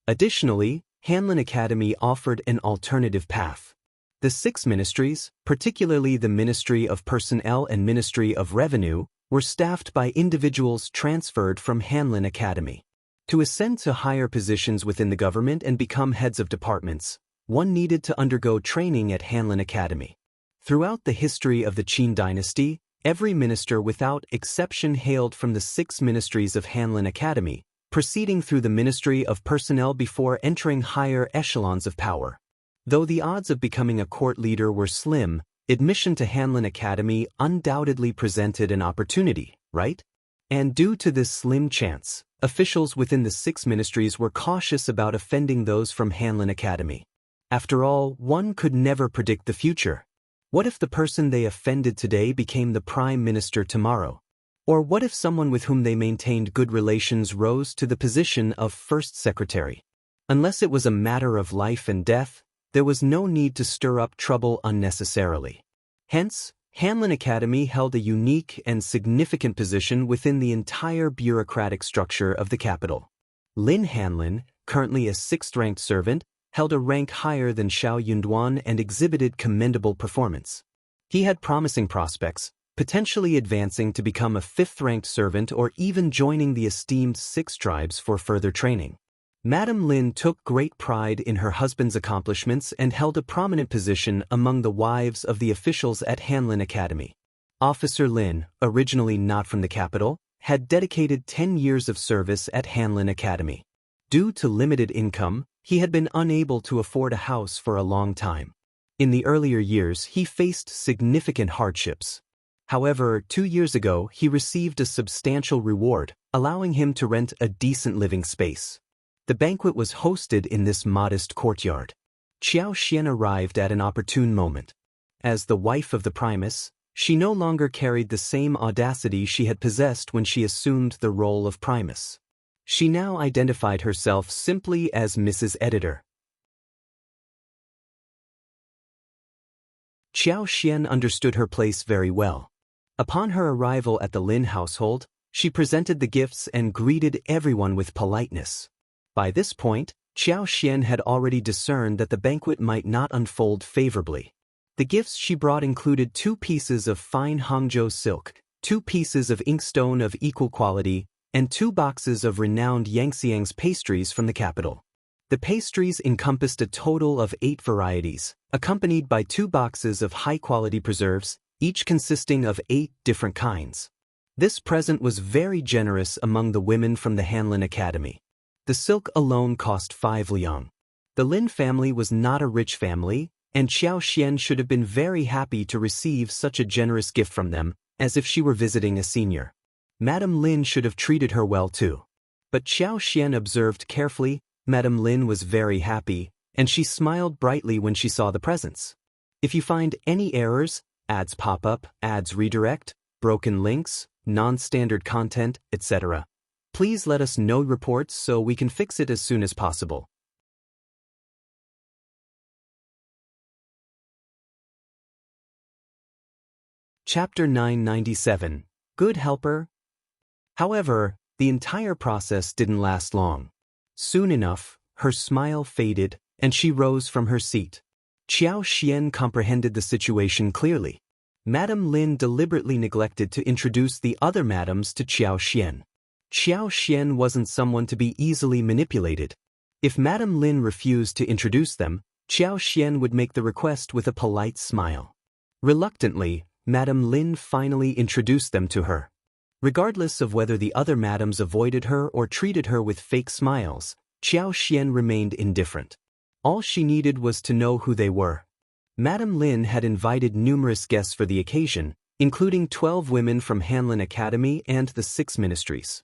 Speaker 1: Additionally, Hanlin Academy offered an alternative path. The 6 ministries, particularly the Ministry of Personnel and Ministry of Revenue, were staffed by individuals transferred from Hanlin Academy. To ascend to higher positions within the government and become heads of departments, one needed to undergo training at Hanlin Academy. Throughout the history of the Qin dynasty, every minister without exception hailed from the 6 ministries of Hanlin Academy, proceeding through the Ministry of Personnel before entering higher echelons of power. Though the odds of becoming a court leader were slim, admission to Hanlin Academy undoubtedly presented an opportunity, right? And due to this slim chance, officials within the 6 ministries were cautious about offending those from Hanlin Academy. After all, one could never predict the future. What if the person they offended today became the prime minister tomorrow? Or what if someone with whom they maintained good relations rose to the position of first secretary? Unless it was a matter of life and death, there was no need to stir up trouble unnecessarily. Hence, Hanlin Academy held a unique and significant position within the entire bureaucratic structure of the capital. Lin Hanlin, currently a 6th-ranked servant, held a rank higher than Xiao Yunduan and exhibited commendable performance. He had promising prospects, potentially advancing to become a 5th-ranked servant or even joining the esteemed 6 tribes for further training. Madame Lin took great pride in her husband's accomplishments and held a prominent position among the wives of the officials at Hanlin Academy. Officer Lin, originally not from the capital, had dedicated 10 years of service at Hanlin Academy. Due to limited income, he had been unable to afford a house for a long time. In the earlier years, he faced significant hardships. However, 2 years ago, he received a substantial reward, allowing him to rent a decent living space. The banquet was hosted in this modest courtyard. Qiao Xian arrived at an opportune moment. As the wife of the Primus, she no longer carried the same audacity she had possessed when she assumed the role of Primus. She now identified herself simply as Mrs. Editor. Qiao Xian understood her place very well. Upon her arrival at the Lin household, she presented the gifts and greeted everyone with politeness. By this point, Qiao Xian had already discerned that the banquet might not unfold favorably. The gifts she brought included 2 pieces of fine Hangzhou silk, 2 pieces of inkstone of equal quality, and 2 boxes of renowned Yangxiang's pastries from the capital. The pastries encompassed a total of 8 varieties, accompanied by 2 boxes of high-quality preserves, each consisting of 8 different kinds. This present was very generous among the women from the Hanlin Academy. The silk alone cost 5 liang. The Lin family was not a rich family, and Qiao Xian should have been very happy to receive such a generous gift from them, as if she were visiting a senior. Madame Lin should have treated her well too. But Qiao Xian observed carefully, Madame Lin was very happy, and she smiled brightly when she saw the presents. If you find any errors, ads pop up, ads redirect, broken links, non-standard content, etc. Please let us know reports so we can fix it as soon as possible. Chapter 997. Good Helper. However, the entire process didn't last long. Soon enough, her smile faded, and she rose from her seat. Qiao Xian comprehended the situation clearly. Madame Lin deliberately neglected to introduce the other madams to Qiao Xian. Qiao Xian wasn't someone to be easily manipulated. If Madame Lin refused to introduce them, Qiao Xian would make the request with a polite smile. Reluctantly, Madame Lin finally introduced them to her. Regardless of whether the other madams avoided her or treated her with fake smiles, Qiao Xian remained indifferent. All she needed was to know who they were. Madame Lin had invited numerous guests for the occasion, including 12 women from Hanlin Academy and the 6 ministries.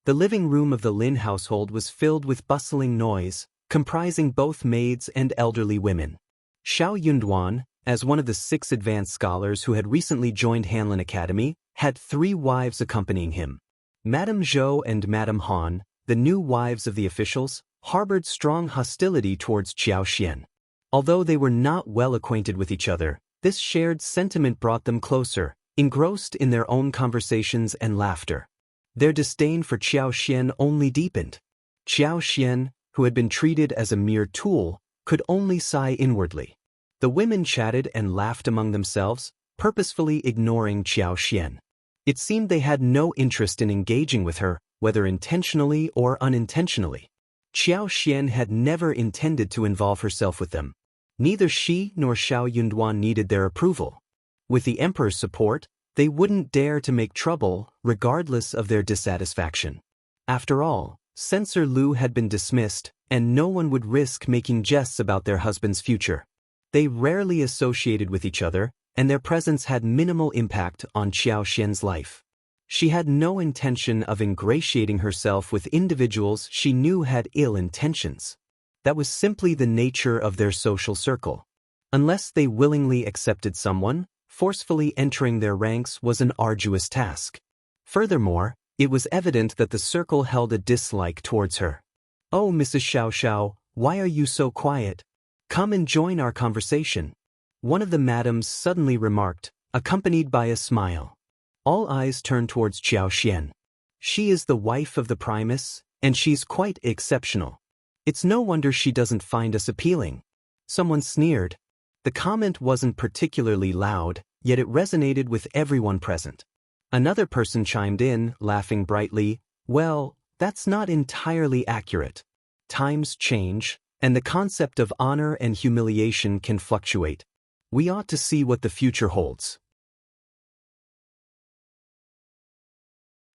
Speaker 1: The living room of the Lin household was filled with bustling noise, comprising both maids and elderly women. Xiao Yunduan, as one of the 6 advanced scholars who had recently joined Hanlin Academy, had 3 wives accompanying him. Madame Zhou and Madame Han, the new wives of the officials, harbored strong hostility towards Qiao Xian. Although they were not well acquainted with each other, this shared sentiment brought them closer, engrossed in their own conversations and laughter. Their disdain for Qiao Xian only deepened. Qiao Xian, who had been treated as a mere tool, could only sigh inwardly. The women chatted and laughed among themselves, purposefully ignoring Qiao Xian. It seemed they had no interest in engaging with her, whether intentionally or unintentionally. Qiao Xian had never intended to involve herself with them. Neither she nor Xiao Yunduan needed their approval. With the emperor's support, they wouldn't dare to make trouble, regardless of their dissatisfaction. After all, Censor Lu had been dismissed, and no one would risk making jests about their husband's future. They rarely associated with each other, and their presence had minimal impact on Qiao Xian's life. She had no intention of ingratiating herself with individuals she knew had ill intentions. That was simply the nature of their social circle. Unless they willingly accepted someone, forcefully entering their ranks was an arduous task. Furthermore, it was evident that the circle held a dislike towards her. "Oh, Mrs. Xiao Xiao, why are you so quiet? Come and join our conversation," one of the madams suddenly remarked, accompanied by a smile. All eyes turned towards Qiao Xian. She is the wife of the Primus, and she's quite exceptional. It's no wonder she doesn't find us appealing. Someone sneered. The comment wasn't particularly loud, yet it resonated with everyone present. Another person chimed in, laughing brightly, "Well, that's not entirely accurate. Times change, and the concept of honor and humiliation can fluctuate. We ought to see what the future holds."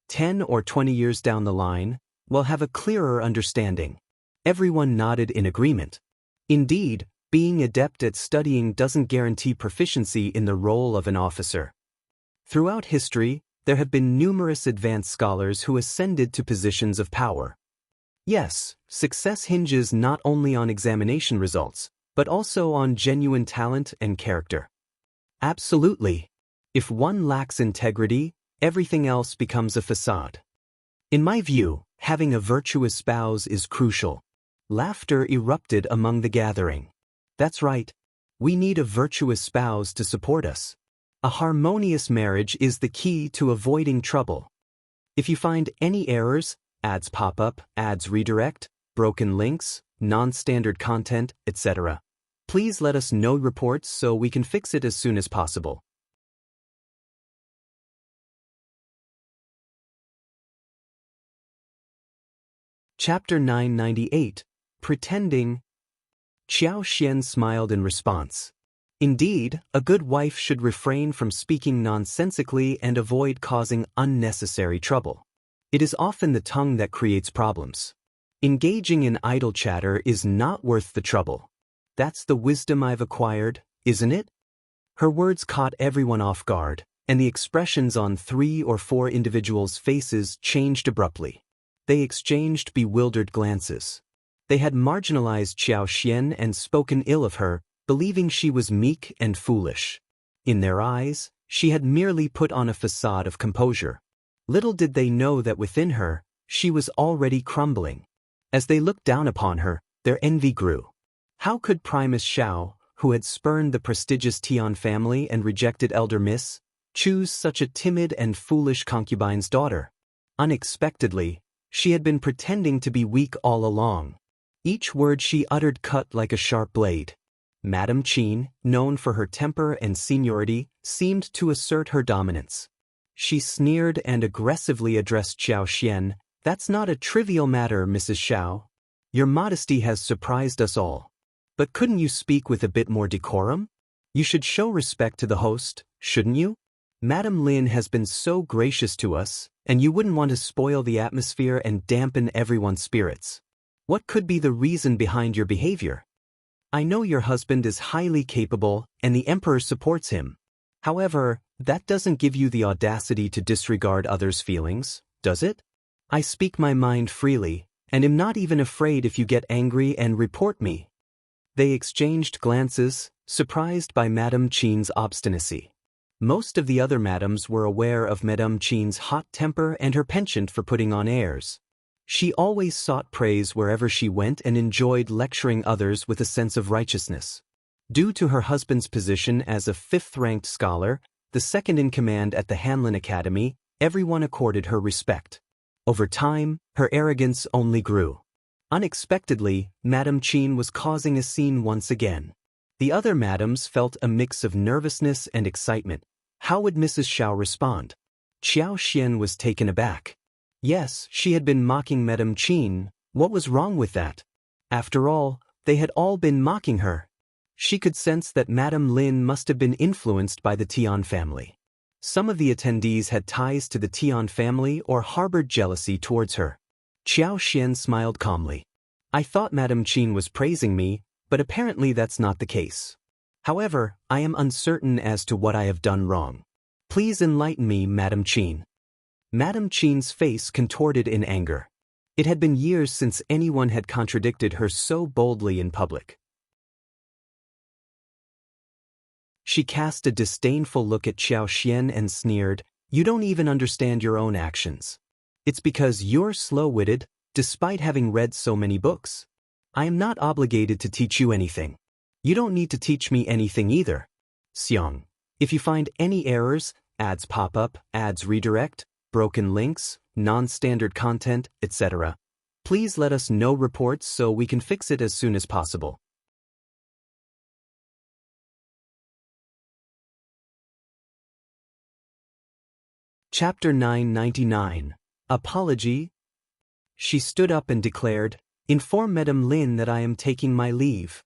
Speaker 1: 10 or 20 years down the line, we'll have a clearer understanding. Everyone nodded in agreement. Indeed, being adept at studying doesn't guarantee proficiency in the role of an officer. Throughout history, there have been numerous advanced scholars who ascended to positions of power. Yes, success hinges not only on examination results, but also on genuine talent and character. Absolutely. If one lacks integrity, everything else becomes a facade. In my view, having a virtuous spouse is crucial. Laughter erupted among the gathering. That's right. We need a virtuous spouse to support us. A harmonious marriage is the key to avoiding trouble. If you find any errors, ads pop up, ads redirect, broken links, non-standard content, etc., please let us know reports so we can fix it as soon as possible. Chapter 998. Pretending. Qiao Xian smiled in response. Indeed, a good wife should refrain from speaking nonsensically and avoid causing unnecessary trouble. It is often the tongue that creates problems. Engaging in idle chatter is not worth the trouble. That's the wisdom I've acquired, isn't it? Her words caught everyone off guard, and the expressions on 3 or 4 individuals' faces changed abruptly. They exchanged bewildered glances. They had marginalized Qiao Xian and spoken ill of her, believing she was meek and foolish. In their eyes, she had merely put on a facade of composure. Little did they know that within her, she was already crumbling. As they looked down upon her, their envy grew. How could Primus Qiao, who had spurned the prestigious Tian family and rejected elder Miss, choose such a timid and foolish concubine's daughter? Unexpectedly, she had been pretending to be weak all along. Each word she uttered cut like a sharp blade. Madame Qin, known for her temper and seniority, seemed to assert her dominance. She sneered and aggressively addressed Qiao Xian. "That's not a trivial matter, Mrs. Xiao. Your modesty has surprised us all. But couldn't you speak with a bit more decorum? You should show respect to the host, shouldn't you? Madame Lin has been so gracious to us, and you wouldn't want to spoil the atmosphere and dampen everyone's spirits. What could be the reason behind your behavior? I know your husband is highly capable, and the emperor supports him. However, that doesn't give you the audacity to disregard others' feelings, does it? I speak my mind freely, and am not even afraid if you get angry and report me." They exchanged glances, surprised by Madame Qin's obstinacy. Most of the other madams were aware of Madame Qin's hot temper and her penchant for putting on airs. She always sought praise wherever she went and enjoyed lecturing others with a sense of righteousness. Due to her husband's position as a fifth-ranked scholar, the second in command at the Hanlin Academy, everyone accorded her respect. Over time, her arrogance only grew. Unexpectedly, Madame Qin was causing a scene once again. The other madams felt a mix of nervousness and excitement. How would Mrs. Xiao respond? Qiao Xian was taken aback. Yes, she had been mocking Madame Qin. What was wrong with that? After all, they had all been mocking her. She could sense that Madame Lin must have been influenced by the Tian family. Some of the attendees had ties to the Tian family or harbored jealousy towards her. Qiao Xian smiled calmly. "I thought Madame Qin was praising me, but apparently that's not the case. However, I am uncertain as to what I have done wrong. Please enlighten me, Madame Qin." Madame Qin's face contorted in anger. It had been years since anyone had contradicted her so boldly in public. She cast a disdainful look at Qiao Xian and sneered, "You don't even understand your own actions. It's because you're slow-witted, despite having read so many books. I am not obligated to teach you anything. You don't need to teach me anything either. Xiang, if you find any errors, ads pop up, ads redirect, broken links, non-standard content, etc., please let us know reports so we can fix it as soon as possible." Chapter 999. Apology. She stood up and declared, "Inform Madame Lin that I am taking my leave."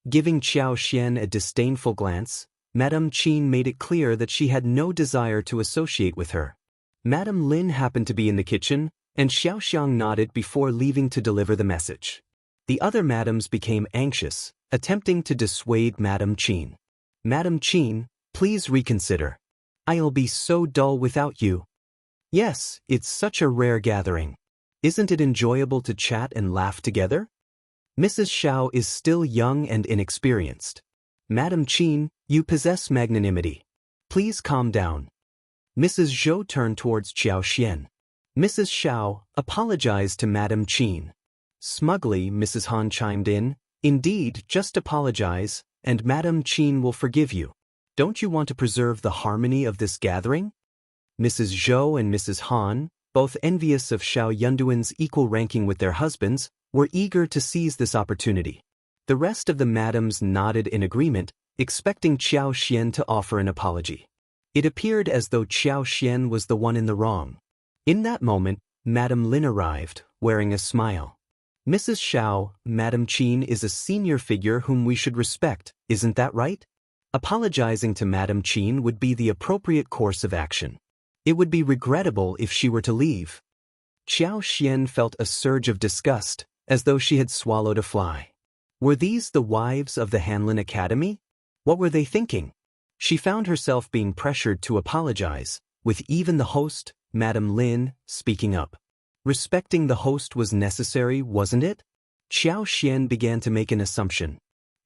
Speaker 1: Giving Qiao Xian a disdainful glance, Madame Qin made it clear that she had no desire to associate with her. Madame Lin happened to be in the kitchen, and Xiao Xiang nodded before leaving to deliver the message. The other madams became anxious, attempting to dissuade Madame Qin. "Madame Qin, please reconsider. I'll be so dull without you." "Yes, it's such a rare gathering. Isn't it enjoyable to chat and laugh together?" Mrs. Xiao is still young and inexperienced. "Madame Qin, you possess magnanimity. Please calm down." Mrs. Zhou turned towards Qiao Xian. Mrs. Xiao apologized to Madame Qin. Smugly, Mrs. Han chimed in, "Indeed, just apologize, and Madame Qin will forgive you. Don't you want to preserve the harmony of this gathering?" Mrs. Zhou and Mrs. Han, both envious of Xiao Yunduan's equal ranking with their husbands, were eager to seize this opportunity. The rest of the madams nodded in agreement, expecting Qiao Xian to offer an apology. It appeared as though Qiao Xian was the one in the wrong. In that moment, Madame Lin arrived, wearing a smile. "Mrs. Xiao, Madame Qin is a senior figure whom we should respect, isn't that right? Apologizing to Madame Qin would be the appropriate course of action. It would be regrettable if she were to leave." Qiao Xian felt a surge of disgust, as though she had swallowed a fly. Were these the wives of the Hanlin Academy? What were they thinking? She found herself being pressured to apologize, with even the host, Madame Lin, speaking up. Respecting the host was necessary, wasn't it? Qiao Xian began to make an assumption.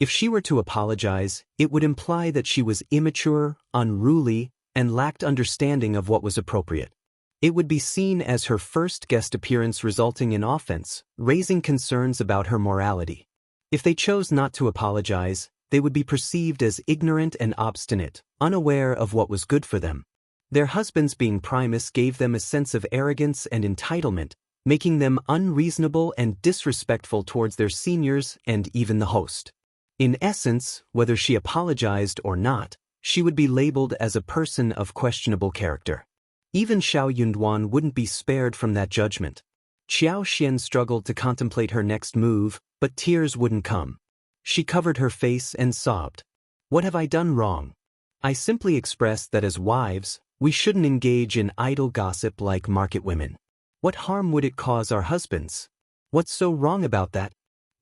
Speaker 1: If she were to apologize, it would imply that she was immature, unruly, and lacked understanding of what was appropriate. It would be seen as her first guest appearance resulting in offense, raising concerns about her morality. If they chose not to apologize, they would be perceived as ignorant and obstinate, unaware of what was good for them. Their husbands being Primus gave them a sense of arrogance and entitlement, making them unreasonable and disrespectful towards their seniors and even the host. In essence, whether she apologized or not, she would be labeled as a person of questionable character. Even Xiao Yunduan wouldn't be spared from that judgment. Qiao Xian struggled to contemplate her next move, but tears wouldn't come. She covered her face and sobbed. What have I done wrong? I simply expressed that as wives, we shouldn't engage in idle gossip like market women. What harm would it cause our husbands? What's so wrong about that?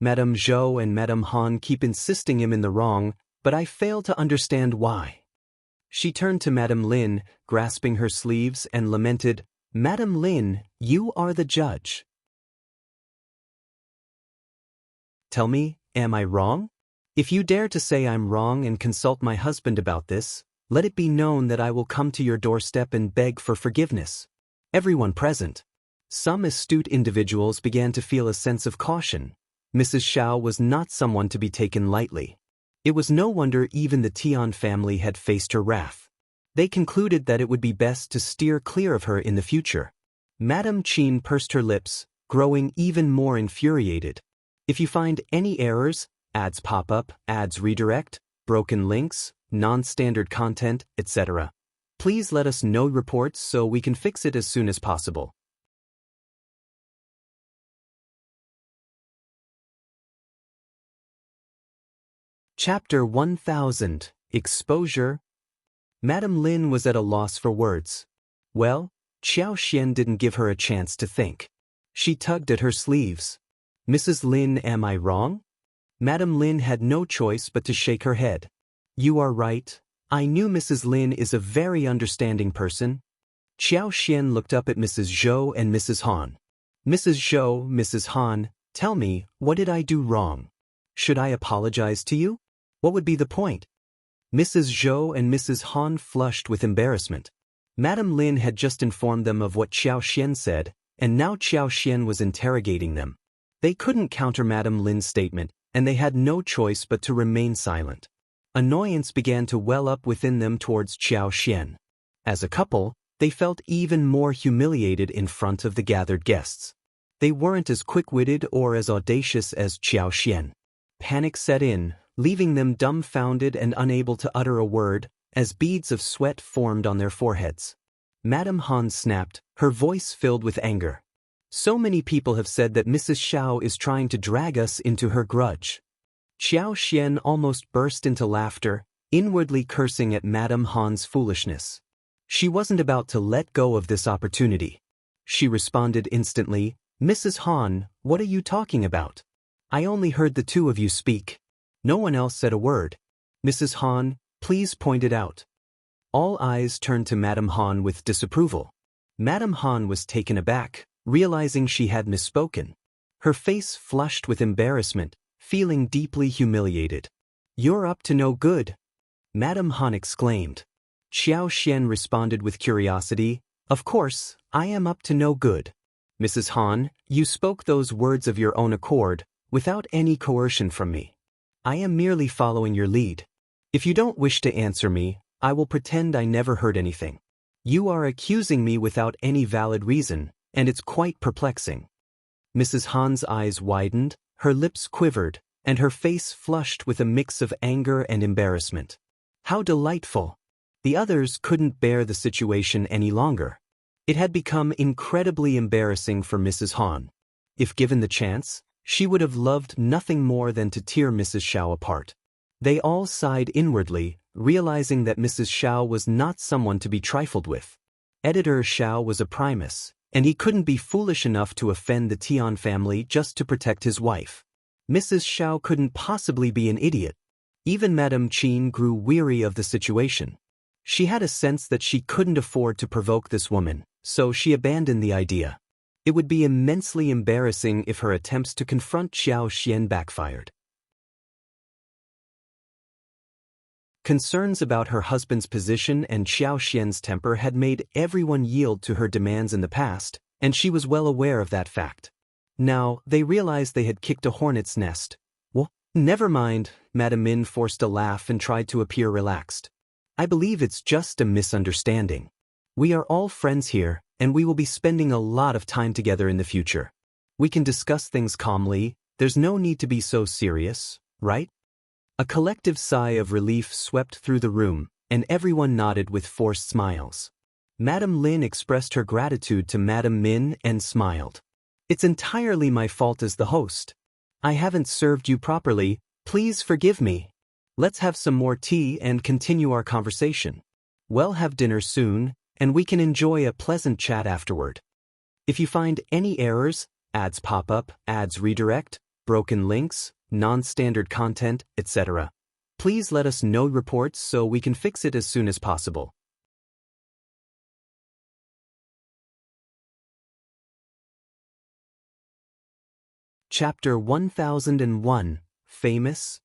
Speaker 1: Madame Zhou and Madame Han keep insisting I'm in the wrong, but I fail to understand why. She turned to Madame Lin, grasping her sleeves, and lamented, Madame Lin, you are the judge. Tell me, am I wrong? If you dare to say I'm wrong and consult my husband about this, let it be known that I will come to your doorstep and beg for forgiveness. Everyone present. Some astute individuals began to feel a sense of caution. Mrs. Xiao was not someone to be taken lightly. It was no wonder even the Tian family had faced her wrath. They concluded that it would be best to steer clear of her in the future. Madame Qin pursed her lips, growing even more infuriated. If you find any errors, ads pop up, ads redirect, broken links, non-standard content, etc., please let us know reports so we can fix it as soon as possible. Chapter 1000, Exposure. Madame Lin was at a loss for words. Well, Qiao Xian didn't give her a chance to think. She tugged at her sleeves. Mrs. Lin, am I wrong? Madame Lin had no choice but to shake her head. You are right. I knew Mrs. Lin is a very understanding person. Qiao Xian looked up at Mrs. Zhou and Mrs. Han. Mrs. Zhou, Mrs. Han, tell me, what did I do wrong? Should I apologize to you? What would be the point? Mrs. Zhou and Mrs. Han flushed with embarrassment. Madame Lin had just informed them of what Qiao Xian said, and now Qiao Xian was interrogating them. They couldn't counter Madame Lin's statement, and they had no choice but to remain silent. Annoyance began to well up within them towards Qiao Xian. As a couple, they felt even more humiliated in front of the gathered guests. They weren't as quick-witted or as audacious as Qiao Xian. Panic set in, leaving them dumbfounded and unable to utter a word, as beads of sweat formed on their foreheads. Madame Han snapped, her voice filled with anger. So many people have said that Mrs. Xiao is trying to drag us into her grudge. Qiao Xian almost burst into laughter, inwardly cursing at Madame Han's foolishness. She wasn't about to let go of this opportunity. She responded instantly, Mrs. Han, what are you talking about? I only heard the two of you speak. No one else said a word. Mrs. Han, please point it out. All eyes turned to Madame Han with disapproval. Madame Han was taken aback, realizing she had misspoken. Her face flushed with embarrassment, feeling deeply humiliated. You're up to no good, Madame Han exclaimed. Qiao Xian responded with curiosity, Of course, I am up to no good. Mrs. Han, you spoke those words of your own accord, without any coercion from me. I am merely following your lead. If you don't wish to answer me, I will pretend I never heard anything. You are accusing me without any valid reason, and it's quite perplexing. Mrs. Han's eyes widened, her lips quivered, and her face flushed with a mix of anger and embarrassment. How delightful! The others couldn't bear the situation any longer. It had become incredibly embarrassing for Mrs. Han. If given the chance, she would have loved nothing more than to tear Mrs. Xiao apart. They all sighed inwardly, realizing that Mrs. Xiao was not someone to be trifled with. Editor Xiao was a Primus, and he couldn't be foolish enough to offend the Tian family just to protect his wife. Mrs. Xiao couldn't possibly be an idiot. Even Madame Qin grew weary of the situation. She had a sense that she couldn't afford to provoke this woman, so she abandoned the idea. It would be immensely embarrassing if her attempts to confront Qiao Xian backfired. Concerns about her husband's position and Xiao Xian's temper had made everyone yield to her demands in the past, and she was well aware of that fact. Now, they realized they had kicked a hornet's nest. Well, never mind, Madame Min forced a laugh and tried to appear relaxed. I believe it's just a misunderstanding. We are all friends here, and we will be spending a lot of time together in the future. We can discuss things calmly, there's no need to be so serious, right? A collective sigh of relief swept through the room, and everyone nodded with forced smiles. Madame Lin expressed her gratitude to Madame Min and smiled. It's entirely my fault as the host. I haven't served you properly, please forgive me. Let's have some more tea and continue our conversation. We'll have dinner soon, and we can enjoy a pleasant chat afterward. If you find any errors, ads pop up, ads redirect, broken links, non-standard content, etc., please let us know reports so we can fix it as soon as possible. Chapter 1001, Famous?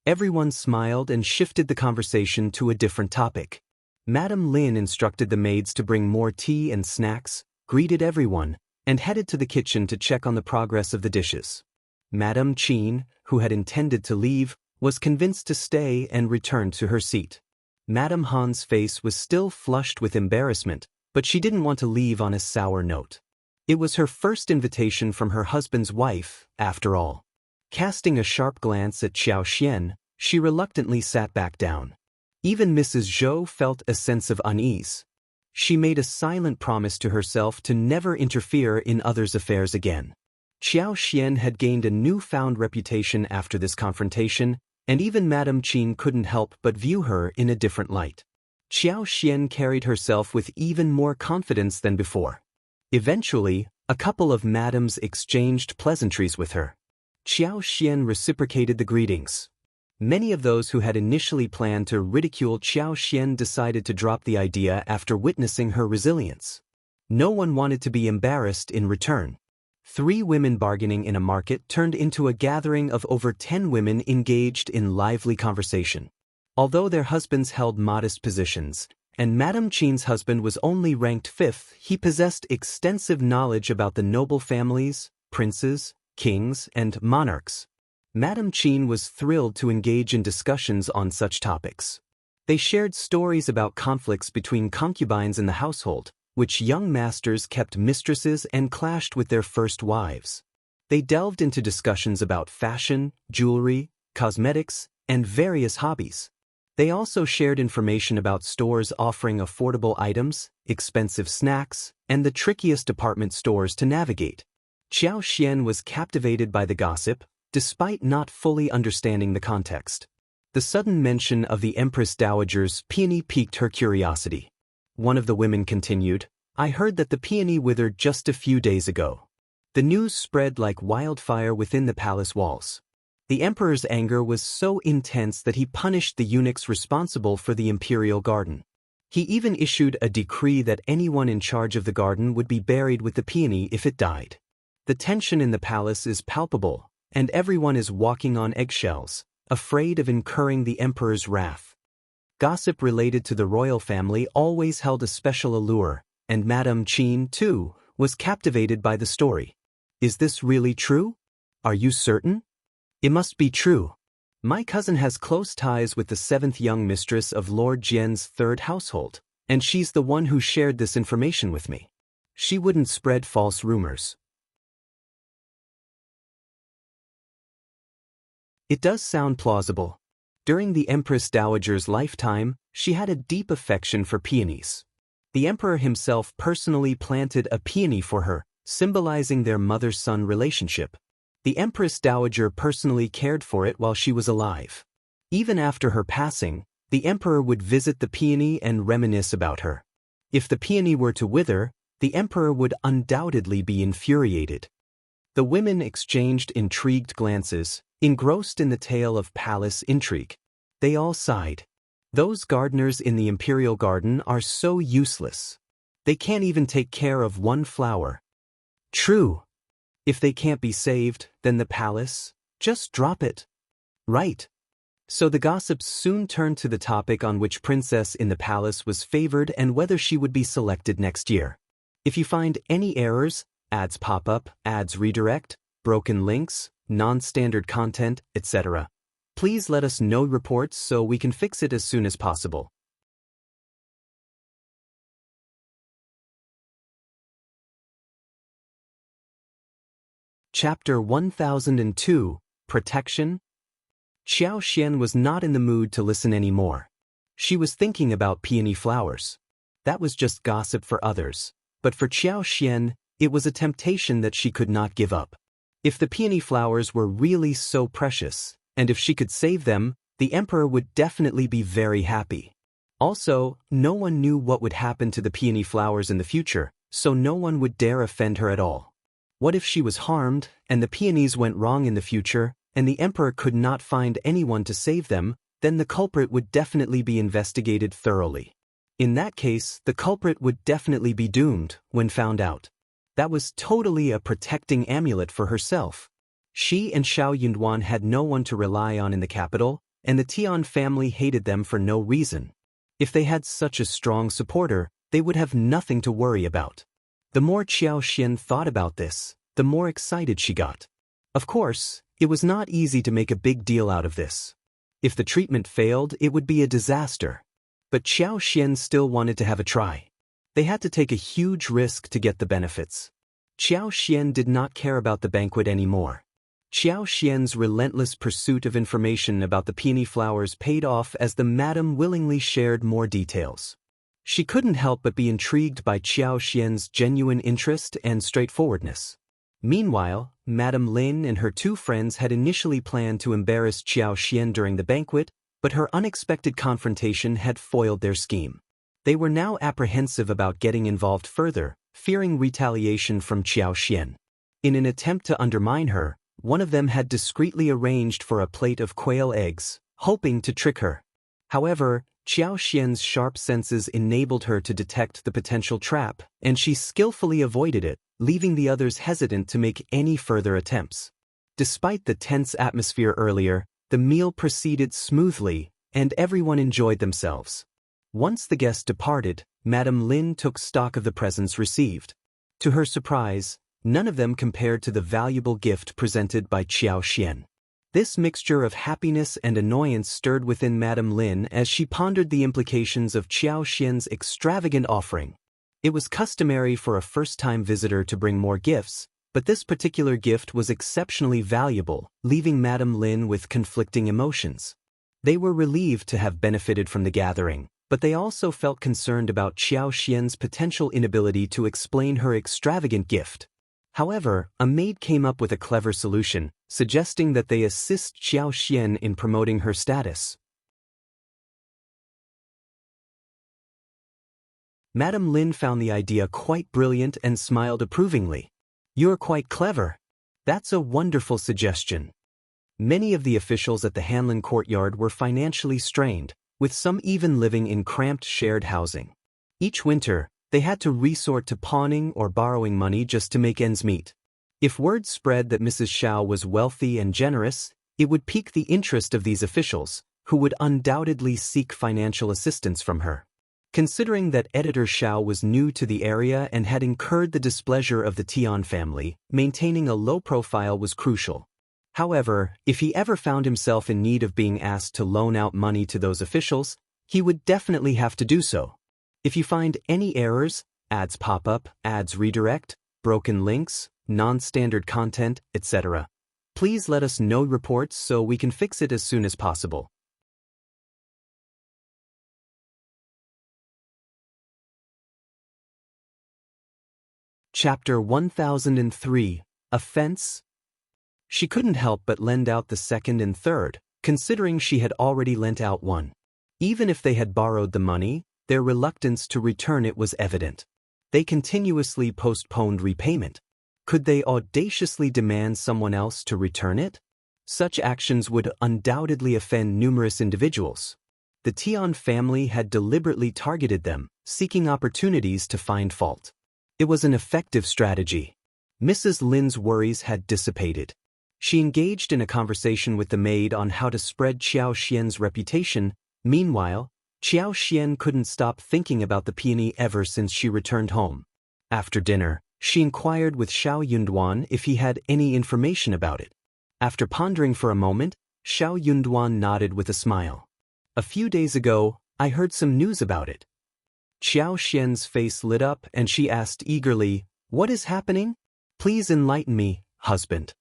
Speaker 1: Everyone smiled and shifted the conversation to a different topic. Madame Lin instructed the maids to bring more tea and snacks, greeted everyone, and headed to the kitchen to check on the progress of the dishes. Madame Qin, who had intended to leave, was convinced to stay and returned to her seat. Madame Han's face was still flushed with embarrassment, but she didn't want to leave on a sour note. It was her first invitation from her husband's wife, after all. Casting a sharp glance at Xiao Xian, she reluctantly sat back down. Even Mrs. Zhou felt a sense of unease. She made a silent promise to herself to never interfere in others' affairs again. Xiao Xian had gained a newfound reputation after this confrontation, and even Madame Qin couldn't help but view her in a different light. Xiao Xian carried herself with even more confidence than before. Eventually, a couple of madams exchanged pleasantries with her. Xiao Xian reciprocated the greetings. Many of those who had initially planned to ridicule Xiao Xian decided to drop the idea after witnessing her resilience. No one wanted to be embarrassed in return. 3 women bargaining in a market turned into a gathering of over 10 women engaged in lively conversation. Although their husbands held modest positions, and Madame Qin's husband was only ranked 5th, he possessed extensive knowledge about the noble families, princes, kings, and monarchs. Madame Qin was thrilled to engage in discussions on such topics. They shared stories about conflicts between concubines in the household, which young masters kept mistresses and clashed with their first wives. They delved into discussions about fashion, jewelry, cosmetics, and various hobbies. They also shared information about stores offering affordable items, expensive snacks, and the trickiest department stores to navigate. Xiao Xian was captivated by the gossip, despite not fully understanding the context. The sudden mention of the Empress Dowager's peony piqued her curiosity. One of the women continued, I heard that the peony withered just a few days ago. The news spread like wildfire within the palace walls. The emperor's anger was so intense that he punished the eunuchs responsible for the imperial garden. He even issued a decree that anyone in charge of the garden would be buried with the peony if it died. The tension in the palace is palpable, and everyone is walking on eggshells, afraid of incurring the emperor's wrath. Gossip related to the royal family always held a special allure, and Madame Qin, too, was captivated by the story. Is this really true? Are you certain? It must be true. My cousin has close ties with the 7th young mistress of Lord Jian's 3rd household, and she's the one who shared this information with me. She wouldn't spread false rumors. It does sound plausible. During the Empress Dowager's lifetime, she had a deep affection for peonies. The emperor himself personally planted a peony for her, symbolizing their mother-son relationship. The Empress Dowager personally cared for it while she was alive. Even after her passing, the emperor would visit the peony and reminisce about her. If the peony were to wither, the emperor would undoubtedly be infuriated. The women exchanged intrigued glances, engrossed in the tale of palace intrigue. They all sighed. Those gardeners in the imperial garden are so useless. They can't even take care of one flower. True. If they can't be saved, then the palace, just drop it. Right. So the gossips soon turned to the topic on which princess in the palace was favored and whether she would be selected next year. If you find any errors, ads pop up, ads redirect, broken links, non-standard content, etc., please let us know reports so we can fix it as soon as possible. Chapter 1002, Protection. Qiao Xian was not in the mood to listen anymore. She was thinking about peony flowers. That was just gossip for others, but for Qiao Xian, it was a temptation that she could not give up. If the peony flowers were really so precious, and if she could save them, the emperor would definitely be very happy. Also, no one knew what would happen to the peony flowers in the future, so no one would dare offend her at all. What if she was harmed, and the peonies went wrong in the future, and the emperor could not find anyone to save them? Then the culprit would definitely be investigated thoroughly. In that case, the culprit would definitely be doomed when found out. That was totally a protecting amulet for herself. She and Xiao Yunduan had no one to rely on in the capital, and the Tian family hated them for no reason. If they had such a strong supporter, they would have nothing to worry about. The more Qiao Xian thought about this, the more excited she got. Of course, it was not easy to make a big deal out of this. If the treatment failed, it would be a disaster. But Qiao Xian still wanted to have a try. They had to take a huge risk to get the benefits. Qiao Xian did not care about the banquet anymore. Qiao Xian's relentless pursuit of information about the peony flowers paid off as the madam willingly shared more details. She couldn't help but be intrigued by Qiao Xian's genuine interest and straightforwardness. Meanwhile, Madame Lin and her two friends had initially planned to embarrass Qiao Xian during the banquet, but her unexpected confrontation had foiled their scheme. They were now apprehensive about getting involved further, fearing retaliation from Qiao Xian. In an attempt to undermine her, one of them had discreetly arranged for a plate of quail eggs, hoping to trick her. However, Qiao Xian's sharp senses enabled her to detect the potential trap, and she skillfully avoided it, leaving the others hesitant to make any further attempts. Despite the tense atmosphere earlier, the meal proceeded smoothly, and everyone enjoyed themselves. Once the guests departed, Madame Lin took stock of the presents received. To her surprise, none of them compared to the valuable gift presented by Qiao Xian. This mixture of happiness and annoyance stirred within Madame Lin as she pondered the implications of Qiao Xian's extravagant offering. It was customary for a first-time visitor to bring more gifts, but this particular gift was exceptionally valuable, leaving Madame Lin with conflicting emotions. They were relieved to have benefited from the gathering, but they also felt concerned about Qiao Xian's potential inability to explain her extravagant gift. However, a maid came up with a clever solution, suggesting that they assist Qiao Xian in promoting her status. Madame Lin found the idea quite brilliant and smiled approvingly. "You're quite clever. That's a wonderful suggestion." Many of the officials at the Hanlin courtyard were financially strained, with some even living in cramped shared housing. Each winter, they had to resort to pawning or borrowing money just to make ends meet. If word spread that Mrs. Xiao was wealthy and generous, it would pique the interest of these officials, who would undoubtedly seek financial assistance from her. Considering that Editor Xiao was new to the area and had incurred the displeasure of the Tian family, maintaining a low profile was crucial. However, if he ever found himself in need of being asked to loan out money to those officials, he would definitely have to do so. If you find any errors, ads pop up, ads redirect, broken links, non-standard content, etc., please let us know reports so we can fix it as soon as possible. Chapter 1003, Offence. She couldn't help but lend out the second and third, considering she had already lent out one. Even if they had borrowed the money, their reluctance to return it was evident. They continuously postponed repayment. Could they audaciously demand someone else to return it? Such actions would undoubtedly offend numerous individuals. The Tian family had deliberately targeted them, seeking opportunities to find fault. It was an effective strategy. Mrs. Lin's worries had dissipated. She engaged in a conversation with the maid on how to spread Qiao Xian's reputation. Meanwhile, Qiao Xian couldn't stop thinking about the peony ever since she returned home. After dinner, she inquired with Xiao Yunduan if he had any information about it. After pondering for a moment, Xiao Yunduan nodded with a smile. A few days ago, I heard some news about it. Qiao Xian's face lit up and she asked eagerly, "What is happening? Please enlighten me, husband."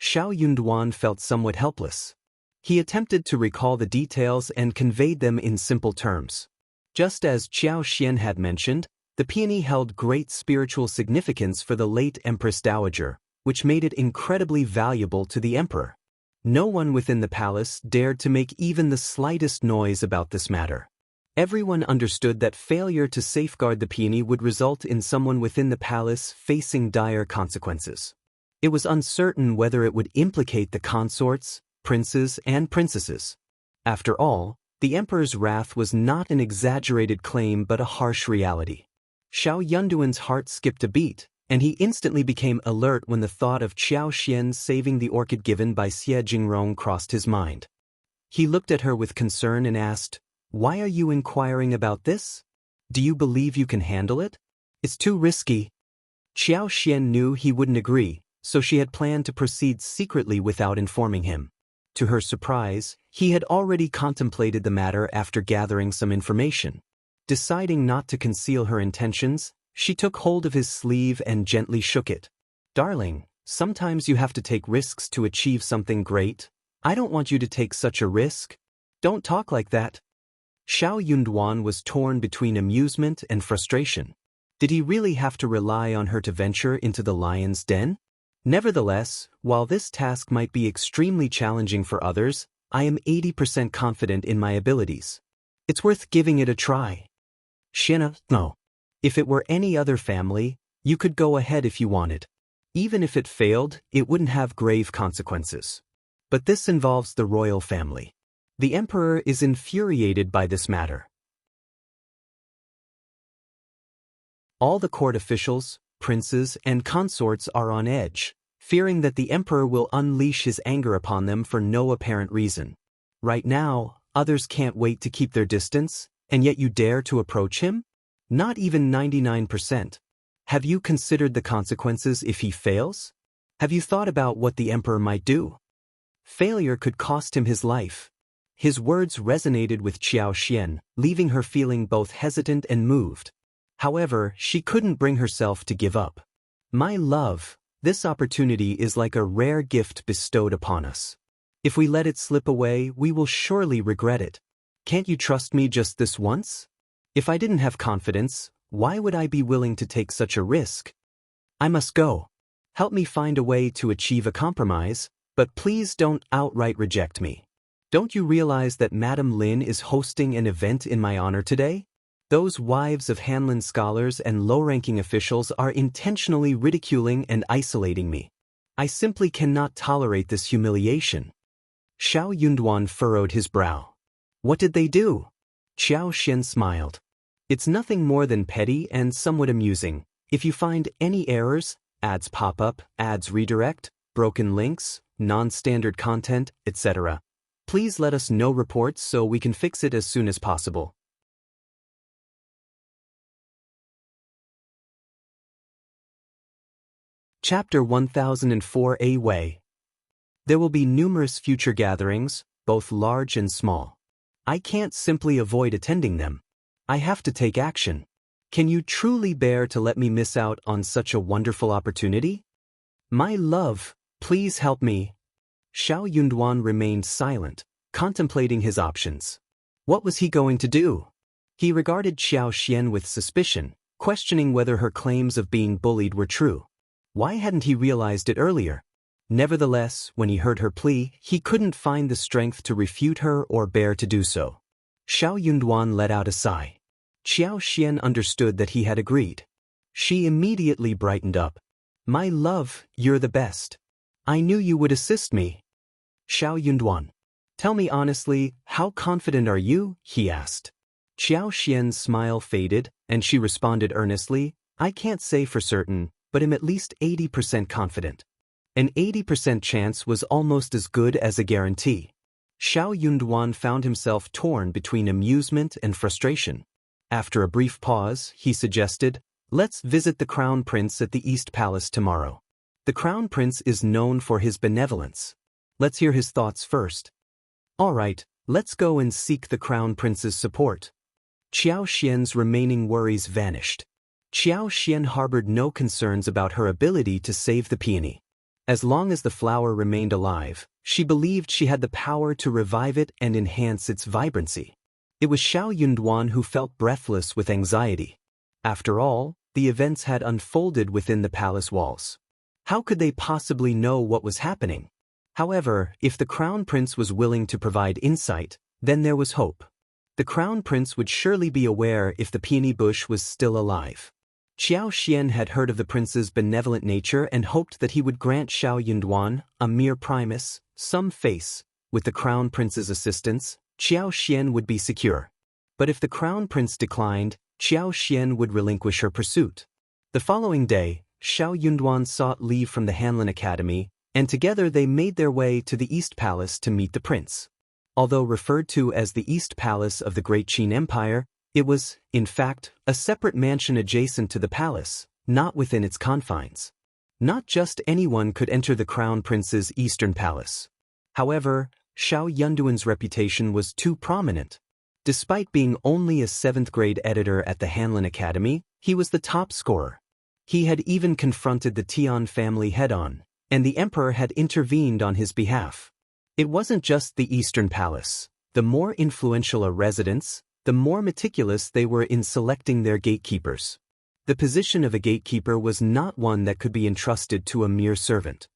Speaker 1: Xiao Yunduan felt somewhat helpless. He attempted to recall the details and conveyed them in simple terms. Just as Qiao Xian had mentioned, the peony held great spiritual significance for the late Empress Dowager, which made it incredibly valuable to the emperor. No one within the palace dared to make even the slightest noise about this matter. Everyone understood that failure to safeguard the peony would result in someone within the palace facing dire consequences. It was uncertain whether it would implicate the consorts, princes, and princesses. After all, the emperor's wrath was not an exaggerated claim but a harsh reality. Xiao Yunduan's heart skipped a beat, and he instantly became alert when the thought of Qiao Xian saving the orchid given by Xie Jingrong crossed his mind. He looked at her with concern and asked, "Why are you inquiring about this? Do you believe you can handle it? It's too risky." Qiao Xian knew he wouldn't agree, so she had planned to proceed secretly without informing him. To her surprise, he had already contemplated the matter after gathering some information. Deciding not to conceal her intentions, she took hold of his sleeve and gently shook it. "Darling, sometimes you have to take risks to achieve something great. I don't want you to take such a risk. Don't talk like that." Xiao Yunduan was torn between amusement and frustration. Did he really have to rely on her to venture into the lion's den? Nevertheless, while this task might be extremely challenging for others, I am 80% confident in my abilities. It's worth giving it a try. Xian, no. If it were any other family, you could go ahead if you wanted. Even if it failed, it wouldn't have grave consequences. But this involves the royal family. The emperor is infuriated by this matter. All the court officials, princes, and consorts are on edge, fearing that the emperor will unleash his anger upon them for no apparent reason. Right now, others can't wait to keep their distance, and yet you dare to approach him? Not even 99%. Have you considered the consequences if he fails? Have you thought about what the emperor might do? Failure could cost him his life. His words resonated with Qiao Xian, leaving her feeling both hesitant and moved. However, she couldn't bring herself to give up. "My love, this opportunity is like a rare gift bestowed upon us. If we let it slip away, we will surely regret it. Can't you trust me just this once? If I didn't have confidence, why would I be willing to take such a risk? I must go. Help me find a way to achieve a compromise, but please don't outright reject me. Don't you realize that Madame Lin is hosting an event in my honor today? Those wives of Hanlin scholars and low-ranking officials are intentionally ridiculing and isolating me. I simply cannot tolerate this humiliation." Xiao Yunduan furrowed his brow. "What did they do?" Qiao Xian smiled. "It's nothing more than petty and somewhat amusing. If you find any errors, ads pop up, ads redirect, broken links, non-standard content, etc., please let us know reports so we can fix it as soon as possible." Chapter 1004 A Way. There will be numerous future gatherings, both large and small. I can't simply avoid attending them. I have to take action. Can you truly bear to let me miss out on such a wonderful opportunity? My love, please help me. Xiao Yunduan remained silent, contemplating his options. What was he going to do? He regarded Qiao Xian with suspicion, questioning whether her claims of being bullied were true. Why hadn't he realized it earlier? Nevertheless, when he heard her plea, he couldn't find the strength to refute her or bear to do so. Xiao Yunduan let out a sigh. Qiao Xian understood that he had agreed. She immediately brightened up. My love, you're the best. I knew you would assist me. Xiao Yunduan. Tell me honestly, how confident are you? He asked. Qiao Xian's smile faded, and she responded earnestly, I can't say for certain, but am at least 80% confident. An 80% chance was almost as good as a guarantee. Xiao Yunduan found himself torn between amusement and frustration. After a brief pause, he suggested, "Let's visit the Crown Prince at the East Palace tomorrow. The Crown Prince is known for his benevolence. Let's hear his thoughts first." "All right, let's go and seek the Crown Prince's support." Qiao Xian's remaining worries vanished. Qiao Xian harbored no concerns about her ability to save the peony. As long as the flower remained alive, she believed she had the power to revive it and enhance its vibrancy. It was Xiao Yunduan who felt breathless with anxiety. After all, the events had unfolded within the palace walls. How could they possibly know what was happening? However, if the Crown Prince was willing to provide insight, then there was hope. The Crown Prince would surely be aware if the peony bush was still alive. Qiao Xian had heard of the prince's benevolent nature and hoped that he would grant Xiao Yunduan, a mere Primus, some face. With the Crown Prince's assistance, Qiao Xian would be secure. But if the Crown Prince declined, Qiao Xian would relinquish her pursuit. The following day, Xiao Yunduan sought leave from the Hanlin Academy, and together they made their way to the East Palace to meet the prince. Although referred to as the East Palace of the Great Qin Empire, it was, in fact, a separate mansion adjacent to the palace, not within its confines. Not just anyone could enter the Crown Prince's Eastern Palace. However, Xiao Yunduan's reputation was too prominent. Despite being only a 7th-grade editor at the Hanlin Academy, he was the top scorer. He had even confronted the Tian family head-on, and the emperor had intervened on his behalf. It wasn't just the Eastern Palace. The more influential a residence, the more meticulous they were in selecting their gatekeepers. The position of a gatekeeper was not one that could be entrusted to a mere servant.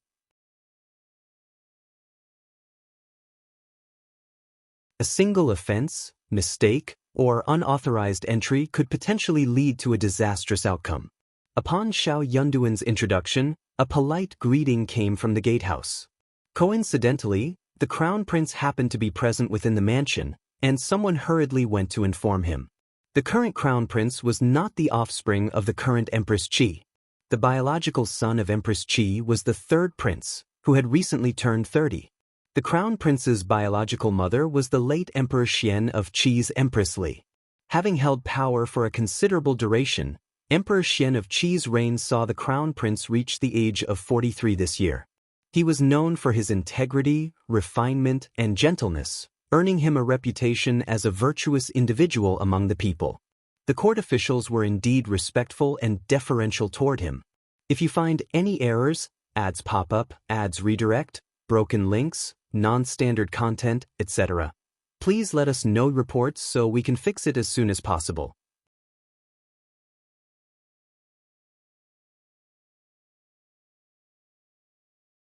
Speaker 1: A single offense, mistake, or unauthorized entry could potentially lead to a disastrous outcome. Upon Xiao Yunduan's introduction, a polite greeting came from the gatehouse. Coincidentally, the Crown Prince happened to be present within the mansion, and someone hurriedly went to inform him. The current Crown Prince was not the offspring of the current Empress Qi. The biological son of Empress Qi was the third prince, who had recently turned 30. The Crown Prince's biological mother was the late Emperor Xian of Qi's Empress Li. Having held power for a considerable duration, Emperor Xian of Qi's reign saw the Crown Prince reach the age of 43 this year. He was known for his integrity, refinement, and gentleness, earning him a reputation as a virtuous individual among the people. The court officials were indeed respectful and deferential toward him. If you find any errors, ads pop up, ads redirect, broken links, non-standard content, etc., please let us know reports so we can fix it as soon as possible.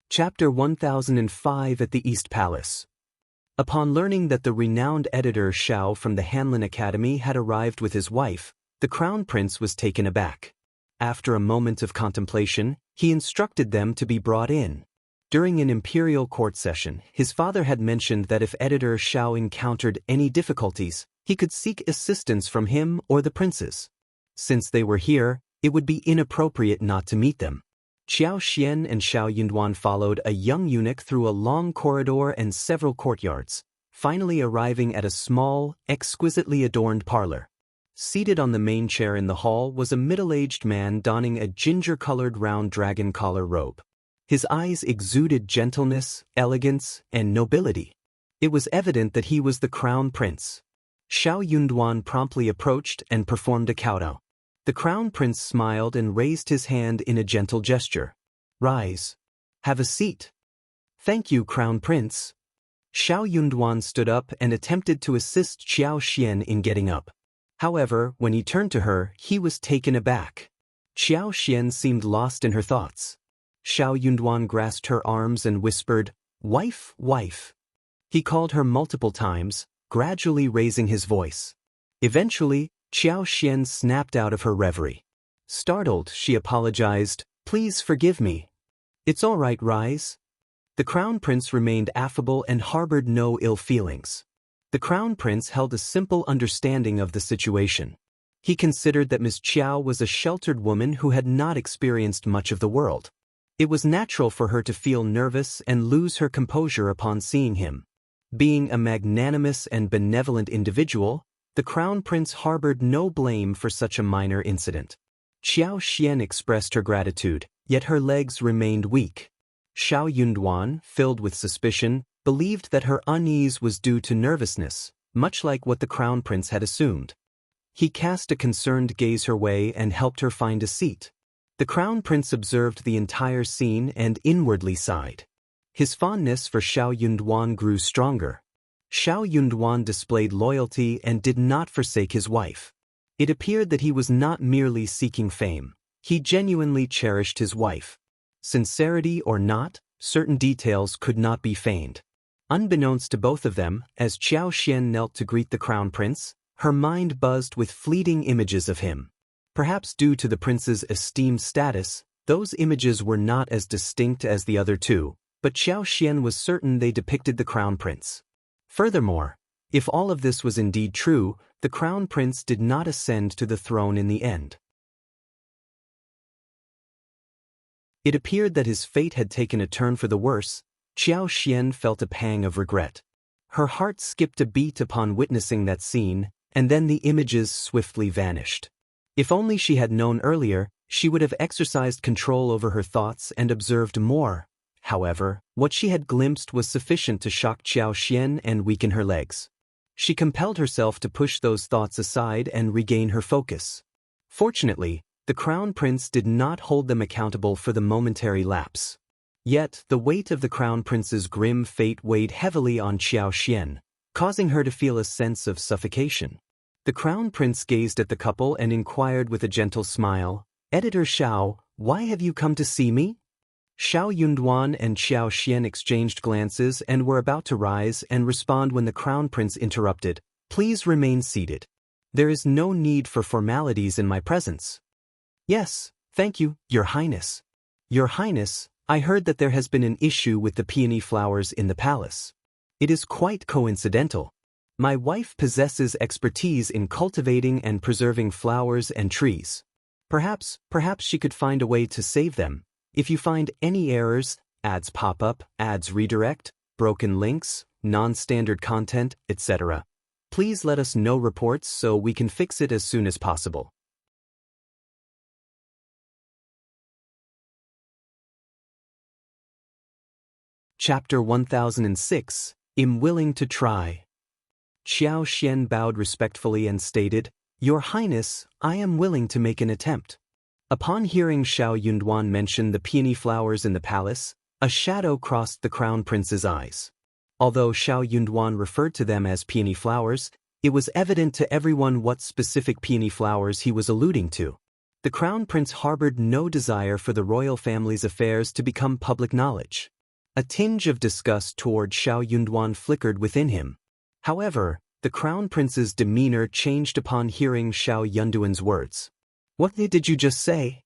Speaker 1: Chapter 1005 at the East Palace. Upon learning that the renowned editor Qiao from the Hanlin Academy had arrived with his wife, the Crown Prince was taken aback. After a moment of contemplation, he instructed them to be brought in. During an imperial court session, his father had mentioned that if editor Qiao encountered any difficulties, he could seek assistance from him or the princes. Since they were here, it would be inappropriate not to meet them. Qiao Xian and Xiao Yunduan followed a young eunuch through a long corridor and several courtyards, finally arriving at a small, exquisitely adorned parlor. Seated on the main chair in the hall was a middle-aged man donning a ginger-colored round dragon collar robe. His eyes exuded gentleness, elegance, and nobility. It was evident that he was the Crown Prince. Xiao Yunduan promptly approached and performed a kowtow. The Crown Prince smiled and raised his hand in a gentle gesture. "Rise. Have a seat." "Thank you, Crown Prince." Xiao Yunduan stood up and attempted to assist Qiao Xian in getting up. However, when he turned to her, he was taken aback. Qiao Xian seemed lost in her thoughts. Xiao Yunduan grasped her arms and whispered, "Wife, wife." He called her multiple times, gradually raising his voice. Eventually, Qiao Xian snapped out of her reverie. Startled, she apologized, "Please forgive me." "It's all right, rise." The Crown Prince remained affable and harbored no ill feelings. The Crown Prince held a simple understanding of the situation. He considered that Ms. Qiao was a sheltered woman who had not experienced much of the world. It was natural for her to feel nervous and lose her composure upon seeing him. Being a magnanimous and benevolent individual, the Crown Prince harbored no blame for such a minor incident. Qiao Xian expressed her gratitude, yet her legs remained weak. Xiao Yunduan, filled with suspicion, believed that her unease was due to nervousness, much like what the Crown Prince had assumed. He cast a concerned gaze her way and helped her find a seat. The Crown Prince observed the entire scene and inwardly sighed. His fondness for Xiao Yunduan grew stronger. Xiao Yunduan displayed loyalty and did not forsake his wife. It appeared that he was not merely seeking fame. He genuinely cherished his wife. Sincerity or not, certain details could not be feigned. Unbeknownst to both of them, as Qiao Xian knelt to greet the Crown Prince, her mind buzzed with fleeting images of him. Perhaps due to the prince's esteemed status, those images were not as distinct as the other two, but Qiao Xian was certain they depicted the Crown Prince. Furthermore, if all of this was indeed true, the Crown Prince did not ascend to the throne in the end. It appeared that his fate had taken a turn for the worse. Qiao Xian felt a pang of regret. Her heart skipped a beat upon witnessing that scene, and then the images swiftly vanished. If only she had known earlier, she would have exercised control over her thoughts and observed more. However, what she had glimpsed was sufficient to shock Qiao Xian and weaken her legs. She compelled herself to push those thoughts aside and regain her focus. Fortunately, the Crown Prince did not hold them accountable for the momentary lapse. Yet, the weight of the Crown Prince's grim fate weighed heavily on Qiao Xian, causing her to feel a sense of suffocation. The Crown Prince gazed at the couple and inquired with a gentle smile, "Editor Xiao, why have you come to see me?" Xiao Yunduan and Qiao Xian exchanged glances and were about to rise and respond when the Crown Prince interrupted, "Please remain seated. There is no need for formalities in my presence." "Yes, thank you, Your Highness." "Your Highness, I heard that there has been an issue with the peony flowers in the palace. It is quite coincidental. My wife possesses expertise in cultivating and preserving flowers and trees. Perhaps she could find a way to save them. If you find any errors, ads pop up, ads redirect, broken links, non-standard content, etc., please let us know reports so we can fix it as soon as possible." Chapter 1006, I'm Willing to Try. Qiao Xian bowed respectfully and stated, "Your Highness, I am willing to make an attempt." Upon hearing Xiao Yunduan mention the peony flowers in the palace, a shadow crossed the Crown Prince's eyes. Although Xiao Yunduan referred to them as peony flowers, it was evident to everyone what specific peony flowers he was alluding to. The Crown Prince harbored no desire for the royal family's affairs to become public knowledge. A tinge of disgust toward Xiao Yunduan flickered within him. However, the Crown Prince's demeanor changed upon hearing Xiao Yunduan's words. "What did you just say?"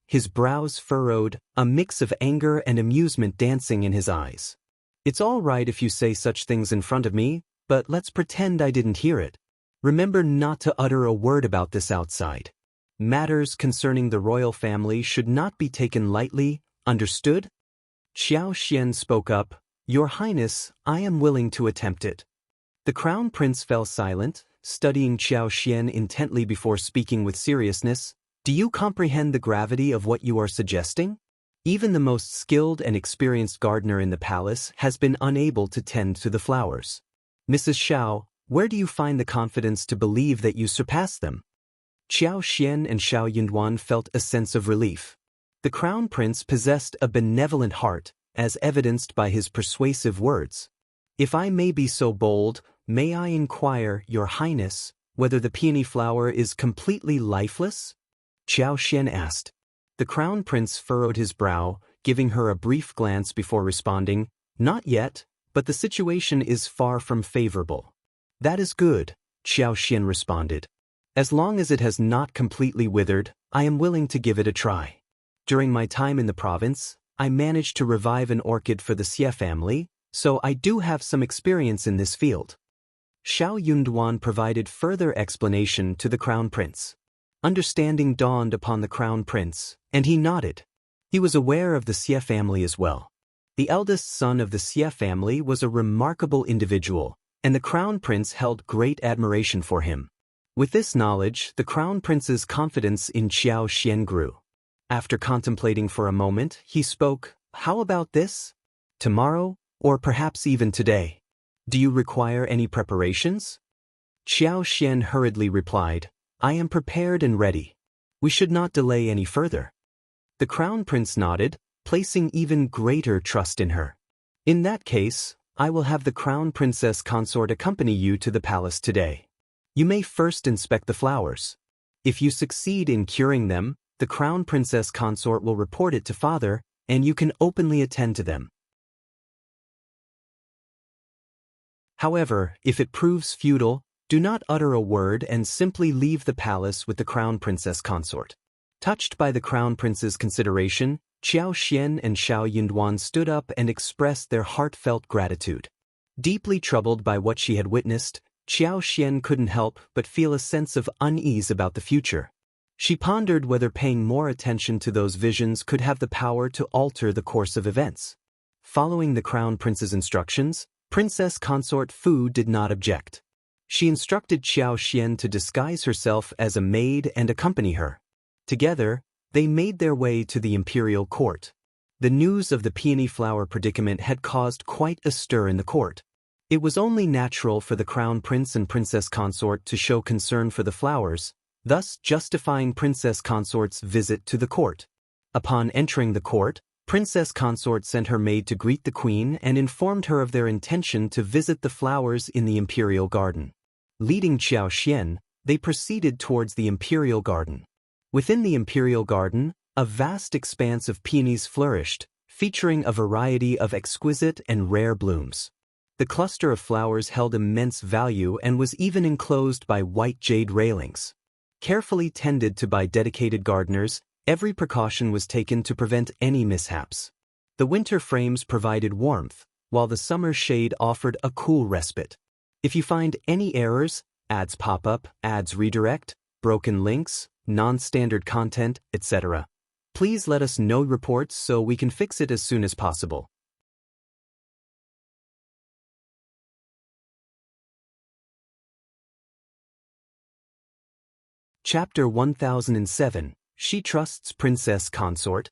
Speaker 1: His brows furrowed, a mix of anger and amusement dancing in his eyes. "It's all right if you say such things in front of me, but let's pretend I didn't hear it. Remember not to utter a word about this outside. Matters concerning the royal family should not be taken lightly, understood?" Qiao Xian spoke up, "Your Highness, I am willing to attempt it." The Crown Prince fell silent, studying Qiao Xian intently before speaking with seriousness. "Do you comprehend the gravity of what you are suggesting? Even the most skilled and experienced gardener in the palace has been unable to tend to the flowers. Mrs. Xiao, where do you find the confidence to believe that you surpass them?" Qiao Xian and Xiao Yunduan felt a sense of relief. The Crown Prince possessed a benevolent heart, as evidenced by his persuasive words. "If I may be so bold, may I inquire, Your Highness, whether the peony flower is completely lifeless?" Qiao Xian asked. The Crown Prince furrowed his brow, giving her a brief glance before responding, "Not yet, but the situation is far from favorable." "That is good," Qiao Xian responded. "As long as it has not completely withered, I am willing to give it a try. During my time in the province, I managed to revive an orchid for the Xie family, so I do have some experience in this field." Xiao Yunduan provided further explanation to the Crown Prince. Understanding dawned upon the Crown Prince, and he nodded. He was aware of the Xie family as well. The eldest son of the Xie family was a remarkable individual, and the crown prince held great admiration for him. With this knowledge, the crown prince's confidence in Qiao Xian grew. After contemplating for a moment, he spoke, "How about this? Tomorrow, or perhaps even today? Do you require any preparations?" Qiao Xian hurriedly replied, "I am prepared and ready. We should not delay any further." The crown prince nodded, placing even greater trust in her. "In that case, I will have the crown princess consort accompany you to the palace today. You may first inspect the flowers. If you succeed in curing them, the crown princess consort will report it to father, and you can openly attend to them. However, if it proves futile, do not utter a word and simply leave the palace with the crown princess consort." Touched by the crown prince's consideration, Qiao Xian and Xiao Yunduan stood up and expressed their heartfelt gratitude. Deeply troubled by what she had witnessed, Qiao Xian couldn't help but feel a sense of unease about the future. She pondered whether paying more attention to those visions could have the power to alter the course of events. Following the crown prince's instructions, Princess Consort Fu did not object. She instructed Qiao Xian to disguise herself as a maid and accompany her. Together, they made their way to the imperial court. The news of the peony flower predicament had caused quite a stir in the court. It was only natural for the crown prince and princess consort to show concern for the flowers, thus justifying Princess Consort's visit to the court. Upon entering the court, Princess Consort sent her maid to greet the queen and informed her of their intention to visit the flowers in the imperial garden. Leading Qiao Xian, they proceeded towards the imperial garden. Within the imperial garden, a vast expanse of peonies flourished, featuring a variety of exquisite and rare blooms. The cluster of flowers held immense value and was even enclosed by white jade railings. Carefully tended to by dedicated gardeners, every precaution was taken to prevent any mishaps. The winter frames provided warmth, while the summer shade offered a cool respite. If you find any errors, ads pop up, ads redirect, broken links, non-standard content, etc., please let us know reports so we can fix it as soon as possible. Chapter 1007. She trusts Princess Consort.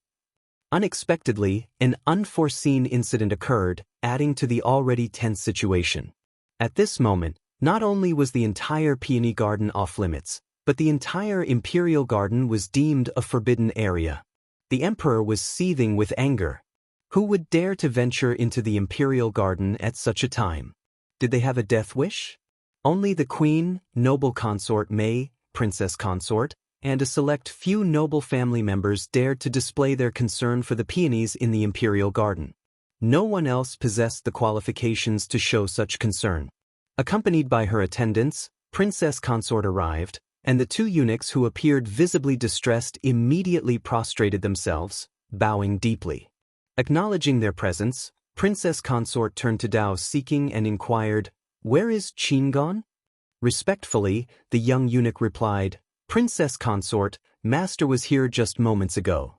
Speaker 1: Unexpectedly, an unforeseen incident occurred, adding to the already tense situation. At this moment, not only was the entire peony garden off-limits, but the entire imperial garden was deemed a forbidden area. The emperor was seething with anger. Who would dare to venture into the imperial garden at such a time? Did they have a death wish? Only the queen, noble consort May, princess consort, and a select few noble family members dared to display their concern for the peonies in the imperial garden. No one else possessed the qualifications to show such concern. Accompanied by her attendants, Princess Consort arrived, and the two eunuchs who appeared visibly distressed immediately prostrated themselves, bowing deeply. Acknowledging their presence, Princess Consort turned to Dao seeking and inquired, "Where is Qin gone?" Respectfully, the young eunuch replied, "Princess Consort, Master was here just moments ago."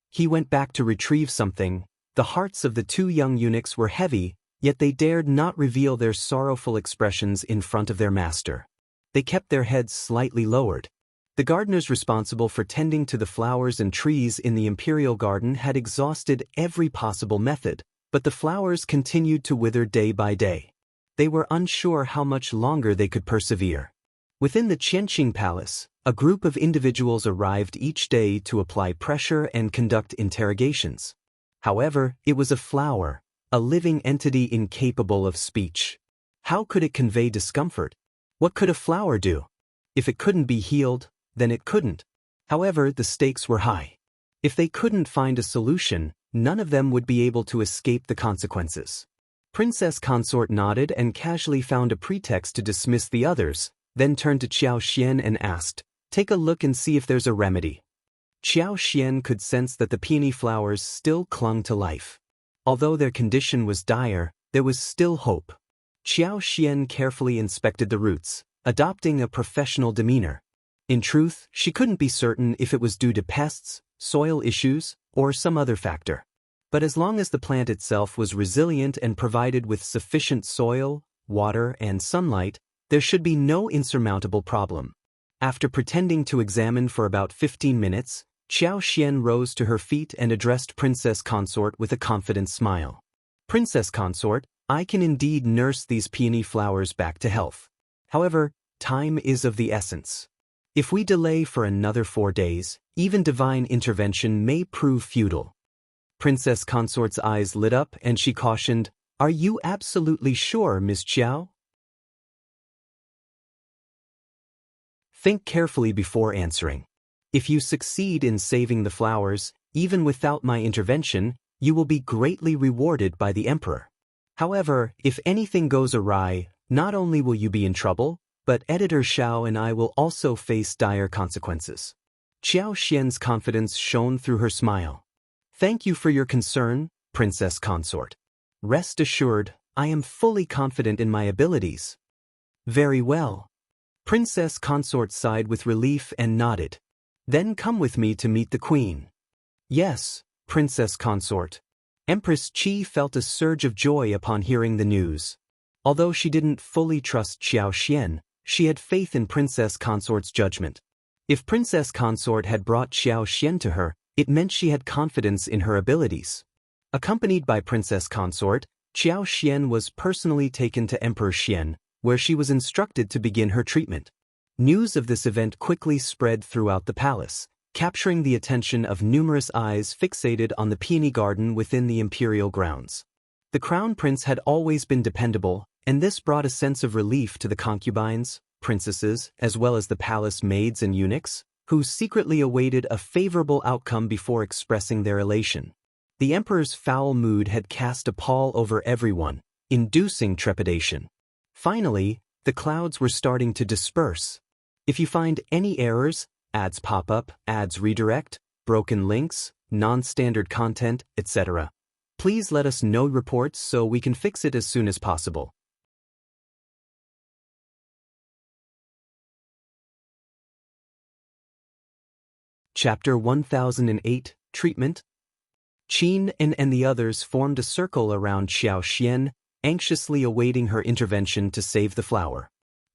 Speaker 1: He went back to retrieve something. The hearts of the two young eunuchs were heavy, yet they dared not reveal their sorrowful expressions in front of their master. They kept their heads slightly lowered. The gardeners responsible for tending to the flowers and trees in the imperial garden had exhausted every possible method, but the flowers continued to wither day by day. They were unsure how much longer they could persevere. Within the Qianqing Palace, a group of individuals arrived each day to apply pressure and conduct interrogations. However, it was a flower, a living entity incapable of speech. How could it convey discomfort? What could a flower do? If it couldn't be healed, then it couldn't. However, the stakes were high. If they couldn't find a solution, none of them would be able to escape the consequences. Princess Consort nodded and casually found a pretext to dismiss the others, then turned to Qiao Xian and asked, "Take a look and see if there's a remedy." Qiao Xian could sense that the peony flowers still clung to life. Although their condition was dire, there was still hope. Qiao Xian carefully inspected the roots, adopting a professional demeanor. In truth, she couldn't be certain if it was due to pests, soil issues, or some other factor. But as long as the plant itself was resilient and provided with sufficient soil, water, and sunlight, there should be no insurmountable problem. After pretending to examine for about 15 minutes, Qiao Xian rose to her feet and addressed Princess Consort with a confident smile. Princess Consort, I can indeed nurse these peony flowers back to health. However, time is of the essence. If we delay for another 4 days, even divine intervention may prove futile. Princess Consort's eyes lit up and she cautioned, Are you absolutely sure, Miss Qiao? Think carefully before answering. If you succeed in saving the flowers, even without my intervention, you will be greatly rewarded by the Emperor. However, if anything goes awry, not only will you be in trouble, but Editor Xiao and I will also face dire consequences. Qiao Xian's confidence shone through her smile. Thank you for your concern, Princess Consort. Rest assured, I am fully confident in my abilities. Very well. Princess Consort sighed with relief and nodded. Then come with me to meet the Queen. Yes, Princess Consort. Empress Qi felt a surge of joy upon hearing the news. Although she didn't fully trust Qiao Xian, she had faith in Princess Consort's judgment. If Princess Consort had brought Qiao Xian to her, it meant she had confidence in her abilities. Accompanied by Princess Consort, Qiao Xian was personally taken to Emperor Xian, where she was instructed to begin her treatment. News of this event quickly spread throughout the palace, capturing the attention of numerous eyes fixated on the peony garden within the imperial grounds. The crown prince had always been dependable, and this brought a sense of relief to the concubines, princesses, as well as the palace maids and eunuchs, who secretly awaited a favorable outcome before expressing their elation. The emperor's foul mood had cast a pall over everyone, inducing trepidation. Finally, the clouds were starting to disperse. If you find any errors, ads pop up, ads redirect, broken links, non-standard content, etc., please let us know reports so we can fix it as soon as possible. Chapter 1008, Treatment. Qin and the others formed a circle around Qiao Xian, anxiously awaiting her intervention to save the flower.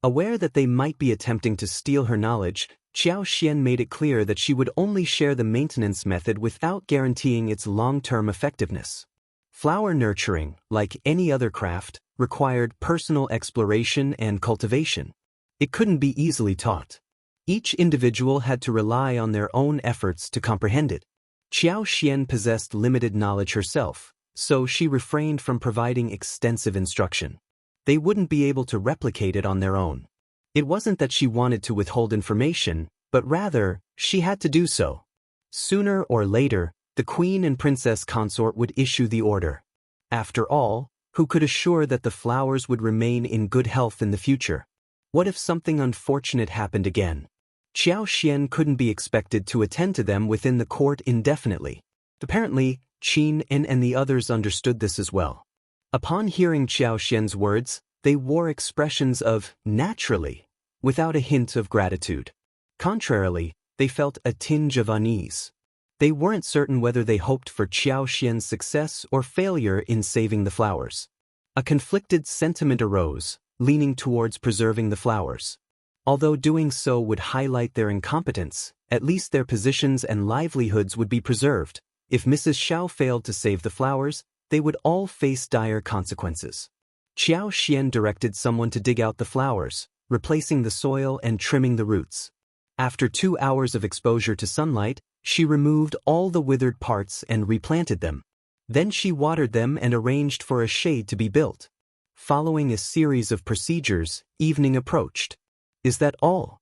Speaker 1: Aware that they might be attempting to steal her knowledge, Qiao Xian made it clear that she would only share the maintenance method without guaranteeing its long-term effectiveness. Flower nurturing, like any other craft, required personal exploration and cultivation. It couldn't be easily taught. Each individual had to rely on their own efforts to comprehend it. Qiao Xian possessed limited knowledge herself, so she refrained from providing extensive instruction. They wouldn't be able to replicate it on their own. It wasn't that she wanted to withhold information, but rather, she had to do so. Sooner or later, the Queen and Princess Consort would issue the order. After all, who could assure that the flowers would remain in good health in the future? What if something unfortunate happened again? Qiao Xian couldn't be expected to attend to them within the court indefinitely. Apparently, Qin and the others understood this as well. Upon hearing Qiao Xian's words, they wore expressions of naturally, without a hint of gratitude. Contrarily, they felt a tinge of unease. They weren't certain whether they hoped for Qiao Xian's success or failure in saving the flowers. A conflicted sentiment arose, leaning towards preserving the flowers. Although doing so would highlight their incompetence, at least their positions and livelihoods would be preserved. If Mrs. Xiao failed to save the flowers, they would all face dire consequences. Qiao Xian directed someone to dig out the flowers, replacing the soil and trimming the roots. After 2 hours of exposure to sunlight, she removed all the withered parts and replanted them. Then she watered them and arranged for a shade to be built. Following a series of procedures, evening approached. Is that all?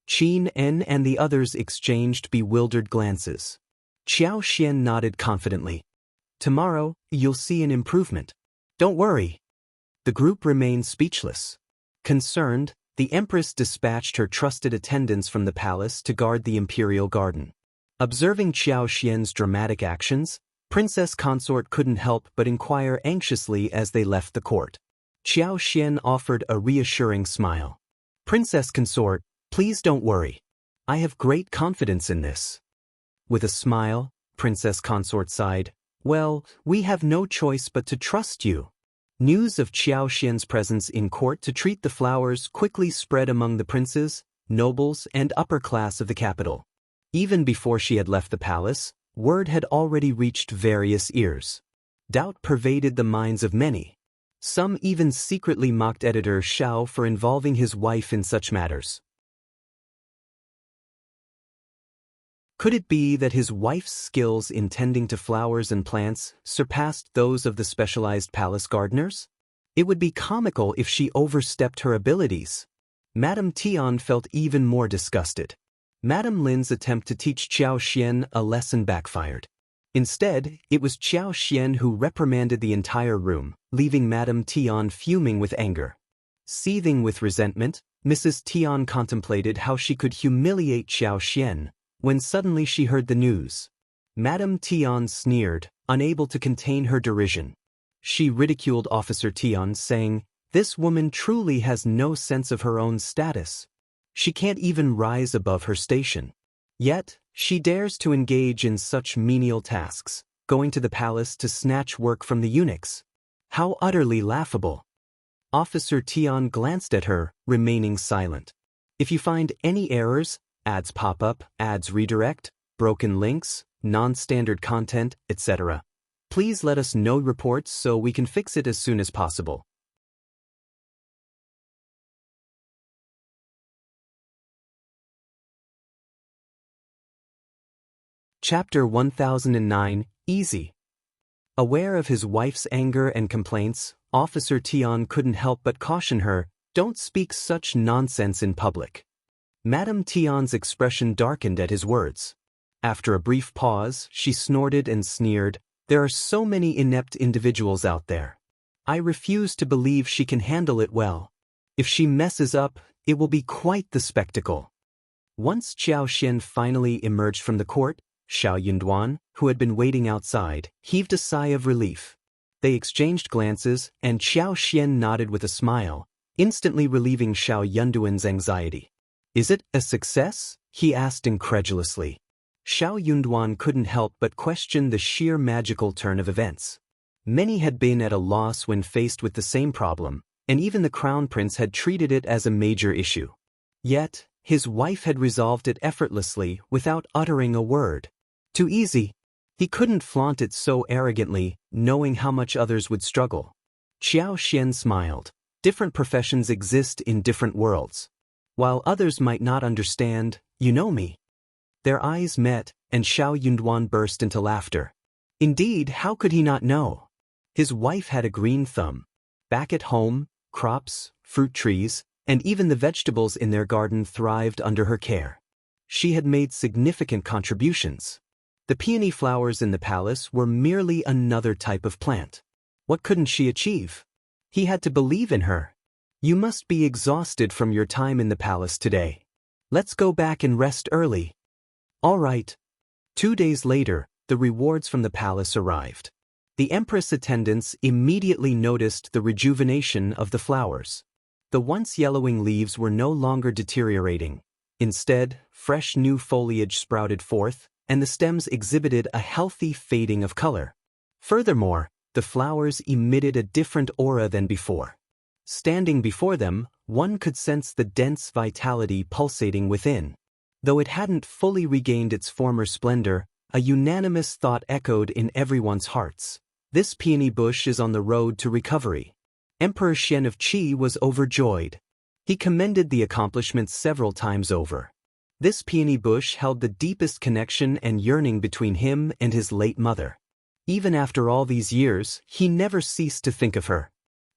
Speaker 1: Qin and the others exchanged bewildered glances. Qiao Xian nodded confidently. Tomorrow, you'll see an improvement. Don't worry. The group remained speechless. Concerned, the Empress dispatched her trusted attendants from the palace to guard the imperial garden. Observing Qiao Xian's dramatic actions, Princess Consort couldn't help but inquire anxiously as they left the court. Qiao Xian offered a reassuring smile. Princess Consort, please don't worry. I have great confidence in this. With a smile, Princess Consort sighed. Well, we have no choice but to trust you. News of Qiao Xian's presence in court to treat the flowers quickly spread among the princes, nobles, and upper class of the capital. Even before she had left the palace, word had already reached various ears. Doubt pervaded the minds of many. Some even secretly mocked editor Qiao for involving his wife in such matters. Could it be that his wife's skills in tending to flowers and plants surpassed those of the specialized palace gardeners? It would be comical if she overstepped her abilities. Madame Tian felt even more disgusted. Madame Lin's attempt to teach Qiao Xian a lesson backfired. Instead, it was Qiao Xian who reprimanded the entire room, leaving Madame Tian fuming with anger. Seething with resentment, Mrs. Tian contemplated how she could humiliate Qiao Xian, when suddenly she heard the news. Madame Tian sneered, unable to contain her derision. She ridiculed Officer Tian, saying, "This woman truly has no sense of her own status. She can't even rise above her station. Yet, she dares to engage in such menial tasks, going to the palace to snatch work from the eunuchs. How utterly laughable." Officer Tian glanced at her, remaining silent. "If you find any errors, ads pop up, ads redirect, broken links, non-standard content, etc., please let us know reports so we can fix it as soon as possible." Chapter 1009, Easy. Aware of his wife's anger and complaints, Officer Tian couldn't help but caution her, "Don't speak such nonsense in public." Madame Tian's expression darkened at his words. After a brief pause, she snorted and sneered, "There are so many inept individuals out there. I refuse to believe she can handle it well. If she messes up, it will be quite the spectacle." Once Qiao Xian finally emerged from the court, Xiao Yunduan, who had been waiting outside, heaved a sigh of relief. They exchanged glances, and Qiao Xian nodded with a smile, instantly relieving Xiao Yunduan's anxiety. "Is it a success?" he asked incredulously. Xiao Yunduan couldn't help but question the sheer magical turn of events. Many had been at a loss when faced with the same problem, and even the crown prince had treated it as a major issue. Yet, his wife had resolved it effortlessly without uttering a word. Too easy. He couldn't flaunt it so arrogantly, knowing how much others would struggle. Qiao Xian smiled. Different professions exist in different worlds. While others might not understand, you know me. Their eyes met, and Xiao Yunduan burst into laughter. Indeed, how could he not know? His wife had a green thumb. Back at home, crops, fruit trees, and even the vegetables in their garden thrived under her care. She had made significant contributions. The peony flowers in the palace were merely another type of plant. What couldn't she achieve? He had to believe in her. "You must be exhausted from your time in the palace today. Let's go back and rest early." "All right." 2 days later, the rewards from the palace arrived. The Empress attendants immediately noticed the rejuvenation of the flowers. The once yellowing leaves were no longer deteriorating. Instead, fresh new foliage sprouted forth, and the stems exhibited a healthy fading of color. Furthermore, the flowers emitted a different aura than before. Standing before them, one could sense the dense vitality pulsating within. Though it hadn't fully regained its former splendor, a unanimous thought echoed in everyone's hearts. This peony bush is on the road to recovery. Emperor Xian of Qi was overjoyed. He commended the accomplishment several times over. This peony bush held the deepest connection and yearning between him and his late mother. Even after all these years, he never ceased to think of her.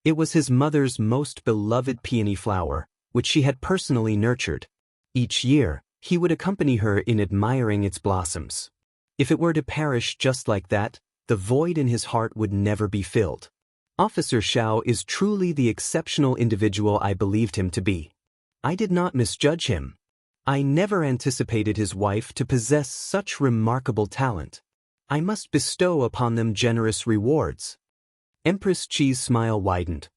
Speaker 1: It was his mother's most beloved peony flower, which she had personally nurtured. Each year, he would accompany her in admiring its blossoms. If it were to perish just like that, the void in his heart would never be filled. Officer Qiao is truly the exceptional individual I believed him to be. I did not misjudge him. I never anticipated his wife to possess such remarkable talent. I must bestow upon them generous rewards. Empress Qi's smile widened.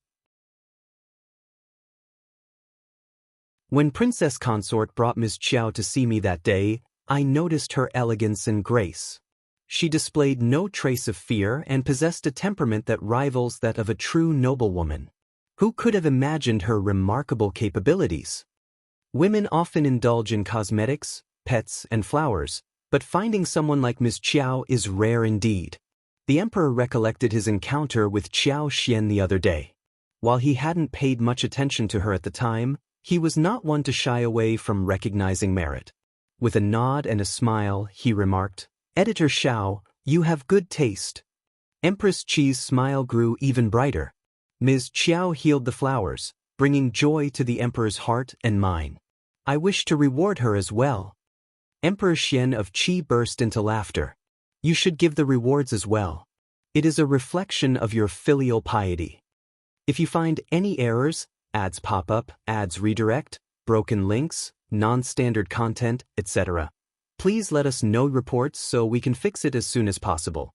Speaker 1: When Princess Consort brought Ms. Qiao to see me that day, I noticed her elegance and grace. She displayed no trace of fear and possessed a temperament that rivals that of a true noblewoman. Who could have imagined her remarkable capabilities? Women often indulge in cosmetics, pets, and flowers, but finding someone like Ms. Qiao is rare indeed. The emperor recollected his encounter with Qiao Xian the other day. While he hadn't paid much attention to her at the time, he was not one to shy away from recognizing merit. With a nod and a smile, he remarked, "Editor Xiao, you have good taste." Empress Qi's smile grew even brighter. Ms. Qiao healed the flowers, bringing joy to the emperor's heart and mind. "I wish to reward her as well." Emperor Xian of Qi burst into laughter. "You should give the rewards as well. It is a reflection of your filial piety. If you find any errors, ads pop up, ads redirect, broken links, non-standard content, etc., please let us know reports so we can fix it as soon as possible."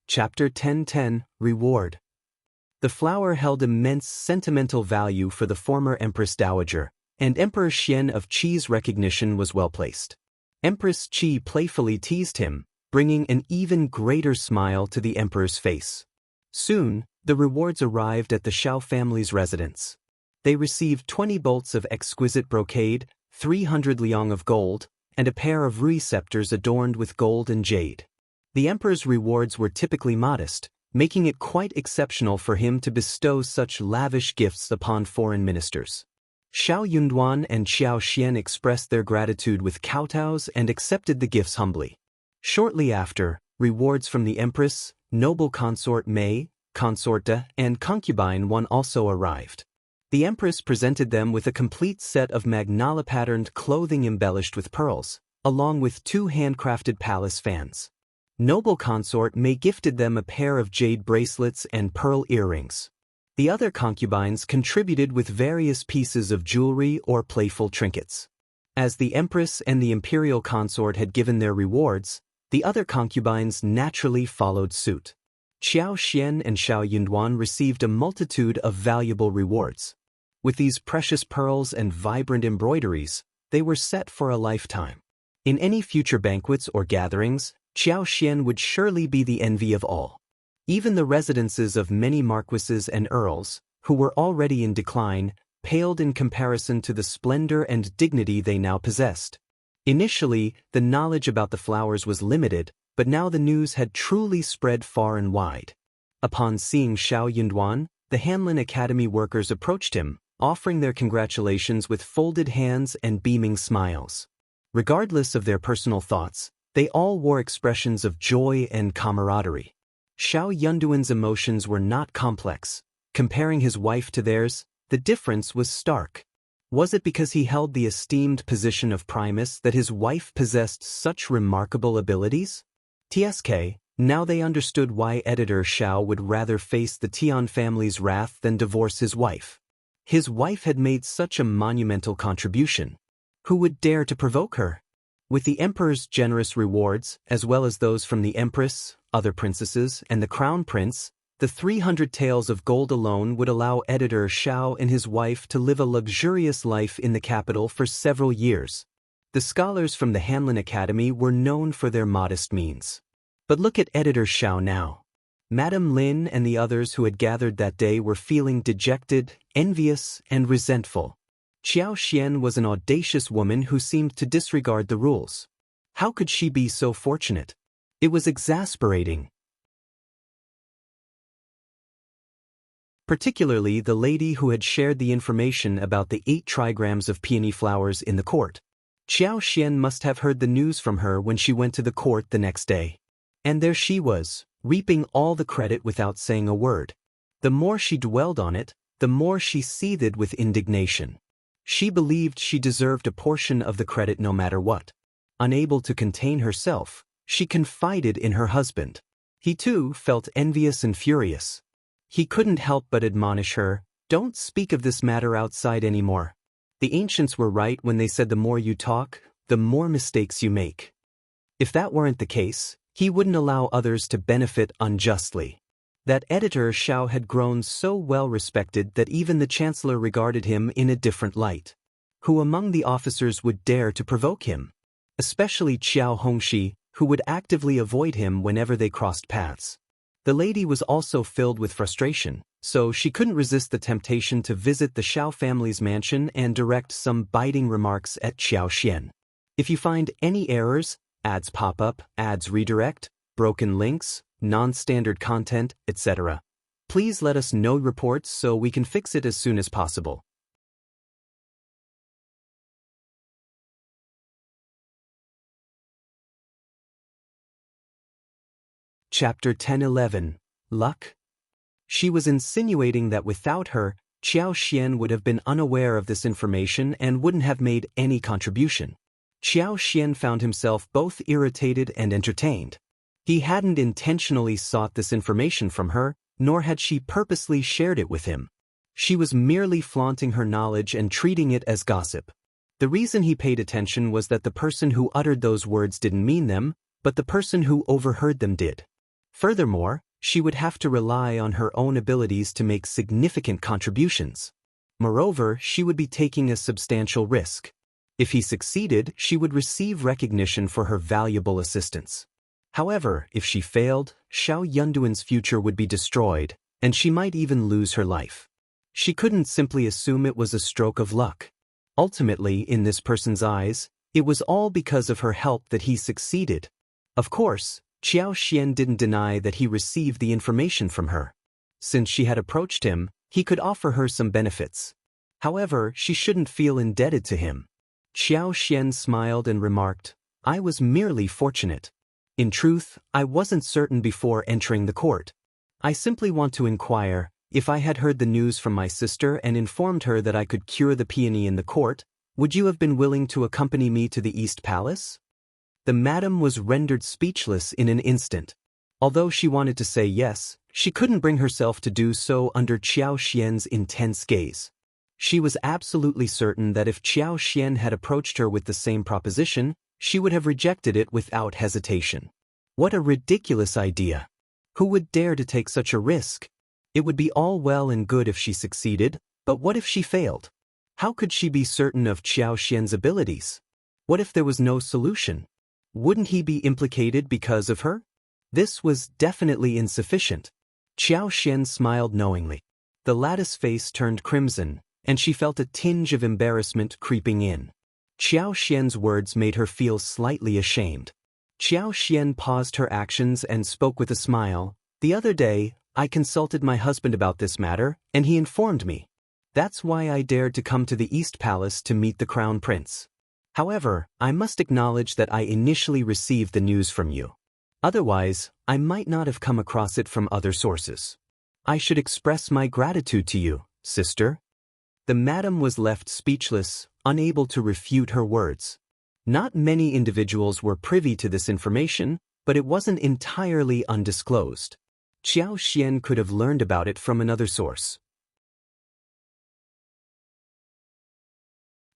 Speaker 1: Chapter 10:10 Reward. The flower held immense sentimental value for the former Empress Dowager, and Emperor Xian of Qi's recognition was well placed. Empress Qi playfully teased him, bringing an even greater smile to the emperor's face. Soon, the rewards arrived at the Xiao family's residence. They received 20 bolts of exquisite brocade, 300 liang of gold, and a pair of rui scepters adorned with gold and jade. The emperor's rewards were typically modest, making it quite exceptional for him to bestow such lavish gifts upon foreign ministers. Xiao Yunduan and Qiao Xian expressed their gratitude with kowtows and accepted the gifts humbly. Shortly after, rewards from the empress, noble consort Mei, consorta, and concubine One also arrived. The empress presented them with a complete set of magnolia-patterned clothing embellished with pearls, along with 2 handcrafted palace fans. Noble consort Mei gifted them a pair of jade bracelets and pearl earrings. The other concubines contributed with various pieces of jewelry or playful trinkets. As the empress and the imperial consort had given their rewards, the other concubines naturally followed suit. Qiao Xian and Xiao Yunduan received a multitude of valuable rewards. With these precious pearls and vibrant embroideries, they were set for a lifetime. In any future banquets or gatherings, Qiao Xian would surely be the envy of all. Even the residences of many marquises and earls, who were already in decline, paled in comparison to the splendor and dignity they now possessed. Initially, the knowledge about the flowers was limited, but now the news had truly spread far and wide. Upon seeing Xiao Yunduan, the Hanlin Academy workers approached him, offering their congratulations with folded hands and beaming smiles. Regardless of their personal thoughts, they all wore expressions of joy and camaraderie. Xiao Yunduan's emotions were not complex. Comparing his wife to theirs, the difference was stark. Was it because he held the esteemed position of Primus that his wife possessed such remarkable abilities? TSK, now they understood why editor Xiao would rather face the Tian family's wrath than divorce his wife. His wife had made such a monumental contribution. Who would dare to provoke her? With the emperor's generous rewards, as well as those from the empress, other princesses, and the crown prince, the 300 taels of gold alone would allow editor Xiao and his wife to live a luxurious life in the capital for several years. The scholars from the Hanlin Academy were known for their modest means. But look at editor Xiao now. Madame Lin and the others who had gathered that day were feeling dejected, envious, and resentful. Qiao Xian was an audacious woman who seemed to disregard the rules. How could she be so fortunate? It was exasperating. Particularly the lady who had shared the information about the 8 trigrams of peony flowers in the court. Qiao Xian must have heard the news from her when she went to the court the next day. And there she was, reaping all the credit without saying a word. The more she dwelled on it, the more she seethed with indignation. She believed she deserved a portion of the credit no matter what. Unable to contain herself, she confided in her husband. He too felt envious and furious. He couldn't help but admonish her, "Don't speak of this matter outside anymore. The ancients were right when they said the more you talk, the more mistakes you make." If that weren't the case, he wouldn't allow others to benefit unjustly. That editor Qiao had grown so well respected that even the chancellor regarded him in a different light. Who among the officers would dare to provoke him? Especially Qiao Hongxi, who would actively avoid him whenever they crossed paths. The lady was also filled with frustration, so she couldn't resist the temptation to visit the Qiao family's mansion and direct some biting remarks at Qiao Xian. If you find any errors, ads pop up, ads redirect, broken links, non-standard content, etc., please let us know reports so we can fix it as soon as possible. Chapter 10-11. Luck? She was insinuating that without her, Qiao Xian would have been unaware of this information and wouldn't have made any contribution. Qiao Xian found himself both irritated and entertained. He hadn't intentionally sought this information from her, nor had she purposely shared it with him. She was merely flaunting her knowledge and treating it as gossip. The reason he paid attention was that the person who uttered those words didn't mean them, but the person who overheard them did. Furthermore, she would have to rely on her own abilities to make significant contributions. Moreover, she would be taking a substantial risk. If he succeeded, she would receive recognition for her valuable assistance. However, if she failed, Xiao Yunduan's future would be destroyed, and she might even lose her life. She couldn't simply assume it was a stroke of luck. Ultimately, in this person's eyes, it was all because of her help that he succeeded. Of course, Qiao Xian didn't deny that he received the information from her. Since she had approached him, he could offer her some benefits. However, she shouldn't feel indebted to him. Qiao Xian smiled and remarked, "I was merely fortunate. In truth, I wasn't certain before entering the court. I simply want to inquire, if I had heard the news from my sister and informed her that I could cure the peony in the court, would you have been willing to accompany me to the East Palace?" The madam was rendered speechless in an instant. Although she wanted to say yes, she couldn't bring herself to do so under Qiao Xian's intense gaze. She was absolutely certain that if Qiao Xian had approached her with the same proposition, she would have rejected it without hesitation. What a ridiculous idea! Who would dare to take such a risk? It would be all well and good if she succeeded, but what if she failed? How could she be certain of Qiao Xian's abilities? What if there was no solution? Wouldn't he be implicated because of her? This was definitely insufficient. Qiao Xian smiled knowingly. The lattice face turned crimson, and she felt a tinge of embarrassment creeping in. Qiao Xian's words made her feel slightly ashamed. Qiao Xian paused her actions and spoke with a smile. "The other day, I consulted my husband about this matter, and he informed me. That's why I dared to come to the East Palace to meet the Crown Prince. However, I must acknowledge that I initially received the news from you. Otherwise, I might not have come across it from other sources. I should express my gratitude to you, sister." The madam was left speechless, unable to refute her words. Not many individuals were privy to this information, but it wasn't entirely undisclosed. Qiao Xian could have learned about it from another source.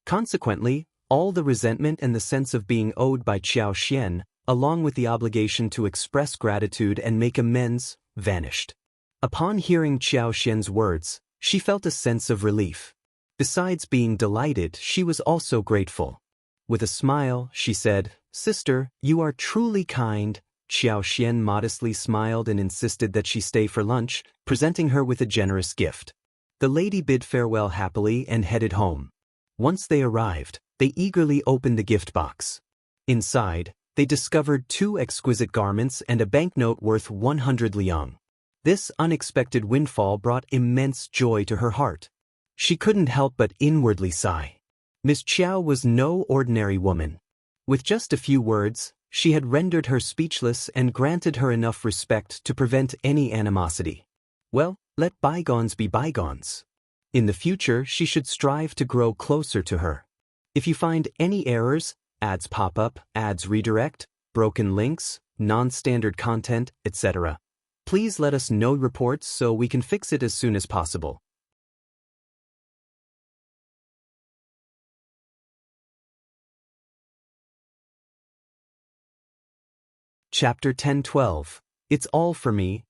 Speaker 1: Consequently, all the resentment and the sense of being owed by Qiao Xian, along with the obligation to express gratitude and make amends, vanished. Upon hearing Qiao Xian's words, she felt a sense of relief. Besides being delighted, she was also grateful. With a smile, she said, "Sister, you are truly kind." Qiao Xian modestly smiled and insisted that she stay for lunch, presenting her with a generous gift. The lady bid farewell happily and headed home. Once they arrived, they eagerly opened the gift box. Inside, they discovered 2 exquisite garments and a banknote worth 100 liang. This unexpected windfall brought immense joy to her heart. She couldn't help but inwardly sigh. Miss Qiao was no ordinary woman. With just a few words, she had rendered her speechless and granted her enough respect to prevent any animosity. Well, let bygones be bygones. In the future, she should strive to grow closer to her. If you find any errors, ads pop up, ads redirect, broken links, non-standard content, etc., please let us know reports so we can fix it as soon as possible. Chapter 10-12. It's all for me.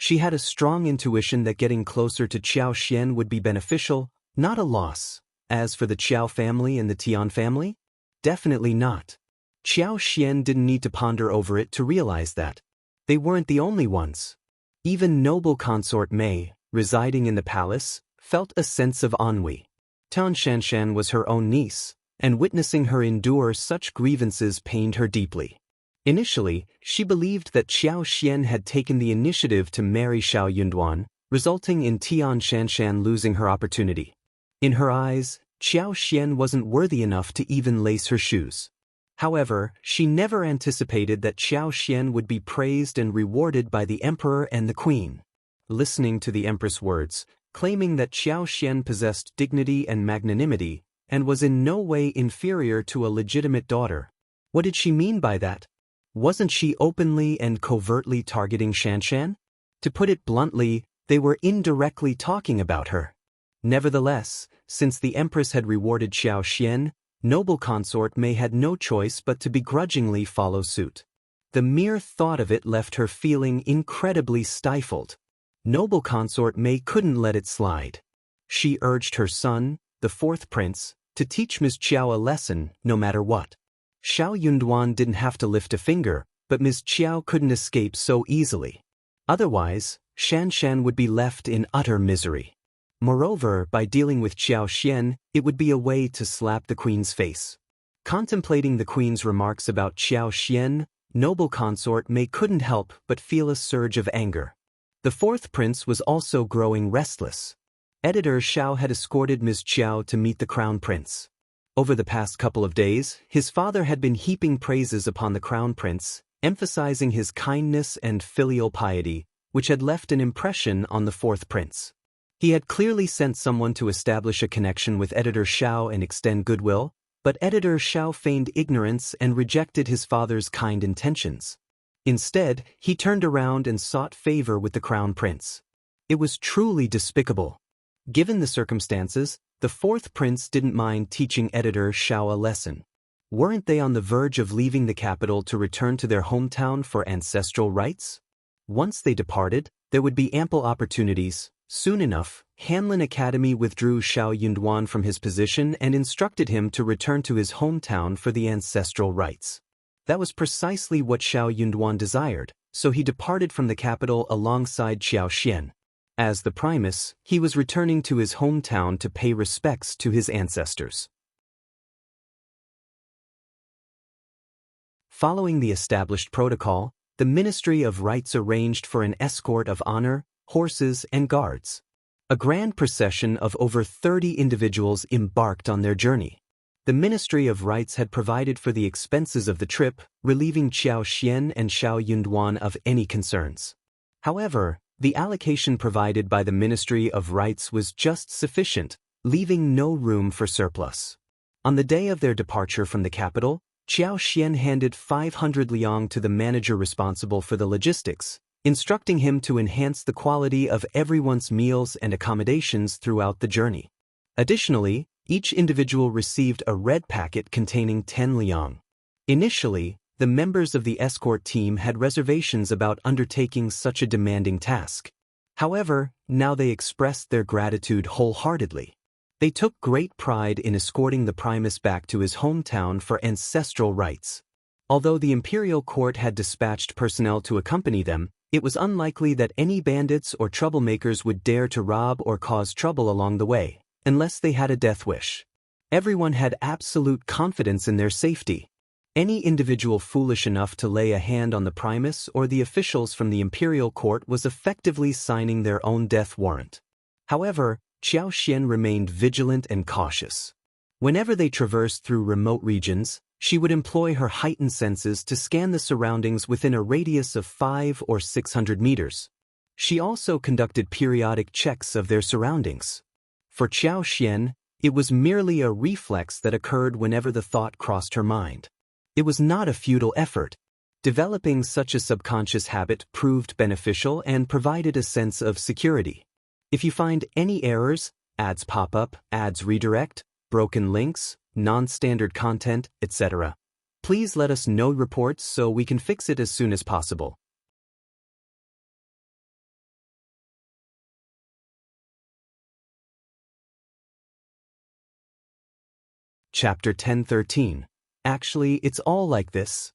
Speaker 1: She had a strong intuition that getting closer to Qiao Xian would be beneficial, not a loss. As for the Qiao family and the Tian family? Definitely not. Qiao Xian didn't need to ponder over it to realize that. They weren't the only ones. Even noble consort Mei, residing in the palace, felt a sense of ennui. Tan Shanshan was her own niece, and witnessing her endure such grievances pained her deeply. Initially, she believed that Qiao Xian had taken the initiative to marry Xiao Yunduan, resulting in Tian Shanshan losing her opportunity. In her eyes, Qiao Xian wasn't worthy enough to even lace her shoes. However, she never anticipated that Qiao Xian would be praised and rewarded by the emperor and the queen. Listening to the empress words, claiming that Qiao Xian possessed dignity and magnanimity, and was in no way inferior to a legitimate daughter. What did she mean by that? Wasn't she openly and covertly targeting Shanshan? To put it bluntly, they were indirectly talking about her. Nevertheless, since the empress had rewarded Qiao Xian, noble consort Mei had no choice but to begrudgingly follow suit. The mere thought of it left her feeling incredibly stifled. Noble consort Mei couldn't let it slide. She urged her son, the fourth prince, to teach Ms. Qiao a lesson, no matter what. Xiao Yunduan didn't have to lift a finger, but Ms. Qiao couldn't escape so easily. Otherwise, Shanshan would be left in utter misery. Moreover, by dealing with Qiao Xian, it would be a way to slap the queen's face. Contemplating the queen's remarks about Qiao Xian, noble consort Mei couldn't help but feel a surge of anger. The fourth prince was also growing restless. Editor Xiao had escorted Ms. Qiao to meet the crown prince. Over the past couple of days, his father had been heaping praises upon the crown prince, emphasizing his kindness and filial piety, which had left an impression on the fourth prince. He had clearly sent someone to establish a connection with Editor Xiao and extend goodwill, but Editor Xiao feigned ignorance and rejected his father's kind intentions. Instead, he turned around and sought favor with the crown prince. It was truly despicable. Given the circumstances, the fourth prince didn't mind teaching Editor Xiao a lesson. Weren't they on the verge of leaving the capital to return to their hometown for ancestral rites? Once they departed, there would be ample opportunities. Soon enough, Hanlin Academy withdrew Xiao Yunduan from his position and instructed him to return to his hometown for the ancestral rites. That was precisely what Xiao Yunduan desired, so he departed from the capital alongside Qiao Xian. As the Primus, he was returning to his hometown to pay respects to his ancestors. Following the established protocol, the Ministry of Rites arranged for an escort of honor, horses, and guards. A grand procession of over 30 individuals embarked on their journey. The Ministry of Rites had provided for the expenses of the trip, relieving Qiao Xian and Xiao Yunduan of any concerns. However, the allocation provided by the Ministry of Rites was just sufficient, leaving no room for surplus. On the day of their departure from the capital, Qiao Xian handed 500 liang to the manager responsible for the logistics, instructing him to enhance the quality of everyone's meals and accommodations throughout the journey. Additionally, each individual received a red packet containing 10 liang. Initially, the members of the escort team had reservations about undertaking such a demanding task. However, now they expressed their gratitude wholeheartedly. They took great pride in escorting the Primus back to his hometown for ancestral rites. Although the imperial court had dispatched personnel to accompany them, it was unlikely that any bandits or troublemakers would dare to rob or cause trouble along the way, unless they had a death wish. Everyone had absolute confidence in their safety. Any individual foolish enough to lay a hand on the Primus or the officials from the imperial court was effectively signing their own death warrant. However, Qiao Xian remained vigilant and cautious. Whenever they traversed through remote regions, she would employ her heightened senses to scan the surroundings within a radius of 500 or 600 meters. She also conducted periodic checks of their surroundings. For Qiao Xian, it was merely a reflex that occurred whenever the thought crossed her mind. It was not a futile effort. Developing such a subconscious habit proved beneficial and provided a sense of security. If you find any errors, ads pop up, ads redirect, broken links, non-standard content, etc., please let us know reports so we can fix it as soon as possible. Chapter 1013. Actually, it's all like this.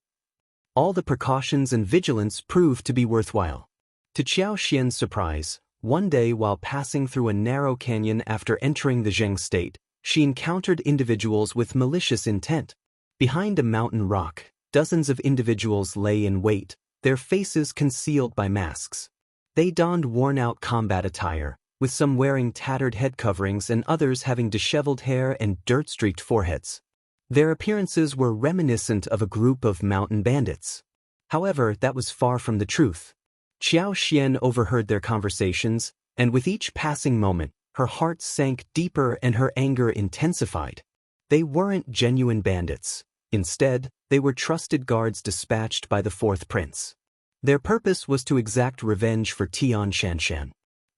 Speaker 1: All the precautions and vigilance proved to be worthwhile. To Qiao Xian's surprise, one day while passing through a narrow canyon after entering the Zheng state, she encountered individuals with malicious intent. Behind a mountain rock, dozens of individuals lay in wait, their faces concealed by masks. They donned worn-out combat attire, with some wearing tattered head coverings and others having disheveled hair and dirt-streaked foreheads. Their appearances were reminiscent of a group of mountain bandits. However, that was far from the truth. Qiao Xian overheard their conversations, and with each passing moment, her heart sank deeper and her anger intensified. They weren't genuine bandits. Instead, they were trusted guards dispatched by the fourth prince. Their purpose was to exact revenge for Tian Shanshan.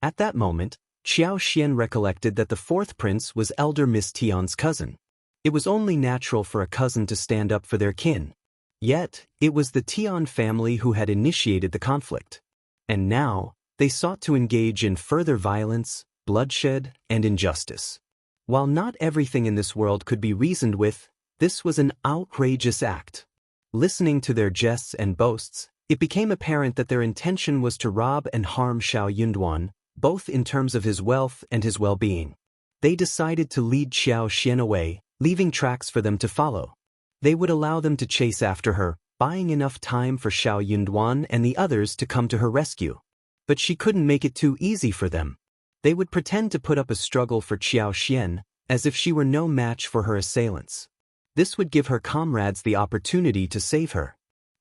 Speaker 1: At that moment, Qiao Xian recollected that the fourth prince was elder Miss Tian's cousin. It was only natural for a cousin to stand up for their kin. Yet, it was the Tian family who had initiated the conflict. And now, they sought to engage in further violence, bloodshed, and injustice. While not everything in this world could be reasoned with, this was an outrageous act. Listening to their jests and boasts, it became apparent that their intention was to rob and harm Xiao Yunduan, both in terms of his wealth and his well-being. They decided to lead Qiao Xian away, leaving tracks for them to follow. They would allow them to chase after her, buying enough time for Xiao Yunduan and the others to come to her rescue. But she couldn't make it too easy for them. They would pretend to put up a struggle for Qiao Xian, as if she were no match for her assailants. This would give her comrades the opportunity to save her.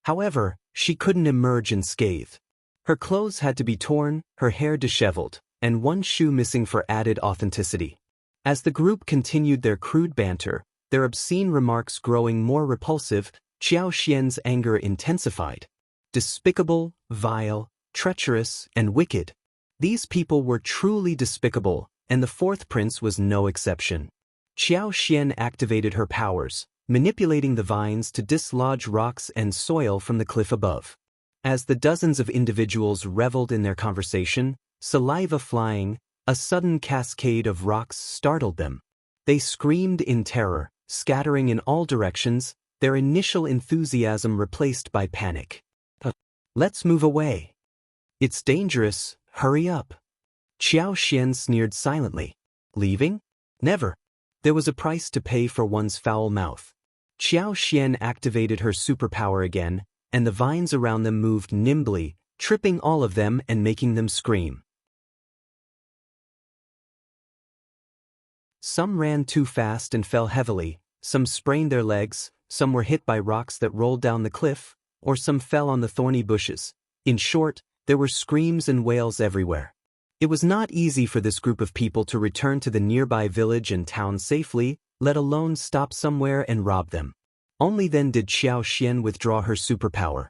Speaker 1: However, she couldn't emerge unscathed. Her clothes had to be torn, her hair disheveled, and one shoe missing for added authenticity. As the group continued their crude banter, their obscene remarks growing more repulsive, Qiao Xian's anger intensified. Despicable, vile, treacherous, and wicked. These people were truly despicable, and the fourth prince was no exception. Qiao Xian activated her powers, manipulating the vines to dislodge rocks and soil from the cliff above. As the dozens of individuals reveled in their conversation, saliva flying, a sudden cascade of rocks startled them. They screamed in terror, scattering in all directions, their initial enthusiasm replaced by panic. Let's move away. It's dangerous, hurry up. Qiao Xian sneered silently. Leaving? Never. There was a price to pay for one's foul mouth. Qiao Xian activated her superpower again, and the vines around them moved nimbly, tripping all of them and making them scream. Some ran too fast and fell heavily, some sprained their legs, some were hit by rocks that rolled down the cliff, or some fell on the thorny bushes. In short, there were screams and wails everywhere. It was not easy for this group of people to return to the nearby village and town safely, let alone stop somewhere and rob them. Only then did Qiao Xian withdraw her superpower.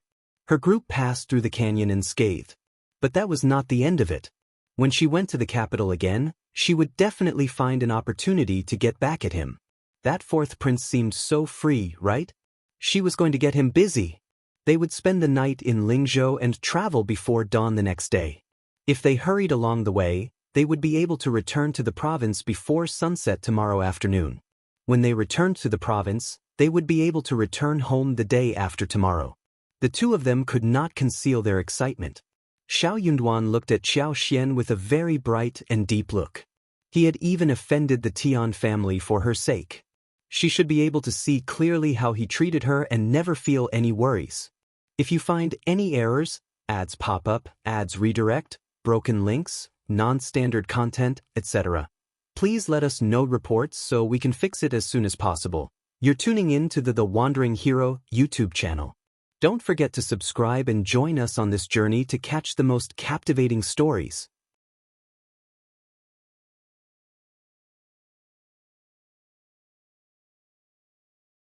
Speaker 1: Her group passed through the canyon unscathed. But that was not the end of it. When she went to the capital again, she would definitely find an opportunity to get back at him. That fourth prince seemed so free, right? She was going to get him busy. They would spend the night in Lingzhou and travel before dawn the next day. If they hurried along the way, they would be able to return to the province before sunset tomorrow afternoon. When they returned to the province, they would be able to return home the day after tomorrow. The two of them could not conceal their excitement. Xiao Yunduan looked at Qiao Xian with a very bright and deep look. He had even offended the Tian family for her sake. She should be able to see clearly how he treated her and never feel any worries. If you find any errors, ads pop up, ads redirect, broken links, non-standard content, etc., please let us know reports so we can fix it as soon as possible. You're tuning in to the Wandering Hero YouTube channel. Don't forget to subscribe and join us on this journey to catch the most captivating stories.